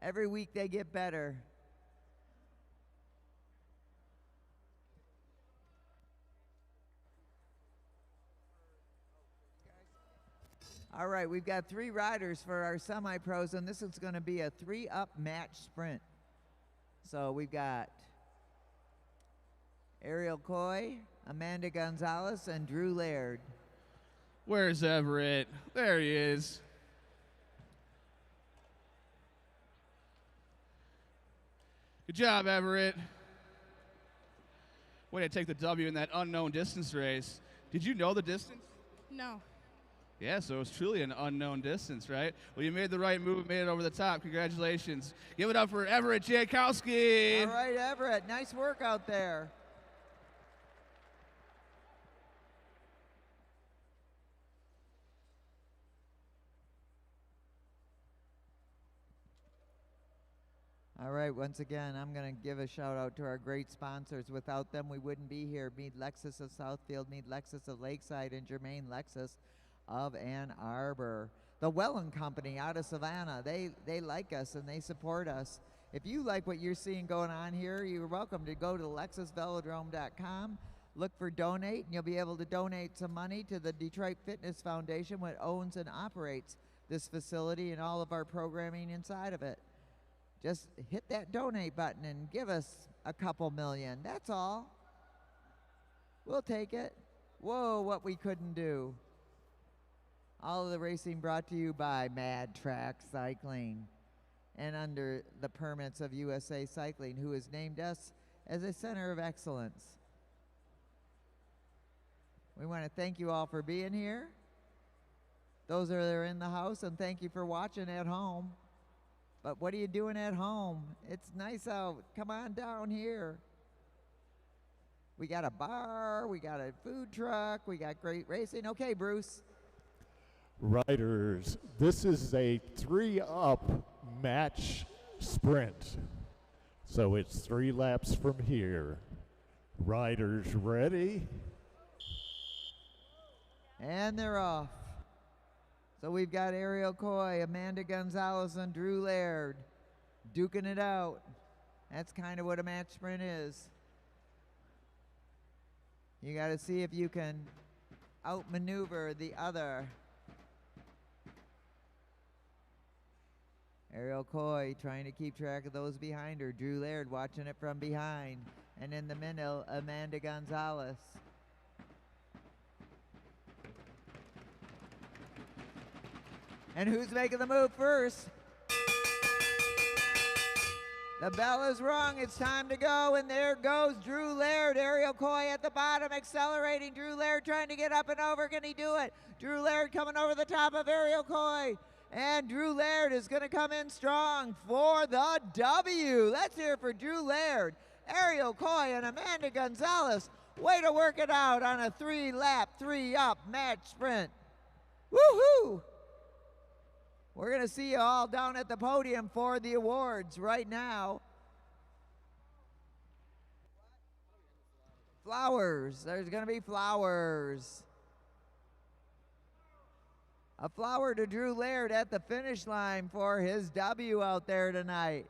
Every week they get better. All right, we've got 3 riders for our semi-pros, and this is going to be a 3-up match sprint. So we've got Ariel Coy, Amanda Gonzalez, and Drew Laird. Where's Everett? There he is. Good job, Everett. Way to take the W in that unknown distance race. Did you know the distance? No. Yeah, so it was truly an unknown distance, right? Well, you made the right move, made it over the top. Congratulations. Give it up for Everett Jankowski. All right, Everett, nice work out there. All right, once again, I'm going to give a shout out to our great sponsors. Without them, we wouldn't be here. Mead Lexus of Southfield, Mead Lexus of Lakeside, and Germain Lexus of Ann Arbor. The Wellen Company out of Savannah, they like us and they support us. If you like what you're seeing going on here, you're welcome to go to lexusvelodrome.com, look for donate, and you'll be able to donate some money to the Detroit Fitness Foundation, which owns and operates this facility and all of our programming inside of it. Just hit that donate button and give us a couple million. That's all. We'll take it. Whoa, what we couldn't do. All of the racing brought to you by Mad Track Cycling and under the permits of USA Cycling, who has named us as a center of excellence. We want to thank you all for being here. Those that are in the house, and thank you for watching at home. But what are you doing at home? It's nice out. Come on down here. We got a bar, we got a food truck, we got great racing. Okay, Bruce. Riders, this is a 3-up match sprint. So it's 3 laps from here. Riders ready? And they're off. So we've got Ariel Coy, Amanda Gonzalez, and Drew Laird duking it out. That's kind of what a match sprint is. You got to see if you can outmaneuver the other. Ariel Coy trying to keep track of those behind her. Drew Laird watching it from behind. And in the middle, Amanda Gonzalez. And who's making the move first? The bell is rung. It's time to go. And there goes Drew Laird. Ariel Coy at the bottom, accelerating. Drew Laird trying to get up and over. Can he do it? Drew Laird coming over the top of Ariel Coy. And Drew Laird is going to come in strong for the W. Let's hear it for Drew Laird, Ariel Coy, and Amanda Gonzalez. Way to work it out on a 3-lap, 3-up match sprint. Woohoo! We're going to see you all down at the podium for the awards right now. Flowers. There's going to be flowers. A flower to Drew Laird at the finish line for his W out there tonight.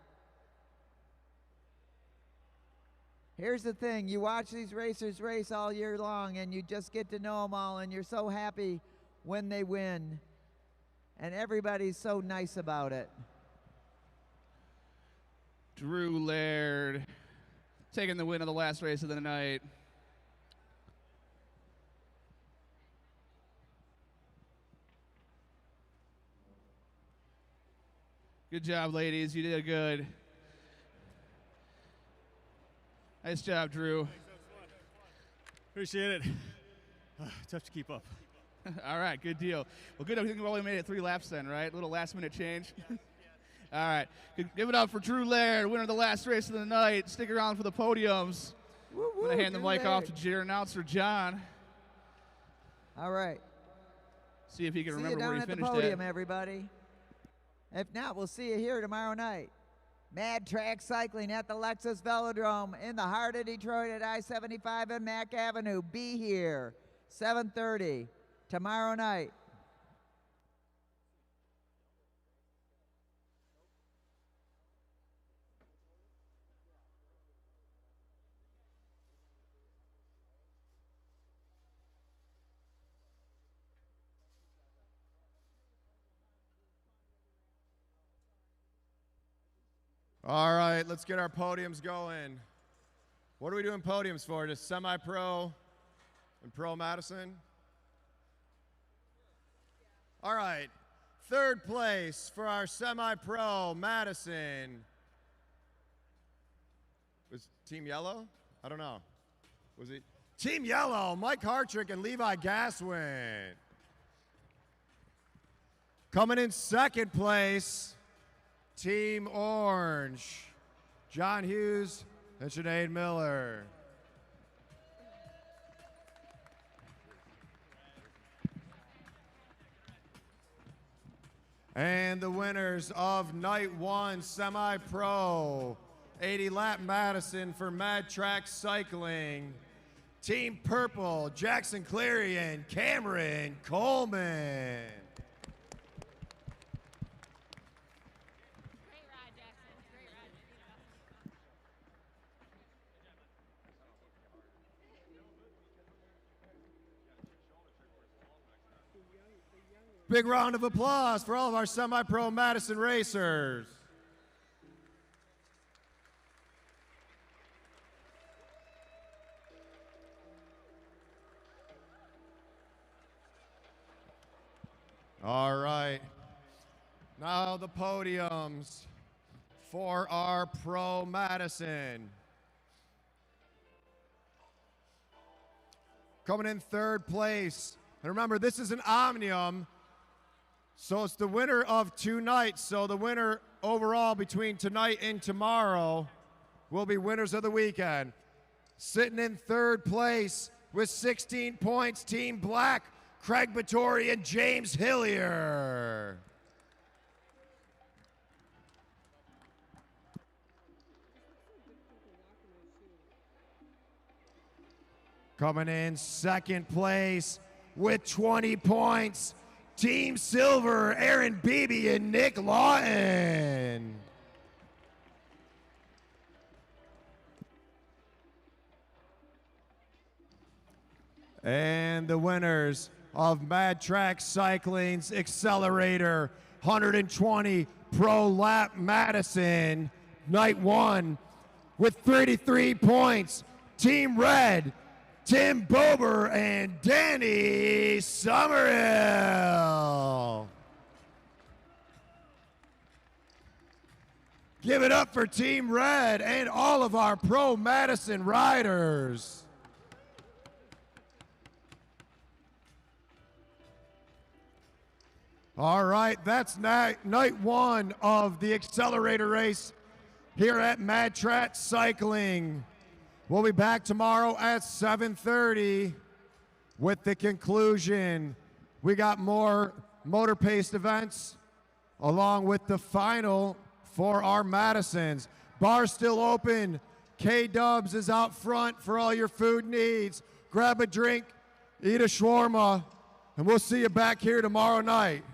Here's the thing. You watch these racers race all year long, and you just get to know them all, and you're so happy when they win. And everybody's so nice about it. Drew Laird taking the win of the last race of the night. Good job, ladies. You did good. Nice job, Drew. Appreciate it. Tough to keep up. All right, good deal. Well, good. I think we only made it 3 laps then, right? A little last-minute change. All right. Give it up for Drew Laird, winner of the last race of the night. Stick around for the podiums. I'm going to hand the mic off to your announcer, John. All right. See if he can remember where he finished at the podium, everybody. If not, we'll see you here tomorrow night. Mad Track Cycling at the Lexus Velodrome in the heart of Detroit at I-75 and Mack Avenue. Be here, 7:30 tomorrow night. All right, let's get our podiums going. What are we doing podiums for? Just semi-pro and pro Madison? All right, 3rd place for our semi-pro Madison. Was Team Yellow? I don't know. Was it Team Yellow? Mike Hartrick and Levi Gaswin. Coming in 2nd place, Team Orange, John Hughes and Sinead Miller. And the winners of Night 1 Semi-Pro 80-lap Madison for Mad Track Cycling, Team Purple, Jackson Cleary and Cameron Coleman. Big round of applause for all of our semi-pro Madison racers. All right. Now the podiums for our Pro Madison. Coming in third place. And remember, this is an omnium, so it's the winner of 2 nights. So the winner overall between tonight and tomorrow will be winners of the weekend. Sitting in third place with 16 points, Team Black, Craig Battori and James Hillier. Coming in second place with 20 points, Team Silver, Aaron Beebe and Nick Lawton. And the winners of Mad Track Cycling's Accelerator 120 Pro Lap Madison, night 1, with 33 points, Team Red, Tim Bober and Danny Summerhill. Give it up for Team Red and all of our Pro Madison riders. All right, that's night 1 of the Accelerator race here at Mad Track Cycling. We'll be back tomorrow at 7:30 with the conclusion. We got more motor-paced events along with the final for our Madisons. Bar's still open. K-Dubs is out front for all your food needs. Grab a drink, eat a shawarma, and we'll see you back here tomorrow night.